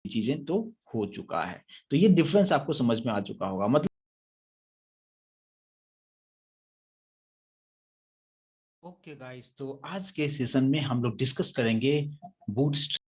चीजें तो हो चुका है। तो ये डिफरेंस आपको समझ में आ चुका होगा। मतलब ओके गाइस, तो आज के सेशन में हम लोग डिस्कस करेंगे बूटस्ट्रैप।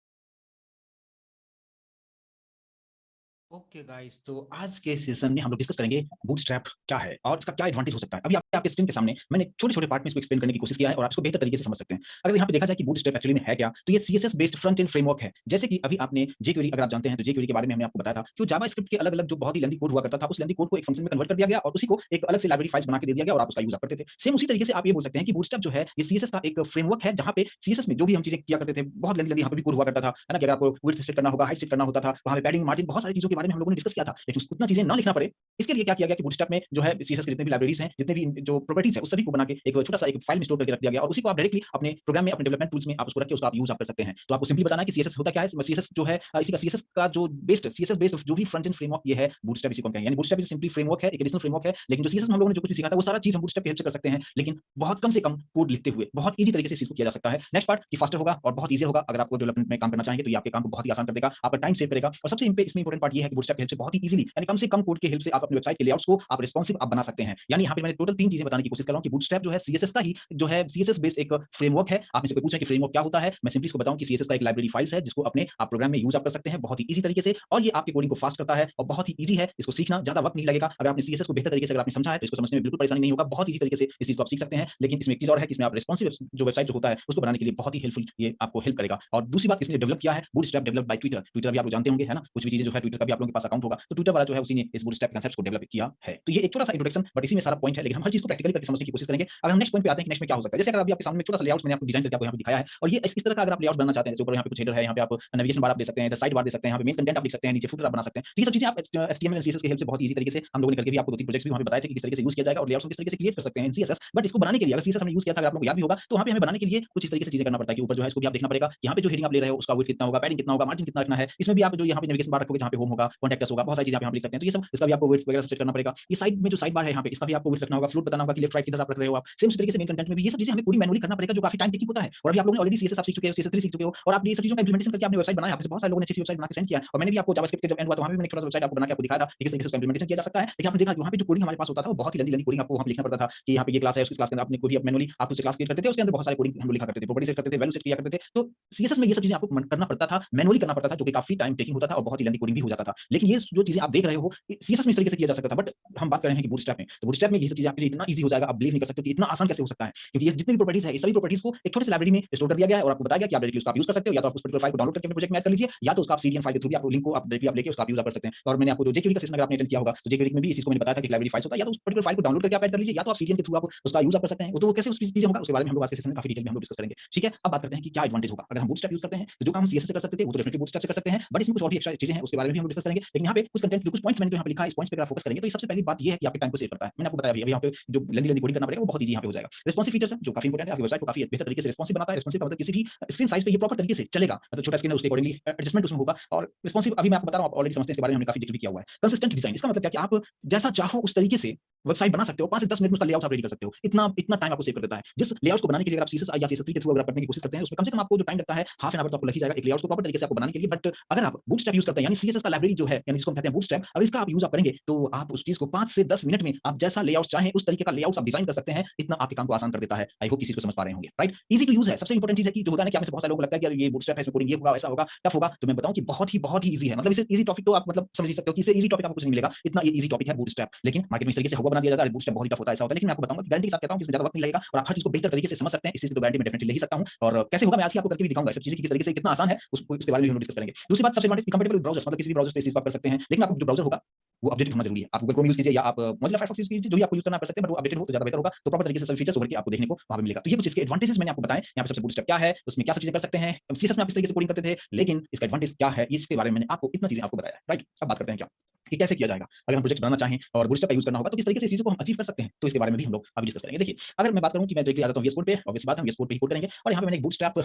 ओके गाइस, तो आज के सेशन में हम लोग डिस्कस करेंगे बूटस्ट्रैप क्या है और इसका क्या एडवांटेज हो सकता है। अभी आपके स्क्रीन के सामने मैंने छोटे-छोटे पार्ट में इसको एक्सप्लेन करने की कोशिश किया है और आप इसको बेहतर तरीके से समझ सकते हैं। अगर यहाँ पे देखा जाए कि बूटस्ट्रैप एक्चुअली में है क्या, तो ये CSS based front end framework है। जैसे कि अभी आपने जेक्वेरी अगर आप जानते हैं तो जेक्वेरी के बारे में हमने आपको बताया था कि जावास्क्रिप्ट के अलग-अलग जो बहुत ही लेंथी कोड हुआ करता था, उस लेंथी कोड को एक फंक्शन में कन्वर्ट कर दिया गया और उसी को एक अलग से लाइब्रेरी फाइल्स बना के दे दिया गया और आप उसका यूज आप करते थे। सेम उसी तरीके से आप ये बोल सकते हैं कि बूटस्ट्रैप जो है ये सीएसएस का एक फ्रेमवर्क है, जहाँ पे सीएसएस में जो भी हम चीजें किया करते थे, बहुत लेंथी यहाँ पे भी कोड हुआ करता था, है ना? कि अगर आपको विड्थ सेट करना होगा, हाइट सेट करना होता था, वहाँ पे पैडिंग, मार्जिन, बहुत सारी चीजों के बारे में हम लोगों ने डिस्कस किया था। लेकिन उतना चीजें ना लिखना पड़े, इसके लिए क्या किया गया कि बूटस्ट्रैप में जो है सीएसएस के जितने भी लाइब्रेरीज हैं, जितने भी जो प्रॉपर्टीज है, उस सभी को बना के एक छोटा-सा एक फाइल में स्टोर करके रख दिया गया और उसी को आप डायरेक्टली अपने प्रोग्राम में, अपने डेवलपमेंट टूल्स में आप उसको रख के उसका आप यूज आप कर सकते हैं। तो आपको सिंपली बताना है कि सीएसएस होता क्या है? सीएसएस जो है इसी का सीएसएस का जो बेस्ड सीएसएस बेस्ड जो भी फ्रंट एंड फ्रेमवर्क ये है, बूटस्ट्रैप इसी को हम कहेंगे। यानी बूटस्ट्रैप इज सिंपली फ्रेमवर्क है, एक एडिशनल फ्रेमवर्क है, लेकिन जो सीएसएस में हम लोगों ने जो कुछ भी सीखा था, वो सारा चीज हम बूटस्ट्रैप की हेल्प से कर सकते हैं, लेकिन बहुत कम से कम कोड लिखते हुए, बहुत ईजी तरीके से इस चीज को किया जा सकता है। नेक्स्ट पार्ट कि फास्टर होगा और बहुत ईजी होगा। अगर आपको डेवलपमेंट में काम करना चाहेंगे तो ये आपके काम को बहुत ही आसान कर देगा, आपका टाइम सेव करेगा और सबसे इसमें इंपॉर्टेंट पार्ट ये है कि बूटस्ट्रैप की हेल्प से बहुत ही ईजिली यानी कम से कम कोड की हेल्प से आप अपनी वेबसाइट के लेआउट्स को आप रिस्पॉन्सिव आप बना सकते हैं। यानी यहाँ पे मैंने टोटल 3 चीजें बताने की कोशिश कर रहा हूँ कि बूटस्ट्रैप जो है सीएसएस का ही जो है सीएसएस बेस्ड एक फ्रेमवर्क है। आप मुझसे कोई पूछे कि फ्रेमवर्क क्या होता है, मैं सिंपली इसको बताऊं कि सीएसएस का एक लाइब्रेरी फाइल्स है जिसको अपने आप प्रोग्राम में यूज आप कर सकते हैं बहुत ही ईजी तरीके से और ये आपकी कोडिंग को फास्ट करता है और बहुत ही ईजी है। इसको सीखना ज्यादा वक्त नहीं लगेगा। अगर आपने सीएसएस को बेहतर तरीके से अगर आपने समझा है तो इसको समझने में बिल्कुल परेशानी नहीं होगा, बहुत ईजी तरीके से इस चीज को आप सीख सकते हैं। लेकिन इसमें एक चीज और है कि इसमें आप रिस्पॉन्सिव जो वेबसाइट जो होता है उसको बनाने के लिए बहुत ही हेल्पफुल ये आपको हेल्प करेगा। और दूसरी बात इसने डेवलप किया है bootstrap developed by Twitter. Twitter भी आप लोग जानते होंगे, है ना? कुछ भी चीजें जो है ट्विटर का भी आप लोगों के पास अकाउंट होगा तो ट्विटर वाला जो है उसी ने इस बूटस्ट्रैप कांसेप्ट को डेवलप किया है। तो ये एक छोटा सा इंट्रोडक्शन बट इसी में सारा पॉइंट है, लेकिन हम हर चीज को प्रैक्टिकली करके समझने की कोशिश करेंगे। अगर हम नेक्स्ट पॉइंट पे आते हैं कि नेक्स्ट में क्या हो सकता है, जैसे अगर अभी आपके सामने छोटा सा लेआउट मैंने आपको डिजाइन करके आपको यहाँ पे दिखाया है और ये इस तरह का अगर आप लेआउट बनाना चाहते हैं, जैसे ऊपर यहाँ पे कुछ हेडर है, यहाँ पे आप नेविगेशन बार आप दे सकते हैं, इधर साइड बार दे सकते हैं, यहाँ पे मेन कंटेंट आप लिख सकते हैं, नीचे फुटर आप बना सकते हैं। तो ये सब चीजें आप एचटीएमएल एंड सीएसएस की हेल्प से बहुत ईजी तरीके से हम लोगों ने करके भी आपको 2-3 प्रोजेक्ट्स भी वहाँ पे बताए थे कि किस तरीके से यूज किया जाएगा और लेआउट्स किस तरीके से क्रिएट कर सकते हैं इन सीएसएस। बट इसको बनाने के लिए अगर सीएसएस हमने यूज किया था, अगर आप लोगों को याद भी होगा, तो वहाँ पे हमें बनाने के लिए कुछ इस तरीके से चीजें करना पड़ता है कि ऊपर जो है इसको भी आप देखना पड़ेगा, यहाँ पे जो हेडिंग आप ले रहे हो उसका विड्थ कितना होगा, पैडिंग कितना होगा, मार्जिन कितना रखना है। इसमें भी आप जो यहाँ पे नेविगेशन बार रखोगे, जहाँ पे होम होगा, कॉन्टैक्ट होगा, बहुत सारी चीजें आप यहाँ पे लिख सकते हैं। तो ये सब इसका भी आपको विड्थ वगैरह सेट करना पड़ेगा। ये साइड में जो साइड बार है यहाँ पे इसका भी आपको विड्थ रखना होगा, फ्लोट बताना होगा कि लेफ्ट राइट किधर आप रख रहे हो आप। सेम तरीके से मेन कंटेंट में भी ये सब चीजें हमें पूरी मैनुअली करना पड़ेगा, जो काफी टाइम टेकिंग होता है। और अभी आप लोगों ने ऑलरेडी सीएसएस आप सीख चुके हो, सीएसएस 3 सीख चुके हो और आप ये सब चीजों का इंप्लीमेंटेशन करके आपने वेबसाइट बनाया। आपसे बहुत सारे लोगों ने अच्छी वेबसाइट बना के सेंड किया और मैंने भी आपको जावास्क्रिप्ट के जब एंड हुआ तो वहाँ भी मैंने एक छोटा सा वेबसाइट आपको बना के आपको दिखाया था कि किस तरीके से उसका इंप्लीमेंटेशन किया जा सकता है। लेकिन आपने देखा कि वहाँ पे जो कोडिंग हमारे पास होता था वो बहुत ही लेंथी कोडिंग आपको वहाँ पे लिखना पड़ता था कि यहाँ पे ये क्लास है, उसकी क्लास के अंदर आपने कोडी मैनुअली आप उससे क्लास क्रिएट करते थे, उसके अंदर बहुत सारे कोडिंग हम लोग लिखा करते थे, प्रॉपर्टी सेट करते थे, वैल्यू सेट किया करते थे। तो सीएसएस में ये सब चीजें आपको करना पड़ता था, मैनुअली करना पड़ता था, जो कि काफी टाइम टेकिंग होता था और बहुत ही लेंथी कोडिंग भी हो जाता था। लेकिन ये जो चीजें आप देख रहे हो सीएसएस में इस तरीके से किया जा सकता था। बट हम बात कर रहे हैं कि बूटस्ट्रैप में, तो बूटस्ट्रैप में ये सब चीजें आपके लिए इतना ईजी हो जाएगा, आप बिलीव नहीं कर सकते कि इतना आसान कैसे हो सकता है। क्योंकि ये जितनी भी प्रॉपर्टीज है, ये सभी प्रॉपर्टीज को एक छोटे से लाइब्रेरी में स्टोर कर दिया गया है और आपको बताया गया कि आप डायरेक्टली उसका यूज कर सकते हो, या तो आप उस पर्टिकुलर फाइल को डाउनलोड करके अपने प्रोजेक्ट में ऐड कर लीजिए, या तो उसका आप सीडीएन फाइल के थ्रू भी आप लिंक को आप डायरेक्टली आप लेके उसका यूज कर सकते हैं। और मैंने आपको जो जेक्यूरी का सेशन अगर आपने अटेंड किया होगा तो जेक्यूरी में भी इस चीज को मैंने बताया था कि लाइब्रेरी फाइल्स होता है, या तो उस पर्टिकुलर फाइल को डाउनलोड करके आप ऐड कर लीजिए, या तो आप सीडीएन के थ्रू आप उसका यूज कर सकते हैं। तो वो कैसे उस चीजें होगा उसके बारे में हम लोग आज के सेशन में काफी डिटेल में हम लोग डिस्कस करेंगे। ठीक है, अब बात करते हैं कि क्या एडवांटेज होगा अगर हम बूटस्ट्रैप यूज करते हैं। तो जो काम हम सीएसएस से कर सकते थे वो तो डेफिनेटली बूटस्ट्रैप से कर सकते हैं, बट इसमें कुछ और भी एक्स्ट्रा चीजें हैं उसके बारे में भी हम डिस्कस करेंगे। लेकिन यहाँ पे कुछ कंटेंट जो कुछ पॉइंट्स मैंने जो यहाँ पे लिखा है, इस पॉइंट्स पे अगर फोकस करेंगे तो सबसे पहली बात ये है कि आपके टाइम को सेव करता है। मैंने आपको बताया अभी यहाँ पे जो लेंथी कोडिंग करना पड़ेगा वो बहुत ईजी यहाँ पे हो जाएगा। रिस्पॉन्सिव फीचर्स है जो काफी इंपॉर्टेंट है, आपकी वेबसाइट को काफी बेहतर तरीके से रिस्पॉन्सिव बनाता है। रिस्पॉन्सिव का मतलब किसी भी स्क्रीन साइज पे ये प्रॉपर तरीके से चलेगा, मतलब छोटा स्क्रीन है उसके अकॉर्डिंगली एडजस्टमेंट उसमें होगा। और रिस्पॉन्सिव अभी मैं आपको बता रहा हूँ, आप ऑलरेडी समझते हैं, इसके बारे में हमने काफी जिक्र भी किया हुआ है। कंसिस्टेंट डिजाइन, इसका मतलब क्या कि आप जैसा चाहो उस तरीके से वेबसाइट बना सकते हो, 5 से 10 मिनट में उसका लेआउट आप रेडी कर सकते हो। इतना टाइम आपको सेव कर देता है। जिस लेआउट को बनाने के लिए अगर आप सीएसएस या सीएसएस3 के थ्रू अगर आप करने की कोशिश करते हैं, उसमें कम से कम आपको जो टाइम लगता है हाफ एन आवर तो आपको लग ही जाएगा एक लेआउट को प्रॉपर तरीके से आपको बनाने के लिए। बट अगर आप बूटस्ट्रैप यूज करते हैं, यानी सीएसएस का लाइब्रेरी जो है, यानी जिसको हम कहते हैं बूटस्ट्रैप, अगर इसका आप यूज आप करेंगे तो आप उस चीज को 5 से 10 मिनट में आप जैसा लेआउट चाहें उस तरीके का लेआउट आप डिजाइन कर सकते हैं। इतना आपके काम को आसान कर देता है। आई होप किसी को समझ पा रहे होंगे, राइट? इजी टू यूज है। सबसे इंपॉर्टेंट चीज है कि जो होता है ना कि आप में से बहुत सारे लोगों को लगता है कि यार ये बूटस्ट्रैप है, इसमें कोडिंग ये होगा, ऐसा होगा, टफ होगा। तो मैं बताऊं कि बहुत ही इजी है। मतलब इसे इजी टॉपिक तो आप मतलब समझ ही सकते हो कि इससे इजी टॉपिक आपको कुछ नहीं मिलेगा। इतना ये इजी टॉपिक है बूटस्ट्रैप। लेकिन मार्केट में इस तरीके से होगा बना दिया जाता है, बूटस्ट्रैप बहुत ही टफ होता है, ऐसा होता है। लेकिन मैं आपको बताऊंगा, गारंटी के साथ कहता हूं कि इसमें ज्यादा वक्त नहीं लगेगा और आप हर चीज को बेहतर तरीके से समझ सकते हैं। इस चीज की तो गारंटी मैं डेफिनेटली ले ही सकता हूं। और कैसे होगा मैं आज ही आपको करके भी दिखाऊंगा सब चीजें, किस तरीके से कितना आसान है उसके बारे में हम डिस्कस करेंगे। दूसरी बात, सबसे इंपॉर्टेंट कंफर्टेबल ब्राउजर, मतलब किसी भी ब्राउजर से इस चीज को आप कर सकते हैं। लेकिन आपको जो ब्राउजर होगा वो अपडेटेड होना जरूरी है। आप गूगल क्रोम यूज कीजिए या आप मोजिला फायरफॉक्स यूज कीजिए, जो भी आपको यूज करना कर सकते हैं, बट वो अपडेटेड हो तो ज्यादा बेहतर होगा। तो प्रॉपर तरीके से सभी फीचर्स उभर के आपको देखने को वहां पे मिलेगा। तो ये कुछ इसके एडवांटेजेस मैंने आपको बताए। यहाँ पे सबसे बूटस्ट्रैप क्या है, उसमें क्या सब चीजें कर सकते हैं, सीएसएस में आप इस तरीके से कोडिंग करते थे, लेकिन इसका एडवांटेज क्या है इसके बारे में मैंने आपको इतना चीजें आपको बताया, राइट? अब बात करते हैं क्या कि कैसे किया जाएगा अगर हम प्रोजेक्ट बनाना चाहें और बूटस्ट्रैप का यूज करना होगा तो किस तरीके से इस चीजों को हम अचीव कर सकते हैं। तो इसके बारे में भी हम लोग अभी डिस्कस करेंगे। देखिए, अगर मैं बात करूं कि मैं डायरेक्टली आ जाता हूं वीएस कोड पे, ऑब्वियस बात है वीएस कोड पे ही कोड करेंगे और यहाँ पे मैंने एक बूटस्ट्रैप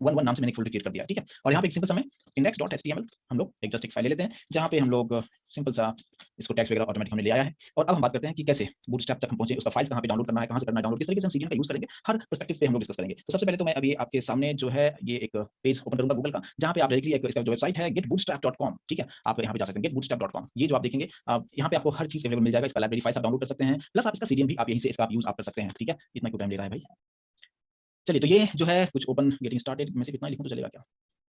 11 नाम से मैंने एक फ़ोल्डर क्रिएट कर दिया है, ठीक है? और यहाँ पे एक सिंपल सा मैं index.html हम लोग एक जस्ट एक फाइल ले लेते हैं, जहाँ पे हम लोग सिंपल सा इसको टैग्स वगैरह ऑटोमेटिक हमने ले आया है। और अब हम बात करते हैं कि कैसे बूटस्ट्रैप तक हम पहुँचे, उसका फाइल्स कहाँ पे डाउनलोड करना है, कहाँ से करना है डाउनलोड, किस तरीके से हम सीडीएन का यूज़ करेंगे, हर पर्सपेक्टिव पे हम लोग डिस्कस करेंगे। तो सबसे पहले तो मैं अभी आपके सामने जो है ये एक पेज ओपन करूँगा गूगल का, जहाँ पे आप डायरेक्टली एक इसका जो वेबसाइट है getbootstrap.com, ठीक है? आप यहाँ पे जा सकते हैं getbootstrap.com। ये जो आप देखेंगे यहाँ पे आपको हर चीज़ अवेलेबल मिल जाएगा, इसका लाइब्रेरी फाइल्स आप डाउनलोड कर सकते हैं, प्लस आप इसका सीडीएन भी आप यहीं से इसका आप यूज़ आप कर सकते हैं, ठीक है? इतना क्यों टाइम ले रहा है भाई? चलिए, तो ये जो है कुछ ओपन गेटिंग स्टार्टेड में से इतना लिखूँ तो चलेगा क्या?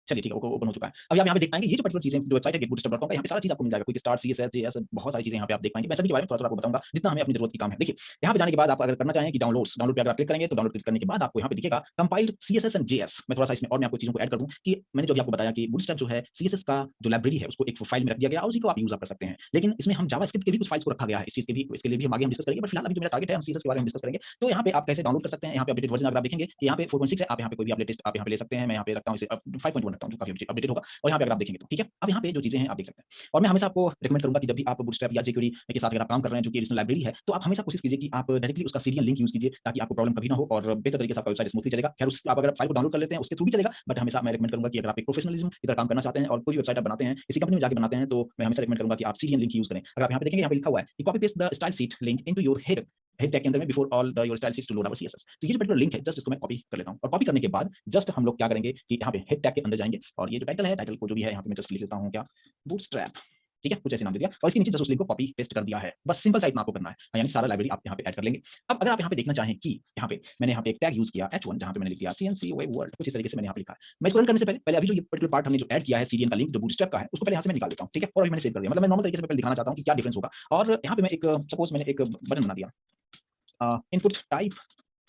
चलिए ठीक है, ओपन हो चुका है। अभी आप यहाँ पे देख पाएँगे ये जो पर्टिकुलर चीज़ें जो वेबसाइट है getbootstrap.com का, यहाँ पे सारा चीज़ आपको मिल जाएगा। क्विक स्टार्ट, सीएसएस, जेएस बहुत सारी चीज़ें यहाँ पे आप देख पाएँगे। मैं सभी के बारे में थोड़ा-थोड़ा आपको बताऊँगा, जितना हमें अपनी ज़रूरत की काम है। देखिए, यहाँ पे जाने के बाद आप अगर करना चाहें कि डाउनलोड पे अगर आप क्लिक करेंगे, तो डाउनलोड क्लिक करने के बाद आपको यहाँ पे दिखेगा कंपाइल्ड सीएसएस एंड जेएस। मैं थोड़ा-सा इसमें और मैं आपको चीज़ों को ऐड कर दूँ कि मैंने जो अभी आपको बताया कि बूटस्ट्रैप जो है सीएसएस का जो लाइब्रेरी है, उसको एक फाइल में रख दिया गया और उसी को आप यूज़ कर सकते हैं। लेकिन इसमें हम जावास्क्रिप्ट के भी कुछ फाइल्स को रखा गया है, इस चीज़ के भी इसके लिए भी हम आगे डिस्कस करेंगे। बट फिलहाल अभी जो मेरा टारगेट है हम सीएसएस के बारे में डिस्कस करेंगे। तो यहाँ पे आप कैसे डाउनलोड कर सकते हैं, यहाँ पे अपडेटेड वर्जन अगर आप देखेंगे कि यहाँ पे 4.6 है, आप यहाँ पे कोई भी आप लेटेस्ट आप यहाँ पे ले सकते हैं। मैं यहाँ पे रखता हूँ इसे 5.1 रखता हूँ, जो काफ़ी अपडेटेड होगा और यहाँ पे अगर आप देखेंगे तो, ठीक है? अब यहाँ पे जो चीज़ें हैं आप देख सकते हैं और मैं हमेशा आपको रिकमेंड करूँगा कि जब भी आप बूटस्ट्रैप या jQuery के साथ अगर आप काम कर रहे हैं, जो कि एडिशनल लाइब्रेरी है, तो आप हमेशा कोशिश कीजिए कि आप डायरेक्टली उसका सीरियल लिंक यूज़ कीजिए, ताकि आपको प्रॉब्लम कभी ना हो और बेहतर तरीके से आपका वेबसाइट स्मूथली चलेगा। खैर, उस आप अगर फाइल को डाउनलोड कर लेते हैं, उसके थ्रू भी चलेगा, बट हमेशा मैं रिकमेंड करूँगा कि अगर आप एक प्रोफेशनलिज़्म की तरह काम करना चाहते हैं और कोई वेबसाइट आप बनाते हैं, किसी कंपनी में जाके बनाते हैं, तो मैं हमेशा रिकमेंड करूँगा कि आप सीरियल लिंक यूज़ करें। अगर आप यहाँ पे देखेंगे, यहाँ पे लिखा हुआ है कि copy paste the style sheet link into your head tag के अंदर में before all the your style sheets to load our CSS. तो ये जो पर्टिकुलर लिंक है, जस्ट इसको मैं कॉपी कर लेता हूँ और कॉपी करने के बाद जस्ट हम लोग क्या करेंगे कि यहाँ पे हेड टैग के अंदर जाएँगे और ये जो टाइटल है, टाइटल को जो भी है यहाँ पे मैं जस्ट लिख लेता हूँ क्या, बूटस्ट्रैप, ठीक है? कुछ ऐसे नाम दे दिया और इसके नीचे जस्ट उस लिंक को कॉपी पेस्ट कर दिया है। बस सिंपल सा इतना आपको करना है, यानी सारा लाइब्रेरी आप यहाँ पे ऐड कर लेंगे। अब अगर आप यहाँ पे देखना चाहें कि यहाँ पे मैंने यहाँ पे एक टैग यूज़ किया h1, जहाँ पे मैंने लिख दिया सीएनसी वेब वर्ल्ड, कुछ इस तरीके से मैंने यहाँ पे लिखा है। मैं इसको रन करने से पहले अभी जो ये पर्टिकुलर पार्ट हमने जो ऐड किया है सीरियल का लिंक जो बूटस्ट्रैप का है, उसको पहले यहाँ से मैं निकाल देता हूँ, ठीक है? और अभी मैंने सेव कर दिया। मतलब मैं नॉर्मल तरीके से पहले दिखाना चाहता हूँ कि क्या डिफरेंस होगा और यहाँ पे मैं एक सपोज़ मैंने एक बटन बना दिया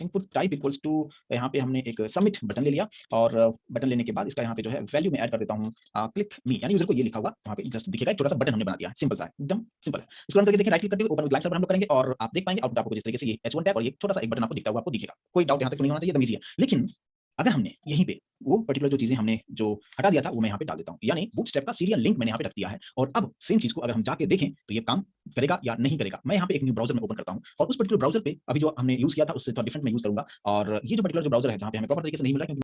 इनपुट टाइप इक्वल्स टू, यहाँ पे हमने एक सबमिट बटन ले लिया और बटन लेने के बाद इसका यहाँ पे जो है वैल्यू में ऐड कर देता हूँ क्लिक मी, यानी यूजर को ये लिखा हुआ वहाँ पे जस्ट दिखेगा, एक छोटा सा बटन हमने बना दिया है, सिंपल सा है, एकदम सिंपल है। इसको रन करके देखिए, राइट क्लिक करके ओपन विद लाइव सर्वर हम लोग करेंगे और आप देख पाएंगे आउटपुट आपको जिस तरीके से ये H1 टैग और ये छोटा सा एक बटन आपको दिखता हुआ आपको दिखेगा। कोई डाउट यहाँ तक नहीं होना चाहिए, एकदम ईजी है। लेकिन अगर हमने यहीं पे वो पर्टिकुलर जो चीज़ें हमने जो हटा दिया था, वो मैं यहाँ पे डाल देता हूँ, यानी बूटस्ट्रैप का सीरियल लिंक मैंने यहाँ पे रख दिया है और अब सेम चीज़ को अगर हम जाके देखें तो ये काम करेगा या नहीं करेगा। मैं यहाँ पे एक न्यू ब्राउज़र में ओपन करता हूँ और उस पर्टिकुलर ब्राउज़र पे अभी जो हमने यूज़ किया था उससे थोड़ा डिफरेंट मैं यूज़ करूँगा और ये जो पर्टिकुलर जो ब्राउज़र है, जहाँ पे हमें प्रॉपर तरीके से नहीं मिल रहा है, क्योंकि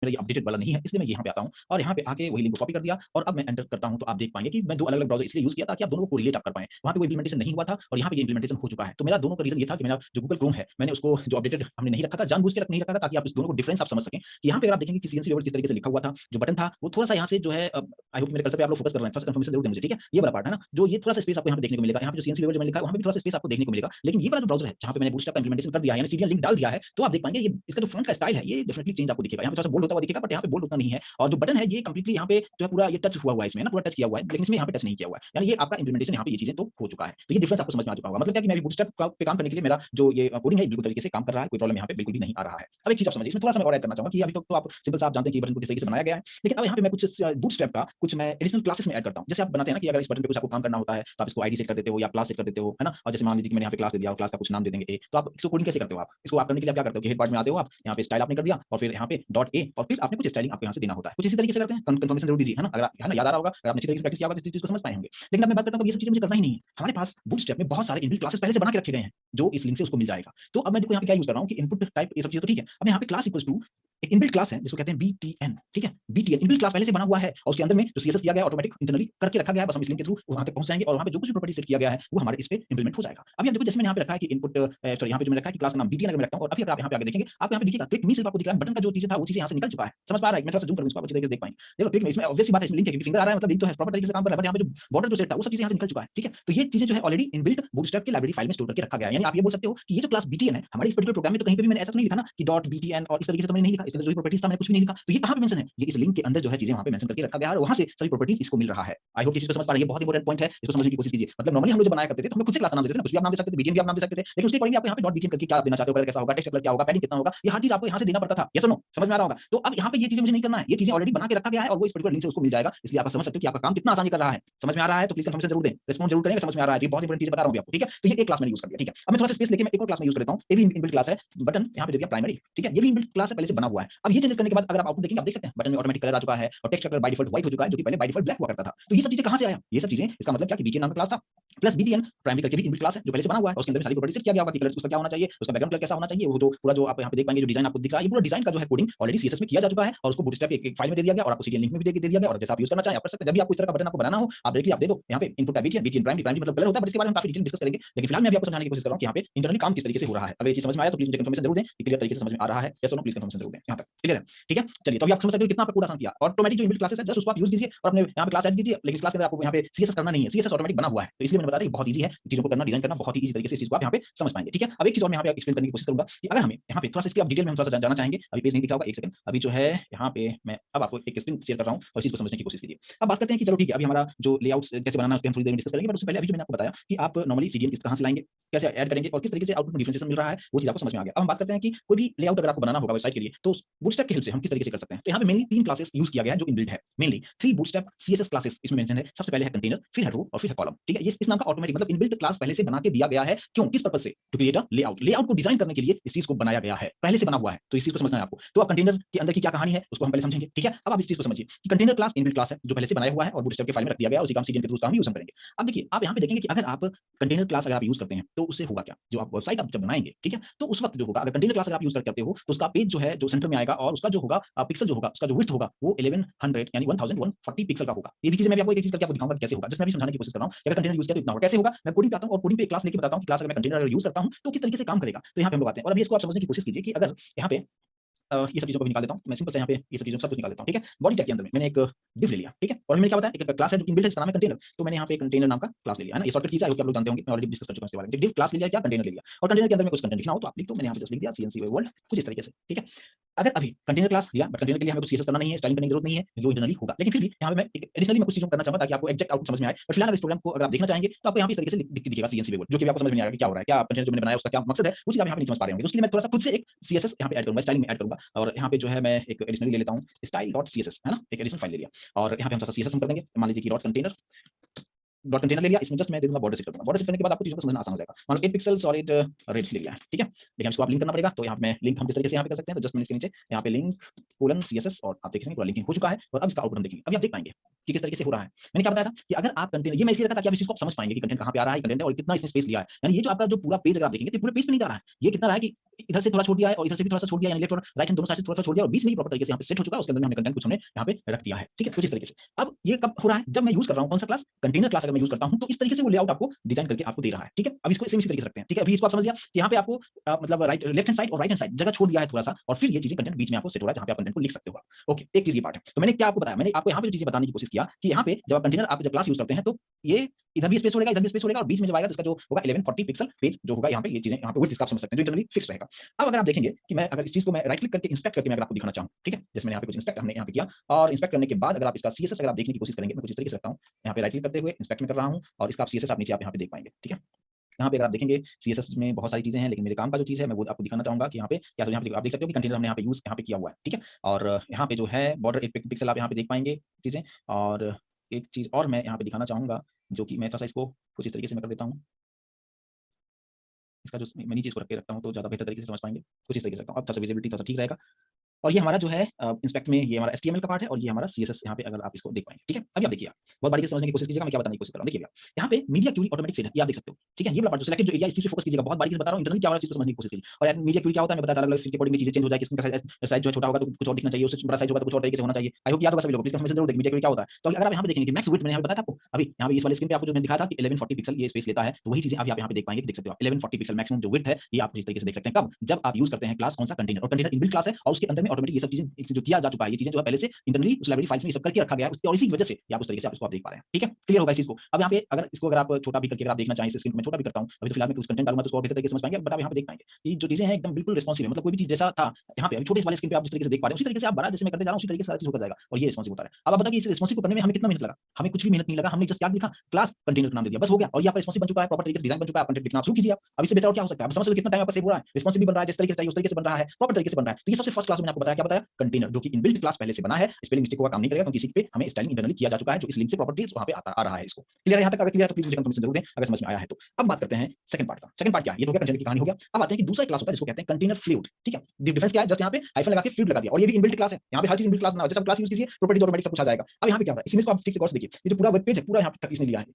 मेरा ये अपडेटेड वाला नहीं है, इसलिए मैं यहाँ पे आता हूँ और यहाँ पे आके वही लिंक को कॉपी कर दिया और अब मैं एंटर करता हूँ, तो आप देख पाएंगे कि मैं 2 अलग-अलग ब्राउज़र इसलिए यूज़ किया ताकि आप दोनों को कोरिलेट आप कर पाएँ। वहाँ पे कोई इम्प्लीमेंटेशन नहीं हुआ था और यहाँ पे ये इम्प्लीमेंटेशन हो चुका है। तो मेरा दोनों का रीज़न ये था कि मेरा जो गूगल क्रोम है, मैंने उसको जो अपडेटेड हमने नहीं रखा था, जानबूझ के नहीं रखा था, ताकि आप इस दोनों को डिफरेंस आप समझ सकें। कि यहाँ पे अगर आप देखेंगे कि सीएनसी लेवल किस तरीके से लिखा हुआ था, जो बटन था वो थोड़ा-सा यहाँ से जो है आई होप मेरे कर्सर पे आप लोग फोकस कर रहे हैं, थोड़ा-सा कन्फर्मेशन ज़रूर दें मुझे, ठीक है? ये वाला पार्ट है ना, जो ये थोड़ा-सा स्पेस आपको यहाँ पे देखने को मिलेगा। यहाँ पे जो सीएनसी लेवल जो मैंने लिखा है, वहाँ पे भी थोड़ा-सा स्पेस आपको देखने को मिलेगा। लेकिन ये वाला जो ब्राउज़र है, जहाँ पे मैंने बूटस्ट्रैप का इम्प्लीमेंटेशन कर दिया है, यानी सीरियल लिंक डाल दिया है, तो आप देख पाएंगे ये इसका जो फ्रंट का स्टाइल है, ये डेफिनिटली चेंज आपको दिखेगा। यहाँ पे थोड़ा-सा बोल्ड होता हुआ दिखेगा, बट यहाँ पे बोल्ड उतना नहीं है और जो बटन है ये कंप्लीटली यहाँ पे जो है पूरा ये टच हुआ है, इसमें ना पूरा टच किया हुआ है, लेकिन इसमें यहाँ पे टच नहीं किया हुआ है। यानी ये आपका इम्प्लीमेंटेशन यहाँ पे ये चीज़ें तो हो चुका है। तो ये डिफरेंस आपको समझ में आ चुका होगा। मतलब क्या कि मैं बूटस्ट्रैप का पे काम करने के लिए मेरा जो ये कोडिंग है बिल्कुल तरीके से काम कर रहा है, कोई प्रॉब्लम यहाँ पे बिल्कुल भी नहीं आ रहा है। अब एक चीज़ आप समझिए, इसमें थोड़ा-सा मैं और ऐड करना चाहूँगा कि अभी तक तो आप सिंपल सा आप जानते हैं कि बटन को किस तरीके से बनाया गया है। लेकिन अब यहाँ पे मैं कुछ बूटस्ट्रैप का कुछ मैं एडिशनल क्लासेस में ऐड करता हूँ। जैसे आप बनाते हैं ना कि अगर इस बटन पे कुछ आपको काम करना होता है, तो आप इसको आईडी सेट कर देते हो या क्लास सेट कर देते हो, है ना? और जैसे मान लीजिए कि मैंने यहाँ पे क्लास दे दिया और क्लास का कुछ नाम दे देंगे ए, तो आप इसको कोडिंग कैसे करते हो आप? इसको आप करने के लिए आप क्या करते हो कि हेड पार्ट में आते हो आप, यहाँ पे स्टाइल आपने कर दिया और फिर यहाँ पे डॉट ए और फिर आपने कुछ स्टाइलिंग आपको यहाँ से देना होता है। कुछ इसी तरीके से करते हैं, कन्फर्मेशन ज़रूर दीजिए, है ना? अगर है ना, याद आ रहा होगा, अगर आपने अच्छी तरीके से प्रैक्टिस किया होगा तो इस चीज़ को समझ पाए होंगे। लेकिन अब मैं बात करता हूँ कि ये सब चीज़ें मुझे करना ही नहीं है। हमारे पास बूटस्ट्रैप में बहुत सारे इनबिल्ट क्लासेस पहले से बना के रखे गए हैं, जो इस लिंक से उसको मिल जाएगा। तो अब मैं देखो यहाँ पे क्या यूज़ कर रहा हूँ कि इनपुट टाइप ये सब चीज़ें तो ठीक है। अब यहाँ पे क्लास इक्वल्स टू एक इनबिल्ट क्लास है जिसको कहते हैं बीटीएन, ठीक है? बीटीएन इनबिल्ट क्लास पहले से बना हुआ है और उसके अंदर में जो सीएसएस किया गया है ऑटोमेटिक इंटरनली करके रखा गया है। बस हम इस लिंक के थ्रू वहाँ तक पहुँच जाएँगे और वहाँ पे जो कुछ भी प्रॉपर्टी सेट किया गया है वो हमारे इस पे इंप्लीमेंट हो जाएगा। अभी आप देखो, जैसे मैंने यहाँ पे रखा है कि इनपुट सॉरी, यहाँ पे जो मैंने रखा है कि क्लास का नाम बीटीएन अगर मैं रखता हूँ और अभी अगर आप यहाँ पे आगे देखेंगे, आपको यहाँ पे दिखेगा क्लिक मी, सिर्फ आपको दिख रहा है बटन का जो चीज़ें था वो चीज़ें यहाँ से निकल चुका है। समझ पा रहा है? मैं थोड़ा-सा ज़ूम करूँ इसको, आप अच्छी तरीके से देख पाएँगे। देखो क्लिक में इसमें ऑब्वियस सी बात है, इसमें लिंक है क्योंकि फिंगर आ रहा है, मतलब लिंक तो है, प्रॉपर तरीके से काम कर रहा है, बट यहाँ पे जो बॉर्डर जो सेट था वो सब चीज़ें यहाँ से निकल चुका है, ठीक है? तो ये चीज़ें जो है ऑलरेडी इनबिल्ट बूटस्ट्रैप की लाइब्रेरी फाइल में स्टोर करके रखा गया है। यानी आप ये बोल सकते हो कि ये जो क्लास बीटीएन है हमारे इस पर्टिकुलर प्रोग्राम में, तो कहीं पे भी मैंने ऐसा तो नहीं लिखा ना कि डॉट बीटीएन और इस तरीके से तो मैंने नहीं लिखा, इसके अंदर जो भी प्रॉपर्टीज था मैंने कुछ भी नहीं लिखा। तो ये कहाँ पे मेंशन है? ये इस लिंक के अंदर जो है चीज़ें वहाँ पे मेंशन करके रखा गया है और वहाँ से सभी प्रॉपर्टीज इसको मिल रहा है। आई होप इस चीज़ को समझ पा रहे हैं, ये बहुत इंपॉर्टेंट पॉइंट है, इसको समझने की कोशिश कीजिए। मतलब नॉर्मली हम लोग जब बनाया करते थे तो हम लोग खुद से क्लास का नाम देते थे ना, कुछ भी आप नाम दे सकते थे, बीटीएन भी आप नाम दे सकते थे, लेकिन उसके अकॉर्डिंग आपको यहाँ पे डॉट बीटीएन करके क्या आप देना चाहते हो, कलर कैसा होगा, टेक्स्ट कलर क्या होगा, पैडिंग कितना होगा, ये हर चीज़ आपको यहाँ से देना पड़ता था। यस और नो? समझ में आ रहा होगा? तो अब यहाँ पे ये चीजें मुझे नहीं करना है, ये चीजें ऑलरेडी बना के रखा गया है और वो इस पर्टिकुलर लिंक से उसको मिल जाएगा। इसलिए आप समझ सकते हो कि आपका काम कितना आसानी कर रहा है। समझ में आ रहा है तो प्लीज कंफर्मेशन जरूर दें, रिस्पॉन्स जरूर करें, समझ में आ रहा है। ये बहुत इंपॉर्टेंट चीज बता रहा हूँ आपको, ठीक है। तो ये एक क्लास मैंने यूज कर दिया, ठीक है। अब मैं थोड़ा सा स्पेस लेके मैं एक और क्लास में यूज कर लेता हूँ। ये भी इनबिल्ट क्लास है, बटन यहाँ पे दे दिया प्राइमरी, ठीक है। ये भी इनबिल्ट क्लास है, पहले से बना हुआ है। अब ये चेंजेस करने के बाद अगर आप आउटपुट देखेंगे, आप देख सकते हैं बटन में ऑटोमेटिक कलर आ चुका है और टेक्स्ट का कलर बाय डिफॉल्ट व्हाइट हो चुका है, जो कि पहले बाय डिफॉल्ट ब्लैक हुआ करता था। तो ये सब चीजें कहां से आया? ये सब चीजें, इसका मतलब क्या कि बीटीएन नाम का क्लास था प्लस बीटीएन प्राइमरी करके भी इनबिल्ट क्लास है जो पहले से बना हुआ है और उसके अंदर सारी प्रॉपर्टी सेट किया गया होगा कि कलर उसका क्या होना चाहिए, उसका बैकग्राउंड कलर कैसा होना चाहिए, वो जो पूरा जो आप यहाँ पे देख पाएंगे जो डिजाइन आपको दिख रहा है, ये पूरा डिजाइन का जो है कोडिंग ऑलरेडी सीएसएस में किया जा चुका है और उसको बूटस्ट्रैप एक फाइल में दे दिया गया और आपको सीरियल लिंक में भी दे दिया गया और जैसा आप यूज करना चाहें आप कर सकते हैं। जब भी आपको इस तरह का बटन आपको बनाना हो आप डायरेक्टली आप दे दो यहाँ पे इनपुट का बीटीएन, बीटीएन प्राइमरी मतलब कलर होता है, बट इसके बारे में काफी डिटेल डिस्कस करेंगे। लेकिन फिलहाल मैं अभी आपको समझाने की कोशिश कर रहा हूं कि यहाँ पे इंटरनली काम किस तरीके से हो रहा है। अगर ये चीज समझ में आया तो प्लीज मुझे कंफर्मेशन जरूर दें कि क्लियर तरीके से समझ में आ रहा है या नो, प्लीज कंफर्मेशन जरूर दें। यहाँ तक क्लियर है, ठीक है। चलिए तो अभी आप समझ सकते हो कितना आपको पूरा आसान किया। ऑटोमेटिक जो इनबिल्ट क्लासेस है जस्ट उसको आप यूज कीजिए और अपने यहाँ पे क्लास ऐड कीजिए, लेकिन इस क्लास के अंदर आपको यहाँ पे सीएसएस करना नहीं है, सीएसएस ऑटोमेटिक बना हुआ है। तो इसलिए मैंने बताया कि बहुत ईजी है चीजों को करना, डिजाइन करना बहुत ही ईजी तरीके से इस चीज को आप यहाँ पे समझ पाएंगे, ठीक है। अब एक चीज और मैं यहाँ पे एक्सप्लेन करने की कोशिश करूंगा कि अगर हमें यहाँ पे थोड़ा सा इसकी आप डिटेल में हम थोड़ा सा जानना चाहेंगे। अभी पेज नहीं दिखा होगा, एक सेकंड। अभी जो है यहाँ पे मैं अब आपको एक स्क्रीन शेयर कर रहा हूँ और इस चीज को समझने की कोशिश कीजिए। अब बात करते हैं कि चलो ठीक है, अभी हमारा जो लेआउट कैसे बनाना है उसके हम थोड़ी देर में डिस्कस करेंगे, बट उससे पहले अभी जो मैंने आपको बताया कि आप नॉर्मली सीडीएम किस कहां से लाएंगे, कैसे ऐड करेंगे और किस तरीके से आउटपुट में डिफरेंशिएशन मिल रहा है, वो चीज आपको समझ में आ गया। अब हम बात करते हैं कि कोई भी लेआउट अगर आपको बनाना होगा वेबसाइट के लिए तो बूटस्ट्रैप की हेल्प से हम किस तरीके से कर सकते हैं। तो यहाँ पे मेनली 3 क्लासेस यूज किया गया है जो इनबिल्ट है, मेनली 3 बूटस्ट्रैप सीएसएस क्लासेस इसमें मेंशन है। सबसे पहले है कंटेनर, फिर है रो और फिर है कॉलम, ठीक है। ये इस नाम का ऑटोमेटिक मतलब इनबिल्ट क्लास पहले से बना के दिया गया है। क्यों, किस पर्पस से? To create a layout, layout को डिजाइन करने के लिए इस चीज को बनाया गया है, पहले से बना हुआ है। तो इस चीज को समझना है आपको। तो अब कंटेनर के अंदर की क्या कहानी है उसको हम पहले समझेंगे, ठीक है। अब आप इस चीज को समझिए कि कंटेनर क्लास इनबिल्ट क्लास है जो पहले से बनाया हुआ है और बूटस्ट्रैप के फाइल में रख दिया गया है, उसी काम सीडीएम के थ्रू उसका हम यूज करेंगे। अब देखिए आप यहाँ पे देखेंगे कि अगर आप कंटेनर क्लास अगर आप यूज करते हैं तो उससे होगा क्या, जो आप वेबसाइट आप जब बनाएंगे, ठीक है, तो उस वक्त जो होगा अगर कंटेनर क्लास अगर आप यूज करते हो तो उसका पेज जो है जो सेंटर में आएगा और उसका जो होगा पिक्सल जो होगा उसका जो विड्थ होगा वो 1100 यानी 1140 पिक्सल का होगा। ये भी चीजें मैं आपको एक चीज करके आपको दिखाऊंगा कैसे होगा, जिसमें भी समझाने की कोशिश कर रहा हूं कि अगर कंटेनर यूज किया तो इतना होगा, कैसे होगा मैं कोडिंग पे आता हूं और कोडिंग पे क्लास लेके बताता हूं कि क्लास अगर मैं कंटेनर अगर यूज करता हूं तो किस तरीके से काम करेगा। तो यहाँ पे हम लोग आते हैं और अभी इसको आप समझने की कोशिश कीजिए कि अगर यहाँ पे ये सब चीजों को भी निकाल देता हूं मैं सिंपल से यहाँ पे ये सब चीजों सब कुछ निकाल देता हूं, ठीक है। बॉडी टैग के अंदर में मैंने एक डिव ले लिया, ठीक है, और मैंने क्या बताया एक क्लास है जो इनबिल्ट है इसका नाम है कंटेनर। तो मैंने यहाँ पे कंटेनर नाम का क्लास ले लिया है ना, ये शॉर्टकट कीज है, आप लोग जानते होंगे, मैं ऑलरेडी डिस्कस कर चुका हूं इसके बारे में। डिव क्लास ले लिया क्या कंटेनर ले लिया और कंटेनर के अंदर में कुछ कंटेंट लिखना हो तो आप लिख दो, मैंने यहाँ पे जस्ट लिख दिया सीएनसी वर्ल्ड कुछ इस तरीके से, ठीक है। अगर अभी कंटेनर क्लास लिया बट कंटेनर के लिए हमें कुछ सीएसएस करना नहीं है, स्टाइलिंग करने की जरूरत नहीं है, जो इंटरनली होगा, लेकिन फिर भी यहाँ पे मैं एडिशनली मैं कुछ चीजों को करना चाहूंगा ताकि आपको एग्जैक्ट आउटपुट समझ में आए। बट फिलहाल इस प्रोग्राम को अगर आप देखना चाहेंगे तो आपको यहाँ पे इस तरीके से दिखेगा सीएनसी वर्ल्ड, जो कि आपको समझ में नहीं आएगा कि क्या हो रहा है, क्या कंटेनर जो मैंने बनाया उसका क्या मकसद है, वो चीज आप यहाँ पे नहीं समझ पा रहे होंगे। तो उसके लिए मैं थोड़ा सा खुद से एक सीएसएस यहाँ पे ऐड करूंगा, स्टाइलिंग में ऐड करूंगा और यहाँ पे जो है मैं एक एडिशनली ले लेता हूँ style.css, है ना, एक एडिशनल फाइल ले लिया और यहाँ पे हम थोड़ा सा सीएसएस कर देंगे। मान लीजिए कि डॉट कंटेनर ले लिया, इसमें जस्ट मैं दे दूंगा बॉर्डर सेट कर दूंगा। बॉर्डर सेट करने के बाद आपको चीजों को समझना आसान हो जाएगा। मान लो 8 पिक्सल सॉलिड रेड ले लिया है, ठीक है। लेकिन इसको आप लिंक करना पड़ेगा, तो यहाँ पे लिंक हम किस तरीके से यहाँ पे कर सकते हैं, तो जस्ट मैंने इसके नीचे यहाँ पे लिंक कोलन सीएसएस और आप देखेंगे पूरा लिंकिंग हो चुका है और अब इसका आउटपुट हम देखेंगे। अभी आप देख पाएंगे कि किस तरीके से हो रहा है। मैंने क्या बताया था कि अगर आप कंटेनर, ये मैं इसलिए रखा ताकि आप इस चीज को समझ पाएंगे कि कंटेंट कहां पे आ रहा है, कंटेंट और कितना इसने स्पेस लिया है। यानी ये जो आपका जो पूरा पेज अगर आप देखेंगे तो पूरे पेज पे नहीं जा रहा है, ये कितना रहा है कि इधर से थोड़ा छोड़ दिया है और इधर से भी थोड़ा सा छोड़ दिया है, यानी लेफ्ट और राइट हैंड दोनों साइड से थोड़ा सा छोड़ दिया और बीच में ही प्रॉपर तरीके से यहाँ पे सेट हो चुका है। उसके अंदर हमने कंटेंट कुछ हमने यहाँ पे रख दिया है, ठीक है, कुछ इस तरीके से। अब ये कब हो रहा है, जब मैं यूज कर रहा हूँ कौन सा क्लास, कंटेनर क्लास अगर मैं यूज करता हूँ तो इस तरीके से वो लेआउट आपको डिजाइन करके आपको दे रहा है, ठीक है। अब इसको इसी तरीके से रखते हैं, ठीक है। अभी इसको आप समझ गया कि यहाँ पे आपको मतलब राइट लेफ्ट हैंड साइड और राइट हैंड साइड जगह छोड़ दिया है थोड़ा सा और फिर ये चीजें कंटेंट बीच में आपको सेट हो रहा है जहाँ पे आप कंटेंट को लिख सकते हो। ओके, एक चीज ये पार्ट है। तो मैंने क्या आपको बताया, मैंने आपको यहाँ पे जो चीजें बताने की कोशिश किया कि यहाँ पे जब आप कंटेनर आप जब क्लास यूज करते हैं तो ये इधर भी स्पेस छोड़ेगा, इधर भी स्पेस छोड़ेगा और बीच में जब आएगा तो इसका जो होगा 1140 पिक्सल पेज जो होगा यहाँ पे, ये चीजें यहाँ पे विड्थ इसका आप समझ सकते हैं जो इंटरनली फिक्स रहेगा। अब अगर आप देखेंगे कि मैं अगर इस चीज को मैं राइट क्लिक करके इंस्पेक्ट करके मैं अगर आपको दिखाना चाहूँ, ठीक है, जैसे मैंने यहाँ पे कुछ इंस्पेक्ट हमने यहाँ पे किया और इंस्पेक्ट करने के बाद अगर आप इसका सीएसएस अगर आप देखने की कोशिश करेंगे, मैं कुछ इस तरीके से रखता हूँ यहाँ पे राइट क्लिक करते हुए इंस्पेक्ट में कर रहा हूँ और इसका आप सीएसएस आप नीचे आप यहाँ पे देख पाएंगे, ठीक है। यहाँ पे अगर आप देखेंगे सीएसएस में बहुत सारी चीजें हैं, लेकिन मेरे काम का जो चीज है मैं वो आपको दिखाना चाहूंगा कि यहाँ पे क्या, तो यहाँ पे आप देख सकते हो कि कंटेनर हमने यहाँ पे यूज यहाँ पे किया हुआ है, ठीक है। और यहाँ पे जो है बॉर्डर 8 पिक्सल आप यहाँ पे देख पाएंगे चीजें। और एक चीज और मैं यहाँ पे दिखाना चाहूंगा जो कि मैं थोड़ा सा इसको कुछ इस तरीके से मैं कर देता हूँ, इसका जो मैं नीचे इसको रख के रखता हूँ तो ज्यादा बेहतर तरीके से समझ पाएंगे। कुछ इस तरीके से रखता हूँ, अब थोड़ा सा विजिबिलिटी थोड़ा सा ठीक रहेगा। और ये हमारा जो है इंस्पेक्ट में ये हमारा एचटीएमएल का पार्ट है और ये हमारा सीएसएस यहाँ पे अगर आप इसको देख पाएंगे, ठीक है। अभी आप देखिए बहुत बारीकी से समझने की कोशिश कीजिएगा, मैं क्या बताने की कोशिश कर रहा हूँ। देखिए यहाँ पे मीडिया क्यूरी ऑटोमेटिक सेट है, ये आप देख सकते हो, ठीक है। ये वाला पार्ट जो सिलेक्टेड जो एरिया, इस चीज पे फोकस कीजिएगा, बहुत बारीकी से बता रहा हूँ, इंटरनली क्या वाला चीज को समझने की कोशिश कीजिए। और यार मीडिया क्यूरी क्या होता है मैं बताता, अलग-अलग स्क्रीन के अकॉर्डिंग में चीजें चेंज हो जाएगी, स्क्रीन का साइज जो है छोटा होगा तो कुछ और दिखना चाहिए, उससे बड़ा साइज होगा तो कुछ और तरीके से होना चाहिए। आई होप याद होगा सभी लोगों को, प्लीज हमेशा जरूर देखें मीडिया क्यूरी क्या होता है। तो अगर आप यहाँ पे देखेंगे कि मैक्स विड्थ मैंने यहाँ पे बताया था आपको, अभी यहाँ पे इस वाले स्क्रीन पे आपको जो मैंने दिखाया था कि 1140 पिक्सल ये स्पेस लेता है, तो वही चीजें आप यहाँ पे देख पाएंगे, देख सकते हो आप 1140 पिक्सल मैक्सिमम जो विड्थ है ये आप इस तरीके से देख सकते हैं। कब, जब आप यूज करते हैं क्लास कौन सा, कंटेनर। और कंटेनर इनबिल्ट क्लास है और उसके अंदर में ऑटोमेटिक ये सब चीजें जो किया जा चुका है, ये चीजें जो है पहले से इंटरनली उस लाइब्रेरी फाइल्स में ये सब करके रखा गया है और इसी की वजह से आप उस तरीके से आप इसको आप देख पा रहे हैं, ठीक है। क्लियर होगा इस चीज को। अब यहाँ पे अगर इसको अगर आप छोटा भी करके अगर आप देखना चाहें, स्क्रीन में छोटा भी करता हूँ अभी, तो फिलहाल मैं कुछ कंटेंट डालूंगा तो उसको और बेहतर तरीके से समझ पाएंगे। बट आप यहाँ पे देख पाएंगे ये जो चीजें हैं एकदम बिल्कुल रिस्पॉन्सिव है, मतलब कोई भी चीज जैसा था यहाँ पे अभी छोटे वाले स्क्रीन पे आप जिस तरीके से देख पा रहे हैं उसी तरीके से आप बड़ा जैसे मैं करते जा रहा हूँ उसी तरीके से सारा चीज होता जाएगा और ये रिस्पॉन्सिव होता है। अब आप बताओ कि इस रिस्पॉन्सिव को करने में हमें कितना मेहनत लगा, हमें कुछ भी मेहनत नहीं लगा, हमने जस्ट क्या लिखा, क्लास कंटेनर का नाम दे दिया, बस हो गया और ये आपका रिस्पॉन्सिव बन चुका है, प्रॉपर तरीके से डिजाइन बन चुका है, आप कंटेंट लिखना शुरू कीजिए। आप अब इससे बेहतर और क्या हो सकता है, आप समझ लो कितना टाइम आपका सेव हो रहा है, रिस्पॉन्सिव भी बन रहा है जिस तरीके से चाहिए उस तरीके से बन रहा है, प्रॉपर तरीके से बन रहा है। तो ये सबसे फर्स्ट क्लास में आपको बताया, क्या बताया, कंटेनर जो कि इनबिल्ट क्लास पहले से बना है, स्पेलिंग मिस्टेक का काम नहीं करेगा क्योंकि इसी पे हमें स्टाइलिंग इंटरनली किया जा चुका है, जो इस लिंक से प्रॉपर्टीज वहां पे आ रहा है। इसको क्लियर है यहाँ तक? अगर क्लियर है तो प्लीज मुझे कंफर्मेशन जरूर दें अगर समझ में आया है तो। अब बात करते हैं सेकंड पार्ट का। सेकंड पार्ट क्या है? ये तो क्या कंटेनर की कहानी हो गया। अब आते हैं कि दूसरा क्लास होता है जिसको कहते हैं कंटेनर फ्लूइड। ठीक है, डिफरेंस क्या है? जस्ट यहाँ पे हाइफन लगा के फ्लूइड लगा दिया और ये भी इनबिल्ट क्लास है। यहाँ पे हर चीज इनबिल्ट क्लास बना है, जैसे आप क्लास यूज कीजिए प्रॉपर्टीज ऑटोमेटिक सब कुछ आ जाएगा। अब यहाँ पे क्या हो रहा है, इस इमेज को आप ठीक से गौर से देखिए, ये जो पूरा वेब पेज है पूरा यहाँ तक इसने लिया है।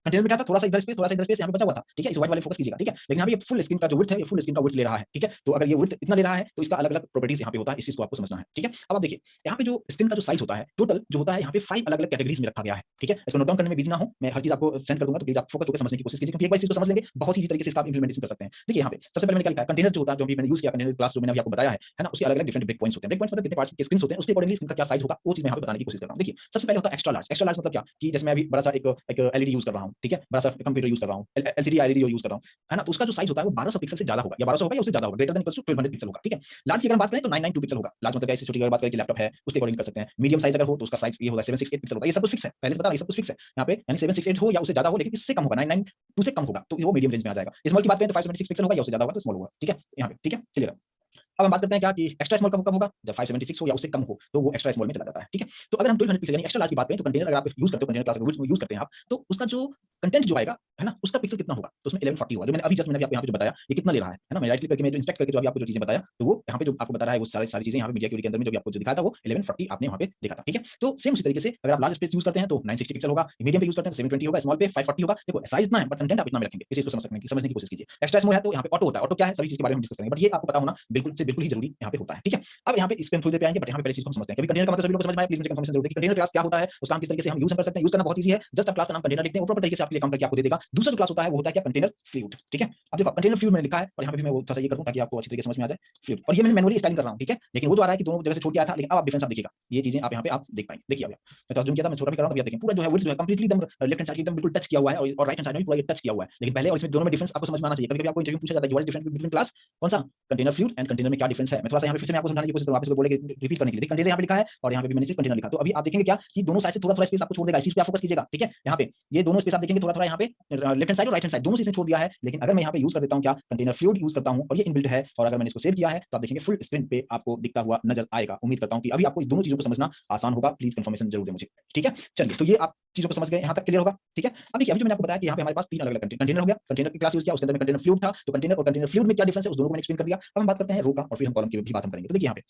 कंटेनर में क्या था, थोड़ा सा इधर स्पेस थोड़ा सा इधर स्पेस यहाँ पे बचा हुआ था। ठीक है, इस व्हाइट वाले फोकस कीजिएगा। ठीक है, लेकिन यहाँ पे ये फुल स्क्रीन का जो विड्थ है, ये फुल स्क्रीन का विड्थ ले रहा है। ठीक है, तो अगर ये विड्थ इतना ले रहा है तो इसका अलग अलग प्रॉपर्टीज यहाँ पे होता है, इस चीज को आपको समझना है। ठीक है, अब आप देखिए यहाँ पे जो स्क्रीन का जो साइज होता है टोटल जो होता है यहाँ पे 5 अलग अलग कैटेगरीज में रखा गया है। ठीक है, इसको नोट डाउन करने में बिजी ना हो, मैं हर चीज आपको सेंड कर दूंगा, तो प्लीज आप फोकस होकर समझने की कोशिश कीजिए, क्योंकि एक बार इस चीज को समझ लेंगे बहुत ही इजी तरीके से इसका आप इंप्लीमेंटेशन कर सकते हैं। देखिए यहाँ पे सबसे पहले मैंने क्या लिखा है, कंटेनर जो होता है, जो भी मैंने यूज किया कंटेनर क्लास जो मैंने अभी आपको बताया है ना, उसके अलग अलग डिफरेंट ब्रेक पॉइंट्स होते हैं। ब्रेक पॉइंट्स मतलब कितने पार्ट्स के स्क्रीन होते हैं, उसके अकॉर्डिंगली स्क्रीन का क्या साइज होगा वो चीज मैं यहाँ पे बताने की कोशिश कर रहा हूँ। देखिए सबसे पहले होता है एक्स्ट्रा लार्ज। एक्स्ट्रा लार्ज मतलब क्या, कि जैसे मैं अभी बड़ा सा एक एलईडी यूज कर रहा हूँ। ठीक है, बड़ा सा कंप्यूटर यूज कर रहा हूँ, एलसीडी एलईडी यूज कर रहा हूँ, है ना, तो उसका जो साइज होता है वो 1200 पिक्सल से ज्यादा होगा, या 1200 होगा या उससे ज्यादा होगा, greater than equals to 1200 pixel होगा। ठीक है, लार्ज की अगर हम बात करें तो 992 पिक्सल होगा। लार्ज मतलब ऐसे छोटी अगर बात करें कि लैपटॉप है उसके अकॉर्डिंग कर सकते हैं। मीडियम साइज अगर हो तो उसका साइज ये होगा 768 पिक्सल होगा। ये सब कुछ फिक्स है, पहले से बता रहा, ये सब कुछ फिक्स है यहाँ पे, यानी 768 हो या उससे ज्यादा हो, लेकिन इससे कम होगा, 992 से कम होगा तो वो मीडियम रेंज में आ जाएगा। स्मॉल की बात करें तो 576 पिक्सल होगा या उससे ज्यादा होगा तो स्मॉल होगा। ठीक है, यहाँ पे ठीक है, क्लियर है। अब हम बात करते हैं क्या कि एक्स्ट्रा स्मॉल कब होगा, जब 576 हो या उससे कम हो तो वो एक्स्ट्रा स्मॉल में चला जाता है। ठीक है, तो अगर हम 1200 पिक्सल यानी एक्स्ट्रा लार्ज की बात करें तो कंटेनर अगर आप यूज करते हो, कंटेनर क्लास यूज करते हैं आप, तो उसका जो कंटेंट जो आएगा है ना, उसका पिक्सल कितना होगा, तो उसमें 1140 होगा। जो मैंने आपको यहाँ पे जो बताया ये कितना ले रहा है ना, मैं राइट क्लिक करके मैं जो इंस्पेक्ट करके जो अभी आपको जो चीजें बताया तो वो यहाँ पे जो आपको बता रहा है वो सारी सारी चीजें यहाँ पे मीडिया क्यूरी के अंदर में जो भी आपको जो दिखाया था वो 1140 आपने वहाँ पे देखा था। ठीक है, तो सेम उसी तरीके से अगर आप लार्ज स्पेस यूज करते हैं तो 960 पिक्सल होगा, मीडियम पे यूज करते हैं 720 होगा, स्मॉल पे 540 होगा। देखो साइज इतना है बट कंटेंट आप इतना में रखेंगे, इसी को समझने की कोशिश कीजिए। एक्स्ट्रा स्मॉल है तो यहाँ पे ऑटो होता है, ऑटो क्या है सभी चीज के बारे में डिस्कस करेंगे, बट ये आपको पता होना बिल्कुल से बिल्कुल ही जरूरी यहाँ पे होता है। ठीक है, अब यहाँ पे इस पे थोड़ी देर पे आएंगे, बट यहाँ पे पहले चीज को समझते हैं कि कंटेनर का मतलब सभी लोग समझ में आया, प्लीज मुझे कंफर्मेशन जरूर दें कि कंटेनर क्लास क्या होता है, उसका हम किस तरीके से हम यूज कर सकते हैं। यूज करना बहुत ईजी है, जस्ट आप क्लास का नाम कंटेनर लिखते हैं, वो प्रॉपर तरीके से आपके लिए काम करके आपको दे देगा। दूसरा जो क्लास होता है वो होता है क्या, कंटेनर फ्लूइड। ठीक है, अब देखो कंटेनर फ्लूइड मैंने लिखा है और यहाँ पे भी मैं वो थोड़ा सा ये कर दूं ताकि आपको अच्छी तरीके से समझ में आ जाए फ्लूइड, और ये मैंने मैनुअली स्टाइलिंग कर रहा हूँ। ठीक है, लेकिन वो जो आ रहा है कि दोनों जगह से छोड़ के आया था, लेकिन अब आप डिफरेंस आप देखिएगा, ये चीजें आप यहाँ पे आप देख पाएंगे। देखिए अब मैं तो जूम किया था, मैं छोटा भी कर रहा हूं, अभी देखें पूरा जो है विड्थ जो है कंप्लीटली एकदम लेफ्ट हैंड साइड एकदम बिल्कुल टच किया हुआ है और राइट हैंड साइड में पूरा ये टच किया हुआ है, लेकिन पहले और इसमें दोनों में डिफरेंस आपको समझ में आना चाहिए। कभी-कभी आपको इंटरव्यू पूछा जाता है what is difference between class, कौन सा कंटेनर फ्लूइड एंड कंटेनर में क्या डिफरेंस है। मैं थोड़ा सा यहाँ पे फिर से मैं आपको समझाने की कोशिश करूंगा, वापस बोलेंगे रिपीट करने के लिए। कंटेनर यहाँ पे लिखा है और यहाँ पे भी मैंने सिर्फ कंटेनर लिखा, तो अभी आप देखेंगे क्या कि दोनों साइड से थोड़ा थोड़ा स्पेस आपको छोड़ देगा, इस चीज पे आप फोकस कीजिएगा। ठीक है, यहाँ पे ये दोनों स्पेस आप देखेंगे थोड़ा थोड़ा यहाँ पे लेफ्ट हैंड साइड और राइट हैंड साइड दोनों चीजें छोड़ दिया है, लेकिन अगर मैं यहाँ पे यूज कर देता हूँ क्या कंटेनर फ्लूइड यूज करता हूँ और ये इनबिल्ट है, और अगर मैंने इसको सेव किया है तो आप देखेंगे फुल स्क्रीन पे आपको दिखता हुआ नजर आएगा। उम्मीद करता हूँ कि अभी आपको दोनों चीजों को समझना आसान होगा, प्लीज कंफर्मेशन जरूर दें मुझे। ठीक है, चलिए तो ये आप चीजों को समझ गए, यहाँ तक क्लियर होगा। ठीक है, अब देखिए अभी जो मैंने आपको बताया कि यहाँ पे हमारे पास तीन अलग अलग कंटेनर हो गया, कंटेनर की क्लास यूज किया, उसके अंदर में कंटेनर फ्लूइड था, तो कंटेनर और कंटेनर फ्लूइड में क्या डिफरेंस है उस दोनों को मैंने एक्सप्लेन कर दिया। अब हम बात करते हैं रो का और फिर हम कॉलम की भी बात हम करेंगे। तो देखिए यहाँ पे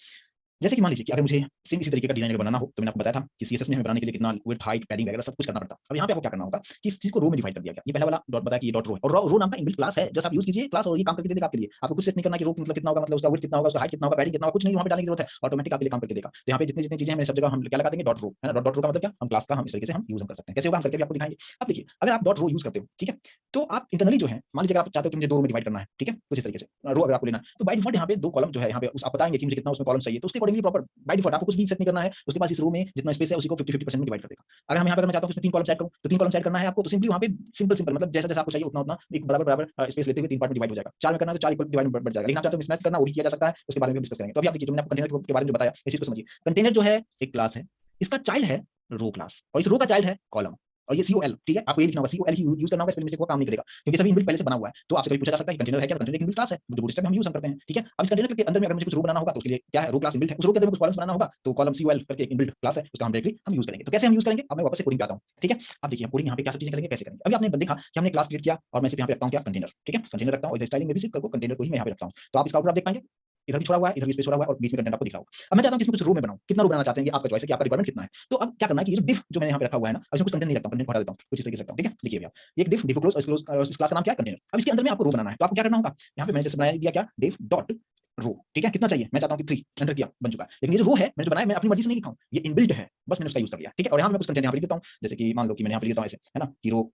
जैसे कि मान लीजिए कि अगर मुझे सेम इसी तरीके का डिजाइन बनाना हो तो मैंने आपको बताया था कि सीएसएस में हमें बनाने के लिए कितना विड्थ हाइट पैडिंग वगैरह सब कुछ करना पड़ता है। अब यहाँ पे आपको क्या करना होगा कि इस चीज को रो में डिवाइड कर दिया गया। ये पहला वाला डॉट बताया कि ये डॉट रो है, और रो नाम का इनबिल्ट क्लास है, जस्ट आप यूज कीजिए क्लास और ये काम करके देगा आपके लिए। आपको कुछ सेट नहीं करना कि रो मतलब कितना होगा, मतलब उसका विड्थ कितना होगा, उसका हाइट कितना होगा, पैडिंग कितना होगा, कुछ नहीं वहां पे डालने की जरूरत है, ऑटोमेटिक आपके लिए काम करके देगा। तो यहाँ पे जितनी जितनी चीजें हैं सब जगह हम क्या लगा देंगे, डॉट रो है ना। डॉट रो का मतलब क्या, हम क्लास का हम इस तरीके से हम यूज कर सकते हैं। कैसे होगा हम करके भी आपको दिखाएंगे। अब देखिए अगर आप डॉट रो यूज करते हो, ठीक है, तो आप इंटरनली जो है मान लीजिए आप चाहते हो कि मुझे दो रो में डिवाइड करना है, ठीक है, कुछ इस तरीके से रो अगर आपको लेना है तो बाय डिफॉल्ट यहाँ पे दो कॉलम जो है यहाँ पे आप बताएंगे कि मुझे कितना उसमें कॉलम चाहिए, तो उसके अकॉर्डिंगली प्रॉपर बाय डिफॉल्ट आपको कुछ भी सेट नहीं करना है, उसके पास इस रो में जितना स्पेस है उसी को 50-50% में डिवाइड कर देगा। अगर हम यहाँ पे मैं चाहता हूँ इसमें तीन कॉलम सेट करूँ तो तीन कॉलम सेट करना है आपको, तो सिंपली वहाँ पे सिंपल मतलब जैसा जैसा आपको चाहिए उतना उतना एक बराबर बराबर स्पेस लेते हुए तीन पार्ट में डिवाइड हो जाएगा। चार में करना है तो चार इक्वल डिवाइड बढ़ जाएगा, लेकिन आप चाहते हो मिसमैच करना वो भी किया जा सकता है, उसके बारे में भी डिस्कस करेंगे। तो अभी आप देखिए जो मैंने आपको कंटेनर के बारे में जो बताया इस चीज को समझिए। कंटेनर जो है एक क्लास है, इसका चाइल्ड है रो क्लास और इस रो का चाइल्ड है कॉलम, और ये COL, ठीक है, आपको ये लिखना होगा COL ही यूज करना होगा, स्पेलिंग मिस्टेक को काम नहीं करेगा क्योंकि सभी इनबिल्ट पहले से बना हुआ है। तो आपसे कभी पूछा जा सकता है कि कंटेनर है क्या, कंटेनर एक इनबिल्ट क्लास है जो बूटस्ट्रैप में हम यूज करते हैं। ठीक है, अब इस कंटेनर के अंदर में अगर मुझे कुछ रो बनाना होगा तो उसके लिए क्या है, रो क्लास इनबिल्ट है, उस रो के अंदर में कुछ कॉलम्स बनाना होगा तो कॉलम COL करके एक इनबिल्ट क्लास है, उसका हम डायरेक्टली हम यूज करेंगे। तो कैसे हम यूज करेंगे, अब मैं वापस से कोडिंग पे आता हूं। ठीक है, अब देखिए कोडिंग यहाँ पे क्या सब चीजें करेंगे, कैसे करेंगे। अभी आपने देखा कि हमने क्लास क्रिएट किया और मैं सिर्फ यहाँ पे रखता हूँ क्या कंटेनर, ठीक है, कंटेनर रखता हूँ और स्टाइलिंग में भी सिर्फ कंटेनर को ही मैं यहाँ पे रखता हूँ। तो आप इसका आउटपुट आप देख पाएंगे, इधर भी छोड़ा हुआ है, इधर भी स्पेस छोड़ा हुआ है और बीच में कंटेंट आपको दिख रहा होगा। अब मैं चाहता हूं कि इसमें कुछ रो में बनाऊं, कितना रो बनाना चाहते हैं ये आपका चॉइस है कि आपका रिक्वायरमेंट कितना है। तो अब क्या करना है कि ये जो डिफ जो मैंने यहाँ पे रखा हुआ है ना, अब इसमें कुछ कंटेंट नहीं रखता हूं, कंटेंट हटा देता हूं, कुछ इस तरीके से रखता हूं। ठीक है, देखिए भैया एक डिफ क्लोज और इस क्लास का नाम क्या है कंटेनर। अब इसके अंदर में आपको रो बनाना है तो आपको क्या करना होगा, यहाँ पे मैंने जैसे बनाया दिया क्या डिफ डॉट रो, ठीक है, कितना चाहिए मैं चाहता हूं कि 3 एंटर किया बन चुका है। लेकिन ये जो रो है मैंने जो बनाया मैं अपनी मर्जी से नहीं लिखा हूं, ये इनबिल्ट है, बस मैंने उसका यूज कर लिया। ठीक है, और यहाँ मैं कुछ कंटेंट यहाँ पे लिख देता हूँ, जैसे कि मान लो कि मैंने यहाँ पे लिख देता हूँ ऐसे है ना कि रो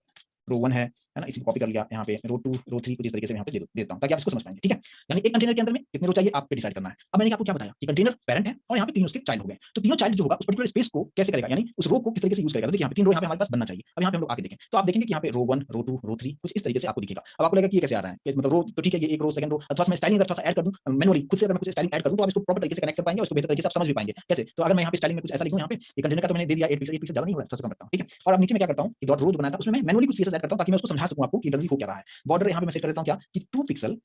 1 है ना, इसी को कॉपी कर लिया यहाँ पे रो 2 रो 3 कुछ इस तरीके से यहाँ पे दे देता हूँ ताकि आप इसको समझ पाएंगे। ठीक है, यानी एक कंटेनर के अंदर में कितने रो चाहिए आप पे डिसाइड करना है। अब मैंने आपको क्या बताया कि कंटेनर पेरेंट है और यहाँ पे तीन उसके चाइल्ड हो गए, तो तीनों चाइल्ड जो होगा उस पर्टिकुलर स्पेस को कैसे करेगा, यानी उस रो को किस तरीके से यूज करेगा। तो देखिए यहाँ पे तीन रो यहाँ पे हमारे पास बनना चाहिए। अब यहाँ पे हम लोग आगे देखें तो आप देखेंगे कि यहाँ पे रो 1 रो 2 रो 3 कुछ इस तरीके से आपको दिखेगा। अब आपको लगेगा कि ये कैसे आ रहा है, मतलब रो तो ठीक है, ये एक रो सेकंड रो, थोड़ा सा मैं स्टाइलिंग थोड़ा सा ऐड कर दूं मैनुअली खुद से, अगर मैं कुछ स्टाइलिंग ऐड कर दूं तो आप इसको प्रॉपर तरीके से कनेक्ट कर पाएंगे और इसको बेहतर तरीके से आप समझ भी पाएंगे कैसे। तो अगर मैं यहाँ पे स्टाइलिंग में कुछ ऐसा लिखूं, यहाँ पे ये कंटेनर का तो मैंने दे दिया 8 पिक्सल ज्यादा नहीं हो रहा है, थोड़ा सा कम रखता हूं। ठीक है, और अब नीचे में क्या करता हूँ कि डॉट रो जो बनाया था उसमें मैं मैनुअली कुछ CSS ऐड करता हूं ताकि मैं उसको समझा सकूं आपको कि इंटरनली हो क्या रहा है। बॉर्डर यहाँ पे मैं सेट कर देता हूं क्या कि 2 पिक्सल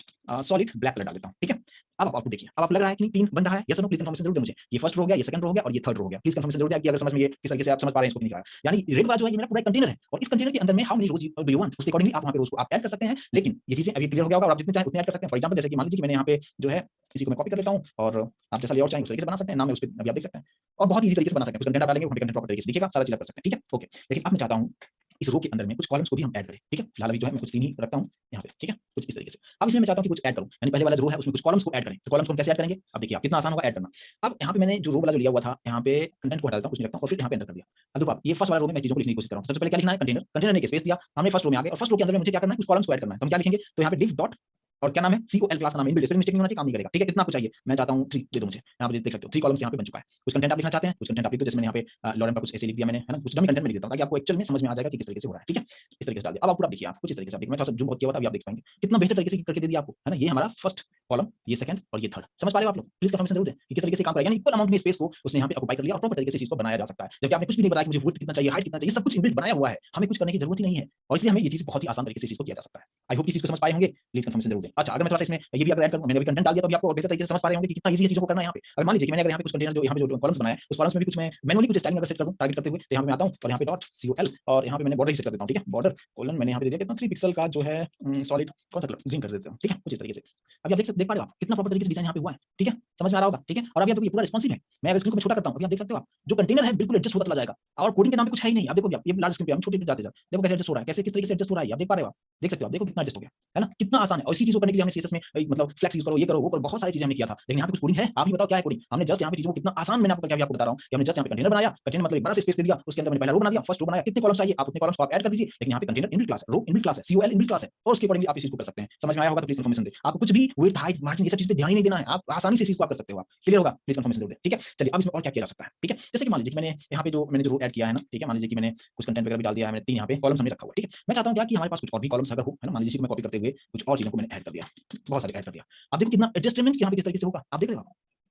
सॉलिड ब्लैक कलर डाल देता हूं। ठीक है, अब आप आउटपुट देखिए, अब आपको लग रहा है कि 3 बन रहा है, यस और नो? प्लीज कंफर्मेशन जरूर दें मुझे। ये फर्स्ट रो हो गया, ये सेकंड रो हो गया और ये थर्ड रो हो गया। प्लीज कंफर्मेशन जरूर दें कि अगर समझ में ये किस तरीके से आप समझ पा रहे हैं इसको कि नहीं आ रहा है। यानी रेड वाला जो है ये मेरा पूरा एक कंटेनर है और इस कंटेनर के अंदर में how many rows do you want, उसके अकॉर्डिंगली आप वहां पे रोज को आप ऐड कर सकते हैं। लेकिन ये चीजें अभी क्लियर हो गया होगा और आप जितने चाहें उतने ऐड कर सकते हैं। फॉर एग्जांपल जैसे कि मान लीजिए कि मैंने यहाँ पे जो है इसी को मैं कॉपी कर लेता हूँ और आप जैसा लेआउट चाहें उस तरीके से बना सकते हैं। नाम है उस पे अभी आप देख सकते हैं और बहुत ईजी तरीके से बना सकते हैं। कुछ कंटेंट आप डालेंगे, वहाँ पे कंटेंट प्रॉपर तरीके से दिखेगा, सारा चीज आप कर सकते हैं। ठीक है, ओके। लेकिन अब मैं चाहता हूँ इस रो के अंदर में कुछ कॉलम्स को भी हम ऐड करें। ठीक है, फिलहाल अभी जो है मैं कुछ 3 ही रखता हूँ यहाँ पे। ठीक है, कुछ इस तरीके से। अब इसमें मैं चाहता हूँ कि कुछ ऐड करूँ, यानी पहले वाला जो रो है उसमें कुछ कॉलम्स को ऐड करें। तो कॉलम्स को हम कैसे ऐड करेंगे? अब देखिए आप कितना आसान होगा ऐड करना। अब यहाँ पे मैंने जो रो वाला जो लिया हुआ था, यहाँ पे कंटेंट को हटा देता हूँ, कुछ नहीं रखता हूँ और फिर यहाँ पे एंटर कर दिया। अब देखो आप ये फर्स्ट वाला रो में मैं चीजों को लिखने की कोशिश कर रहा हूँ। सबसे पहले क्या लिखना है? कंटेनर। कंटेनर ने एक स्पेस दिया, हमने फर्स्ट रो में आ गए और फर्स्ट रो के अंदर में मुझे क्या करना है? कुछ कॉलम्स को ऐड करना है। तो हम क्या लिखेंगे? तो यहाँ पे div डॉट और क्या नाम है? COL क्लास का नाम है, इनबिल्ट मिस्टेक नहीं होना चाहिए, काम नहीं करेगा। ठीक है, कितना आपको चाहिए? मैं चाहता हूँ 3 दे दो मुझे। यहाँ पे देख सकते हो 3 कॉलम्स यहाँ पे बन चुका है। कुछ कंटेंट आप लिखना चाहते हैं, कुछ कंटेंट आप लिख दो। जैसे मैंने यहाँ पे लॉरेम का कुछ ऐसे लिख दिया मैंने, है ना? कुछ डमी कंटेंट में लिख देता हूँ ताकि आपको एक्चुअल में समझ में आ जाएगा कि किस तरीके से हो रहा है। ठीक है, इस तरीके से डाल दिया। अब आप पूरा देखिए, आप कुछ इस तरीके से आप देखिए। मैं थोड़ा सा जूम बहुत किया हुआ था, अभी आप देख पाएंगे कितना बेहतर तरीके से करके दे दिया आपको, है ना? ये हमारा फर्स्ट कॉलम, ये सेकंड और ये थर्ड। समझ पा रहे हो आप लोग? प्लीज कंफर्मेशन जरूर दें कि किस तरीके से काम करेगा। यानी इक्वल अमाउंट में स्पेस को उसने यहाँ पे ऑक्यूपाई कर लिया और प्रॉपर तरीके से चीज को बनाया जा सकता है। जबकि आपने कुछ भी नहीं बताया कि मुझे विड्थ कितना चाहिए, हाइट कितना चाहिए, सब कुछ इनबिल्ट बनाया हुआ है। हमें कुछ करने की जरूरत ही नहीं है और इसलिए हमें ये चीज बहुत ही आसान तरीके से चीज को किया जा सकता है। आई होप इस चीज को समझ पाए होंगे। प्लीज कंफर्मेशन जरूर दें। अच्छा, अगर मैं थोड़ा सा इसमें ये भी अगर ऐड करूं, मैंने अभी कंटेंट डाल दिया तो अभी आपको और बेहतर तरीके से समझ पा रहे होंगे कि कितना ईजी है चीजों को करना है यहाँ पे। अगर मान लीजिए कि मैंने अगर यहाँ पे कुछ कंटेनर जो यहाँ पे जो कॉलम्स बनाया है, उस कॉलम्स में भी कुछ मैं मैनुअली कुछ स्टाइलिंग अगर सेट कर दूं टारगेट करते हुए, तो यहाँ पे मैं आता हूँ और यहाँ पे डॉट COL और यहाँ पे मैंने बॉर्डर ही सेट कर देता हूँ। ठीक है, बॉर्डर कोलन मैंने यहाँ पे दे दिया कितना 3 पिक्सल का जो है सॉलिड कौन सा कलर ग्रीन कर देते हैं। ठीक है, कुछ इस तरीके से। अभी आप देख पा रहे हो आप कितना प्रॉपर तरीके से डिजाइन यहाँ पे हुआ है। ठीक है, समझ में आ रहा होगा। ठीक है, और अभी आप देखो ये पूरा रिस्पॉन्सिव है। मैं अगर स्क्रीन को मैं छोटा करता हूँ, अभी आप देख सकते हो आप जो कंटेनर है बिल्कुल एडजस्ट होता चला जाएगा और कोडिंग के नाम पे कुछ है ही नहीं। आप देखो अभी ये लार्ज स्क्रीन पे हम छोटे पे जाते जाते देखो कैसे एडजस्ट हो रहा है, कैसे किस तरीके से एडजस्ट हो रहा है, आप देख पा रहे हो। आप देख सकते हो, आप देखो कितना एडजस्ट हो गया, है ना? कितना आसान है। और इसी चीज को करने के लिए हमने CSS में मतलब फ्लेक्स यूज करो, ये करो, वो करो, बहुत सारी चीजें हमने किया था। लेकिन यहाँ पे कुछ कोडिंग है? आप ही बताओ क्या है कोडिंग? हमने जस्ट यहाँ पे चीजों को कितना आसान, मैंने आपको क्या आपको बता रहा हूँ कि हमने जस्ट यहाँ पे कंटेनर बनाया। कंटेनर मतलब एक बड़ा सा स्पेस दे दिया, उसके अंदर मैंने पहला रो बना दिया, फर्स्ट रो बनाया, कितने कॉलम्स चाहिए आप उतने कॉलम्स को आप ऐड कर दीजिए। लेकिन यहाँ पे कंटेनर इनबिल्ट क्लास है, रो इनबिल्ट क्लास है, COL इनबिल्ट क्लास है और उसके अकॉर्डिंगली आप इस चीज को कर सकते हैं। समझ में आया होगा तो प्लीज कंफर्मेशन दें। आपको कुछ भी विड्थ, हाइट, मार्जिन ये सब चीज पे ध्यान ही नहीं देना है, आप आसानी से इस चीज को आप कर सकते हो। आप क्लियर होगा? प्लीज कंफर्मेशन जरूर दें। ठीक है, चलिए अब इसमें और क्या किया जा सकता है। ठीक है, जैसे कि मान लीजिए कि मैंने यहाँ पे जो मैंने जो रो ऐड किया है ना, ठीक है, मान लीजिए कि मैंने कुछ कंटेंट वगैरह भी डाल दिया है, मैंने 3 यहाँ पे कॉलम्स हमने रखा हुआ है। ठीक है, मैं चाहता हूँ क्या कि हमारे पास कुछ और भी कॉलम्स अगर हो, है ना? मान लीजिए कि मैं कॉपी करते हुए कुछ और चीजों को मैंने ऐड कर दिया, बहुत सारे ऐड कर दिया। आप देखो कितना एडजस्टमेंट यहाँ पे किस तरीके से होगा, आप देख रहे हो?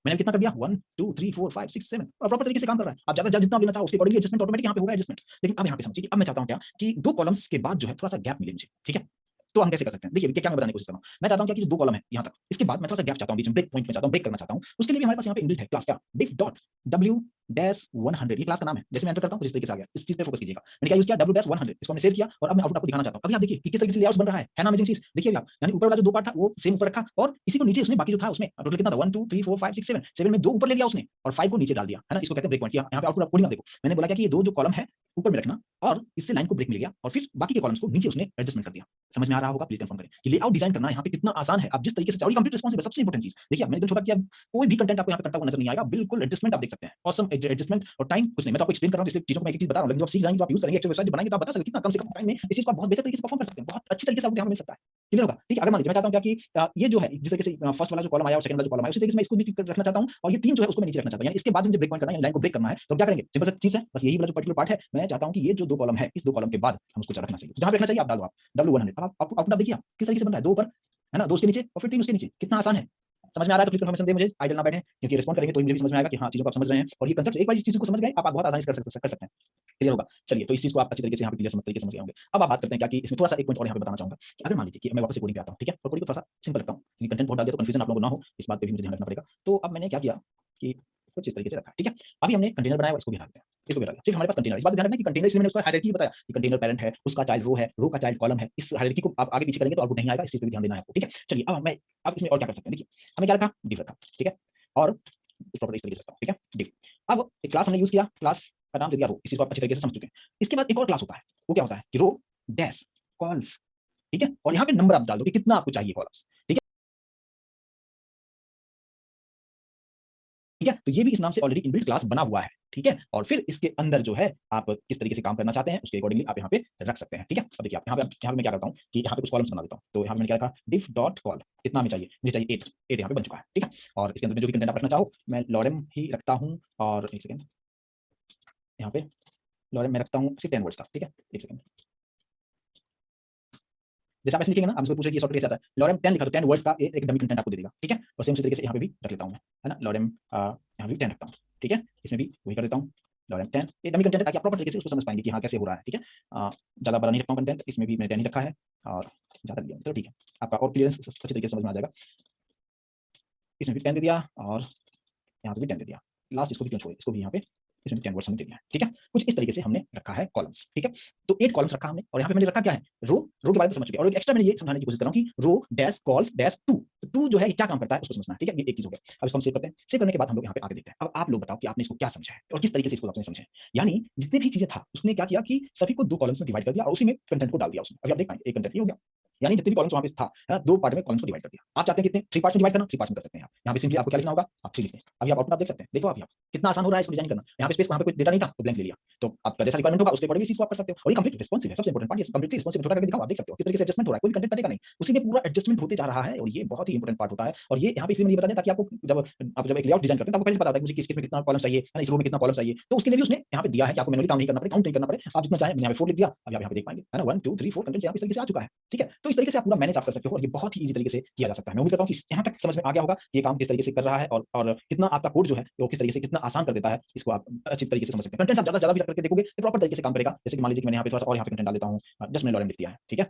मैंने कितना कर दिया 1 2 3 4 5 6 7 और प्रॉपर तरीके से काम कर रहा है। आप ज्यादा जितना लेना चाहो उसके अकॉर्डिंगली एडजस्टमेंट ऑटोमेटिक यहाँ पे होगा एडजस्टमेंट। लेकिन अब यहाँ पे समझिए, अब मैं चाहता हूँ क्या कि 2 कॉलम्स के बाद जो है थोड़ा सा गैप मिले मुझे। ठीक है, तो हम कैसे कर सकते हैं? देखिए क्या मैं बताने की कोशिश कर रहा हूँ। मैं चाहता हूँ क्या कि जो 2 कॉलम है यहाँ तक, इसके बाद मैं थोड़ा सा गैप चाहता हूँ, बीच में ब्रेक पॉइंट में चाहता हूँ, ब्रेक करना चाहता हूँ। उसके लिए भी हमारे पास यहाँ पे इनबिल्ट है क्लास क्या div डॉट w डैश 100, ये क्लास का नाम है। जैसे मैं एंटर करता हूँ कुछ इस तरीके से आ गया। इस चीज पे फोकस कीजिएगा। मैंने क्या यूज किया? w डैश 100, इसको मैंने सेव किया और अब मैं आउटपुट आपको दिखाना चाहता हूँ। अभी आप देखिए कि किस तरीके से लेआउट बन रहा है ना? अमेजिंग चीज देखिए आप, यानी ऊपर वाला जो 2 पार्ट था वो सेम ऊपर रखा और इसी को नीचे उसने बाकी जो था उसमें टोटल कितना था 1 2 3 4 5 6 7 7 में 2 ऊपर ले लिया उसने और 5 को नीचे डाल दिया, है ना? इसको कहते हैं ब्रेक पॉइंट। यहाँ पे आउटपुट कोडिंग आप देखो, मैंने बोला क्या कि ये 2 जो कॉलम है ऊपर में रखना और इससे लाइन को ब्रेक मिल गया और फिर बाकी के कॉलम्स को नीचे उसने एडजस्टमेंट कर दिया। समझ में आ रहा होगा? प्लीज कंफर्म करें कि लेआउट डिजाइन करना यहाँ पे कितना आसान है। आप जिस तरीके से चाहो कंप्लीट रिस्पॉन्सिव है, सबसे इंपॉर्टेंट चीज देखिए मैंने एकदम छोटा किया, कोई भी कंटेंट आपको यहाँ पे करता हुआ नजर नहीं आएगा। बिल्कुल एडजस्टमेंट आप देख सकते हैं, ऑसम एडजस्टमेंट और टाइम कुछ नहीं। मैं तो आपको एक्सप्लेन कर रहा हूँ इसलिए चीजों को मैं एक चीज बता रहा हूँ, लेकिन जब सीख जाएंगे तो आप यूज करेंगे, एक्चुअल वेबसाइट बनाएंगे तो आप बता सकते कितना कम से कम टाइम में इस चीज को आप बहुत बेहतर तरीके से परफॉर्म कर सकते हैं, बहुत अच्छी तरीके से आपको यहाँ मिल सकता है। क्लियर होगा? ठीक है, अगर मान लीजिए मैं चाहता हूँ क्या कि ये जो है जिस तरीके से फर्स्ट वाला जो कॉलम आया और सेकंड वाला जो कॉलम आया उसी तरीके से मैं इसको भी रखना चाहता हूँ और ये 3 जो है उसको मैं नीचे रखना चाहता हूँ। यानी इसके बाद मुझे ब्रेक पॉइंट करना है, लाइन को ब्रेक करना है, तो क्या करेंगे? सिंपल सा चीज है, बस यही वाला जो पर्टिकुलर पार्ट है, मैं चाहता हूँ कि ये जो 2 कॉलम है इस 2 कॉलम के बाद हम उसको रखना चाहिए। जहां पे रखना चाहिए आप डाल दो, आप W100। अब आप आउटपुट देखिए किस तरीके से बन रहा है, 2 ऊपर, है ना, 2 उसके नीचे और फिर 3 उसके नीचे। कितना आसान है, समझ में आ रहा है? तो प्लीज कंफर्मेशन दे मुझे, आइडल ना बैठे, क्योंकि रिस्पॉन्ड करेंगे तो मुझे भी समझ में आएगा कि हाँ चीजों को आप समझ रहे हैं। और ये कंसेप्ट एक बार इस चीज को समझ गए आप बहुत आसानी से कर सकते हैं। क्लियर होगा? चलिए, तो इस चीज को आप अच्छी तरीके से यहाँ पे क्लियर तरीके से समझ गए होंगे। अब आप बात करते हैं क्या कि इसमें थोड़ा सा एक पॉइंट और यहाँ पे बताना चाहूंगा कि अगर मान लीजिए कि मैं वापस से कोडिंग पे आता हूँ, ठीक है, और कोडिंग को थोड़ा सा सिंपल रखता हूँ क्योंकि कंटेंट बहुत डाल दिया तो कंफ्यूजन आप लोगों को ना हो, इस बात पे भी मुझे ध्यान रखना पड़ेगा। तो अब मैंने क्या किया कि कुछ इस तरीके से रखा। ठीक है, अभी हमने कंटेनर बनाया, इसको भी हटा देते हैं, इसको भी हटा दिया। सिर्फ हमारे पास कंटेनर। इस बात ध्यान रखना कि कंटेनर, इसलिए मैंने उसका हायरार्की बताया कि कंटेनर पैरेंट है, उसका चाइल्ड रो है, रो का चाइल्ड कॉलम है। इस हायरार्की को आप आगे पीछे करेंगे तो आउटपुट नहीं आएगा, इस चीज पे भी ध्यान देना है आपको। ठीक है, चलिए अब इसमें और क्या कर सकते हैं। देखिए हमने क्या रखा, div रखा। ठीक है, और प्रॉपर्टी इस तरीके से रखता हूं। ठीक है, div। अब एक क्लास हमने यूज किया, क्लास का नाम दे दिया रो, इसी को आप अच्छी तरीके से समझ चुके हैं। इसके बाद एक और क्लास होता है, वो क्या होता है कि रो डैश कॉल्स। ठीक है, और यहाँ पे नंबर आप डाल दो कि कितना आपको चाहिए कॉलम्स। ठीक है, ठीक है, तो ये भी इस नाम से ऑलरेडी इनबिल्ट क्लास बना हुआ है। ठीक है, और फिर इसके अंदर जो है आप किस तरीके से काम करना चाहते हैं उसके अकॉर्डिंगली आप यहाँ पे रख सकते हैं। ठीक है, अब देखिए आप यहाँ पे मैं क्या करता हूँ कि यहाँ पे कुछ कॉलम्स बना देता हूँ। तो यहाँ पे मैंने क्या रखा, div डॉट कॉल, कितना हमें चाहिए, मुझे चाहिए 8 यहाँ पे बन चुका है। ठीक है, और इसके अंदर में जो भी कंटेंट आप रखना चाहो मैं लॉरेम ही रखता हूँ और एक सेकंड यहाँ पे लॉरेम में रखता हूँ सिर्फ 10 वर्ड्स का। ठीक है, एक सेकंड, जैसे आप ऐसे लिखेंगे ना, आप मुझसे पूछे कि सॉफ्टवेयर कैसे आता है, लॉरेम 10 लिखा तो 10 वर्ड्स का एक डमी कंटेंट आपको दे देगा। ठीक है, और सेम उसी तरीके से यहाँ पे भी रख लेता हूँ मैं, है ना, लॉरेम यहाँ भी 10 रखता हूँ। ठीक है, इसमें भी वही कर देता हूँ, लॉरेम 10, ये डमी कंटेंट है ताकि आप प्रॉपर तरीके से उसको समझ पाएंगे कि हाँ कैसे हो रहा है। ठीक है, ज़्यादा बड़ा नहीं रखता हूँ कंटेंट, इसमें भी मैंने 10 ही रखा है और ज़्यादा दिया, तो ठीक है, आपका और क्लियरेंस अच्छे तरीके से समझ में आ जाएगा। इसमें भी 10 दे दिया और यहाँ पे भी 10 दे दिया। लास्ट इसको भी क्यों छोड़े, इसको भी यहाँ पे इसमें 10 वर्ड्स हमने दे दिया है, ठीक है। कुछ इस तरीके से हमने रखा है कॉलम्स, ठीक है। तो 8 कॉलम्स रखा हमने और यहाँ पे मैंने रखा क्या है, रो। रो के बारे में समझ चुके हैं और एक एक्स्ट्रा मैंने ये समझाने की कोशिश कर रहा हूँ कि row dash cols dash two. तो टू जो है क्या काम करता है उसको समझना है, ठीक है। ये एक चीज हो गया। अब इसको हम सेव करते हैं। सेव करने के बाद हम लोग यहाँ पे आगे देखते हैं। अब आप लोग बताओ कि आपने इसको क्या समझा है और किस तरीके से इसको आपने समझा है। यानी जितने भी चीजें था उसने क्या किया कि सभी को 2 कॉलम्स में डिवाइड कर दिया और उसी में कंटेंट को डाल दिया उसने। अभी आप देख पाएंगे एक कंटेंट ये हो गया। यानी जितने भी कॉलम्स वहां पे था, है ना, 2 पार्ट में कॉलम्स को डिवाइड कर दिया। आप चाहते हैं कितने 3 पार्ट्स में डिवाइड करना, 3 पार्ट्स में कर सकते हैं। यहाँ पे सिंपली आपको क्या लिखना होगा, आप 3 लिखें। अभी आप आउटपुट आप देख सकते हैं, देखो आप यहाँ कितना आसान हो रहा है इसको डिजाइन करना। यहाँ पे स्पेस, वहाँ पे कोई डेटा नहीं था तो ब्लैंक ले लिया। तो आपका जैसा रिक्वायरमेंट होगा उसके अकॉर्डिंग चीज को आप कर सकते हो। और ये कंप्लीट रिस्पॉन्सिव है, सबसे इंपॉर्टेंट पार्ट ये कंप्लीट रिस्पॉन्सिव। छोटा करके दिखाओ, आप देख सकते हो किस तरीके से एडजस्टमेंट हो रहा है, कोई कंटेंट कटेगा नहीं, उसी में पूरा एडजस्टमेंट होते जा रहा है। और ये बहुत ही इंपॉर्टेंट पार्ट होता है। और ये यहाँ पे इसलिए मैंने बता दिया ताकि आपको जब एक लेआउट डिजाइन करते हैं तो आपको पहले पता होता है मुझे किस किस में कितना कॉलम चाहिए, है ना, इस रो में कितना कॉलम चाहिए। तो उसके लिए भी उसने यहाँ पे दिया है कि आपको मैनुअली काम नहीं करना पड़े, काउंट नहीं करना पड़े, आप जितना चाहें। यहाँ पे 4 लिख दिया, अब आप यहाँ पे देख पाएंगे, है ना, 1 2 3 4 कंटेंट यहाँ पे इस तरीके से आ चुका है, ठीक है। तो इस तरीके से आप पूरा मैनेज आप कर सकते हो और ये बहुत ही ईजी तरीके से किया जा सकता है। मैं उम्मीद करता हूँ कि यहाँ तक समझ में आ गया होगा ये काम किस तरीके से कर रहा है और कितना आपका कोड जो है वो किस तरीके से कितना आसान कर देता है। इसको आप अच्छी तरीके से समझ सकते हैं। कंटेंट आप ज्यादा भी करके देखोगे तो प्रॉपर तरीके से काम करेगा। जैसे कि मान लीजिए कि मैंने यहाँ पे थोड़ा सा और यहाँ पे कंटेंट डाल देता हूँ, जस्ट मैंने लॉरेन लिख दिया है, ठीक है,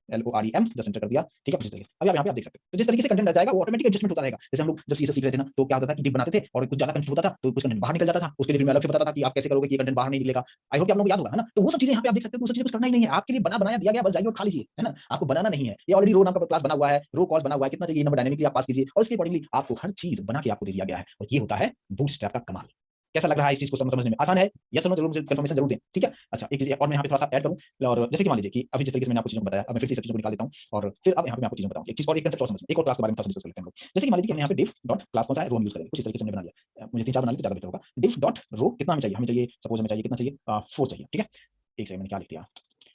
LOREM जस्ट एंटर कर दिया, ठीक है। अभी आप यहाँ पे आप देख सकते हैं। तो जिस तरीके से कंटेंट आ जाएगा वो ऑटोमेटिक एडजस्टमेंट होता रहेगा। जैसे हम लोग जब सीएसएस सीख रहे थे ना तो क्या होता था कि डिप बनाते थे और कुछ ज्यादा कंटेंट होता था तो कुछ कंटेंट बाहर निकल जाता था। उसके लिए मैं अलग से बताता था कि आप कैसे करोगे कि कंटेंट बाहर नहीं निकलेगा। आई होप आप लोगों को याद होगा, है ना। तो वो सब चीजें यहाँ पे आप देख सकते हो। वो सब चीजें कुछ करना ही नहीं है, आपके लिए बना बनाया दिया गया, बस जाइए और खा लीजिए, है ना। आपको बनाना नहीं है, ये ऑलरेडी रो नाम का क्लास बना हुआ है, रो कॉल्स बना हुआ है, कितना चाहिए नंबर डायनेमिकली आप पास कीजिए और उसके अकॉर्डिंगली आपको हर चीज बना के आपको दे दिया गया है। और ये होता है बूटस्ट्रैप का कमाल। कैसा लग रहा है इस चीज को समझने में, आसान है? यस और नो जरूर मुझे कंफर्मेशन जरूर दें, ठीक है। अच्छा एक चीज और मैं यहाँ पे थोड़ा सा ऐड करूँ। और जैसे कि मान लीजिए कि अभी जिस तरीके से मैंने आपको चीजों को बताया, अब मैं फिर से सब चीजों को निकाल देता हूँ और फिर अब यहाँ पे मैं आपको चीजों बताऊँ। एक चीज और एक कंसेप्ट और समझ, एक और क्लास के बारे में थोड़ा डिस्कस करते हैं हम लोग। जैसे कि मान लीजिए कि हमने यहाँ पे div डॉट क्लास कौन सा है, रो यूज करेंगे। कुछ इस तरीके से हमने बना लिया, मुझे 3 4 बना लिए तो ज्यादा बेटर होगा। div डॉट रो कितना हमें चाहिए, हमें चाहिए सपोज हमें चाहिए कितना चाहिए, 4 चाहिए, ठीक है। एक सेकंड मैंने क्या लिख दिया,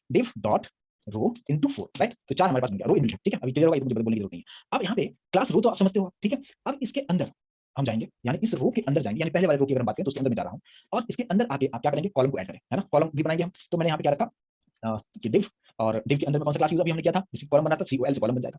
div dot row into 4, right. तो 4 हमारे पास मिल गया, रो इनटू, ठीक है। अभी क्लियर होगा, मुझे बोलने की जरूरत नहीं है। अब यहाँ पे क्लास रो तो आप समझते हो, ठीक है। अब इसके अंदर हम जाएंगे, यानी इस रो के अंदर जाएंगे, यानी पहले वाले रो की अगर हम बात करें तो उसके अंदर मैं जा रहा हूं और इसके अंदर आके आप क्या करेंगे, कॉलम को ऐड करें, है ना। कॉलम भी बनाएंगे हम। तो मैंने यहाँ पे क्या रखा कि div, और div के अंदर में कौन सा क्लास यूज अभी हमने किया था, जिसकी कॉलम बनाता COL से कॉलम बन जाएगा।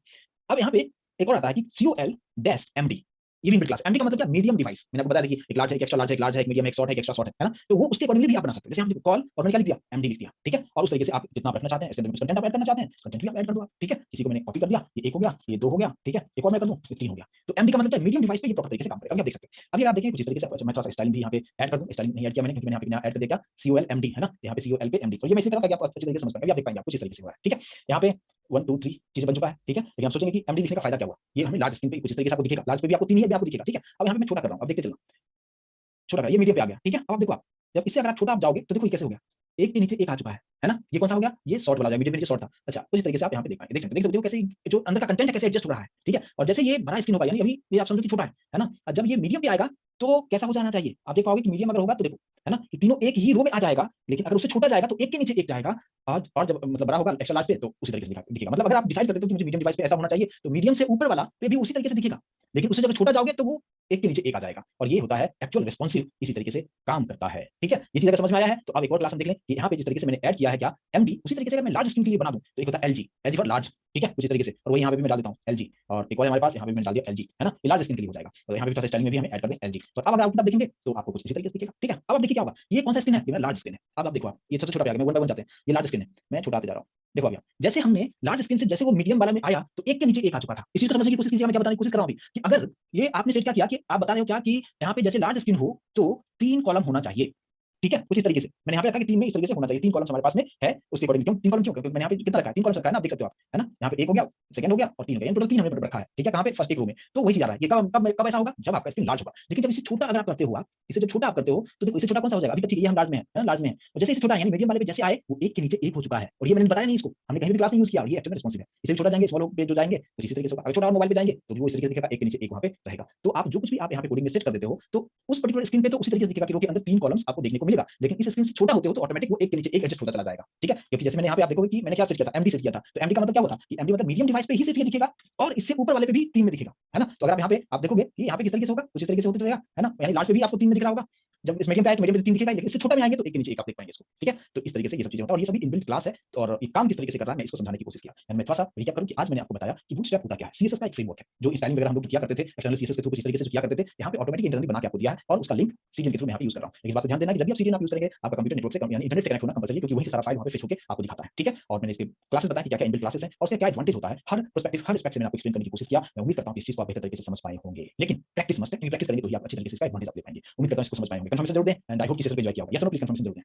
अब यहाँ पे एक और आता है कि COL डैश MD, ये भी इनबिल्ट क्लास। MD का मतलब क्या, मीडियम डिवाइस। मैंने आपको बताया था कि एक लार्ज है, एक एक्स्ट्रा लार्ज है, एक लार्ज है, एक मीडियम है, एक शॉर्ट है, एक एक्स्ट्रा शॉर्ट है ना। तो वो उसके अकॉर्डिंगली भी आप बना सकते हैं। जैसे हम कॉल और मैंने क्या लिख दिया, MD लिख दिया, ठीक है। और उस तरीके से आप जितना आप रखना चाहते हैं, इसके अंदर कुछ कंटेंट आप ऐड करना चाहते हैं, कंटेंट भी आप ऐड कर दो आप, ठीक है। इसी को मैंने कॉपी कर दिया, ये 1 हो गया, ये 2 हो गया, ठीक है। एक और मैं कर दूं, ये 3 हो गया। तो MD का मतलब क्या, मीडियम डिवाइस पे ये प्रॉपर तरीके से काम करेगा। अभी आप देख सकते हैं। अभी आप देखिए कुछ इस तरीके से, मैं थोड़ा सा स्टाइलिंग भी यहाँ पे ऐड कर दूं। स्टाइलिंग नहीं ऐड किया मैंने क्योंकि मैंने यहाँ पे ऐड कर दिया COL MD, है ना। यहाँ पे COL पे MD, तो ये मैं इसी तरह ताकि आप अच्छे तरीके से समझ पाएंगे। अभी आप देख पाएंगे आप कुछ इस तरीके से हो रहा है, ठीक है। यहाँ पे 1 2 3 चीजें बन चुका है, ठीक है। लेकिन आप सोचेंगे कि MD लिखने का फायदा क्या हुआ, ये हमें लार्ज स्क्रीन पे कुछ इस तरीके से आपको दिखेगा। लार्ज पे भी आपको 3 ही है, भी आपको दिखेगा, ठीक है। अब यहाँ पे मैं छोटा कर रहा हूँ, अब देखते चलना, छोटा कर, ये मीडियम पे आ गया, ठीक है। अब आप देखो, आप जब इससे अगर आप छोटा आप जाओगे तो देखो ये कैसे हो गया, एक के नीचे एक आ चुका है ना। ये कौन सा हो गया, ये शॉर्ट वाला, मीडियम के नीचे शॉर्ट था। अच्छा तो इस तरीके से आप यहाँ पे देख सकते हो कैसे जो अंदर का कंटेंट है कैसे एडजस्ट हो रहा है, ठीक है। और जैसे ये बड़ा स्क्रीन होगा, यानी अभी ये आप समझो कि छोटा है ना। जब ये मीडियम पे आएगा तो कैसा हो जाना चाहिए, आप देख पाओगे कि मीडियम अगर होगा तो देखो, है ना, कि तीनों एक ही रो में आ जाएगा। लेकिन अगर उससे छोटा जाएगा तो एक के नीचे एक जाएगा। और जब मतलब बड़ा होगा एक्स्ट्रा लार्ज पे तो उसी तरीके से दिखेगा। मतलब अगर आप डिसाइड करते हो कि मुझे मीडियम डिवाइस पे ऐसा होना चाहिए तो मीडियम से ऊपर वाला पे भी उसी तरीके से दिखेगा। लेकिन उससे जब छोटा जाओगे तो वो एक के नीचे एक आ जाएगा। और ये होता है एक्चुअल रिस्पॉन्सिव, इसी तरीके से काम करता है, ठीक है। ये चीज अगर समझ में आया है तो आप एक और क्लास में देख लें कि यहाँ पे जिस तरीके से मैंने ऐड किया है क्या MD, उसी तरीके से अगर मैं लार्ज स्क्रीन के लिए बना दूं तो एक होता है LG फॉर लार्ज, ठीक है, उसी तरीके से। और वही यहाँ पे भी मैं डाल देता हूँ LG, और एक और हमारे पास यहाँ पे मैंने डाल दिया LG, है ना। ये लार्ज स्क्रीन के लिए हो जाएगा। और यहाँ पे थोड़ा स्टाइलिंग में भी हमें ऐड कर दें LG। तो अब अगर आप देखेंगे तो आपको कुछ इसी तरीके से दिखेगा, ठीक है। अब आप देखिए क्या होगा, ये कौन सा स्क्रीन है, ये लार्ज स्क्रीन है। अब आप देखो, आप ये सबसे छोटा पे आ गया, मैं 1 बाय 1 जाते हैं। ये लार्ज स्क्रीन है, मैं छोटा आते जा रहा हूँ। देखो अभी जैसे हमने लार्ज स्क्रीन से जैसे वो मीडियम वाला में आया तो एक के नीचे एक आ चुका था। इस चीज को समझने की कोशिश कीजिए। मैं क्या बताने की कोशिश कर रहा हूँ अभी कि अगर ये आपने सेट क्या किया कि आप बता रहे हो क्या कि यहाँ पे जैसे लार्ज स्क्रीन हो तो 3 कॉलम होना चाहिए, ठीक है। कुछ इस तरीके से मैंने यहाँ पे रखा कि 3 में इस तरीके से होना चाहिए। 3 कॉलम्स हमारे पास में है, उसके अकॉर्डिंग क्यों 3 कॉलम, क्यों, क्योंकि मैंने यहाँ पे कितना रखा है, 3 कॉलम्स रखा है ना, आप देख सकते हो आप, है ना। यहाँ पे 1 हो गया, सेकंड हो गया और 3 हो गया, टोटल 3 हमने रखा है, ठीक है। कहाँ पे, फर्स्ट एक रो में। तो वही चीज आ रहा है। ये कब ऐसा होगा, जब आपका स्क्रीन लार्ज होगा। लेकिन जब इसे छोटा अगर आप करते हो, आप इसे जब छोटा आप करते हो तो देखो इससे छोटा कौन सा हो जाएगा। अभी तक ठीक है, ये हम लार्ज में है ना, लार्ज में है। और जैसे इसे छोटा यानी मीडियम वाले पे जैसे आए वो एक के नीचे एक हो चुका है। और ये मैंने बताया नहीं, इसको हमने कहीं भी क्लास नहीं यूज किया। और ये एक्चुअली रिस्पॉन्सिव है। इसे छोटा जाएंगे, स्मॉल पे जो जाएंगे तो इसी तरीके से होगा। अगर छोटा और मोबाइल पे जाएंगे तो भी वो इस तरीके से दिखेगा, एक के नीचे एक वहाँ पे रहेगा। तो आप जो कुछ भी आप यहाँ पे कोडिंग में सेट कर देते हो तो उस पर्टिकुलर स्क्रीन पे तो उसी तरीके से दिखेगा कि रो के अंदर 3 कॉलम्स आपको देखने को मिलेगा। लेकिन इस स्क्रीन से छोटा होते हो तो ऑटोमेटिक वो एक के नीचे एक एडजस्ट होता चला जाएगा, ठीक है। क्योंकि जैसे मैंने यहाँ पे आप देखोगे कि मैंने क्या सेट किया था, MD सेट किया था। तो MD का मतलब क्या होता है कि MD मतलब मीडियम डिवाइस पे ही सिर्फ ये दिखेगा और इससे ऊपर वाले पे भी 3 में दिखेगा, है ना। तो अगर आप यहाँ पे आप देखोगे कि यहाँ पे किस तरीके से होगा, कुछ इस तरीके से होता चलेगा, है ना। यानी लार्ज पे भी आपको 3 में दिख रहा होगा जब इस मीडियम पे आए तो मीडियम पे 3 दिखेगा, लेकिन इससे छोटा में आएंगे तो एक के नीचे एक आप देख पाएंगे इसको, ठीक है। तो इस तरीके से ये सब चीजें होता है और ये सभी इनबिल्ट क्लास है और ये काम किस तरीके से कर रहा है मैं इसको समझाने की कोशिश किया। एंड मैं थोड़ा सा रिकैप करूं कि आज मैंने आपको बताया कि बूटस्ट्रैप होता क्या है। सीएसएस का एक फ्रेमवर्क है जो स्टाइलिंग वगैरह हम लोग किया करते थे एक्सटर्नल सीएसएस के थ्रू, इस तरीके से किया करते थे, यहाँ पे ऑटोमेटिक इंटरनली बना के आपको दिया है और उसका लिंक सीडीएन के थ्रू मैं यहाँ पे यूज कर रहा हूँ। इस बात को ध्यान देना कि जब भी आप सीडीएन आप यूज करेंगे आपका कंप्यूटर नेटवर्क से यानी इंटरनेट से कनेक्ट होना कंपलसरी, क्योंकि वही सारा फाइल वहाँ पे फिश होकर आपको दिखाता है, ठीक है। और मैंने इसके क्लासेस बताया कि क्या क्या इनबिल्ट क्लासेस हैं और उसका क्या एडवांटेज होता है, हर पर्सपेक्टिव हर एस्पेक्ट से मैंने आपको एक्सप्लेन करने की कोशिश किया। मैं उम्मीद करता हूँ कि इस चीज को आप बेहतर तरीके से समझ पाए होंगे, लेकिन प्रैक्टिस मस्ट है, प्रैक्टिस करेंगे तो ही आप अच्छी तरीके से इसका एडवांटेज आप ले पाएंगे। उम्मीद करता हूँ इसको समझ पाए होंगे। कंफर्मेशन जरूर दें एंड आई होप कि सेशन पे एंजॉय किया होगा। यस और नो प्लीज कंफर्मेशन जरूर दें।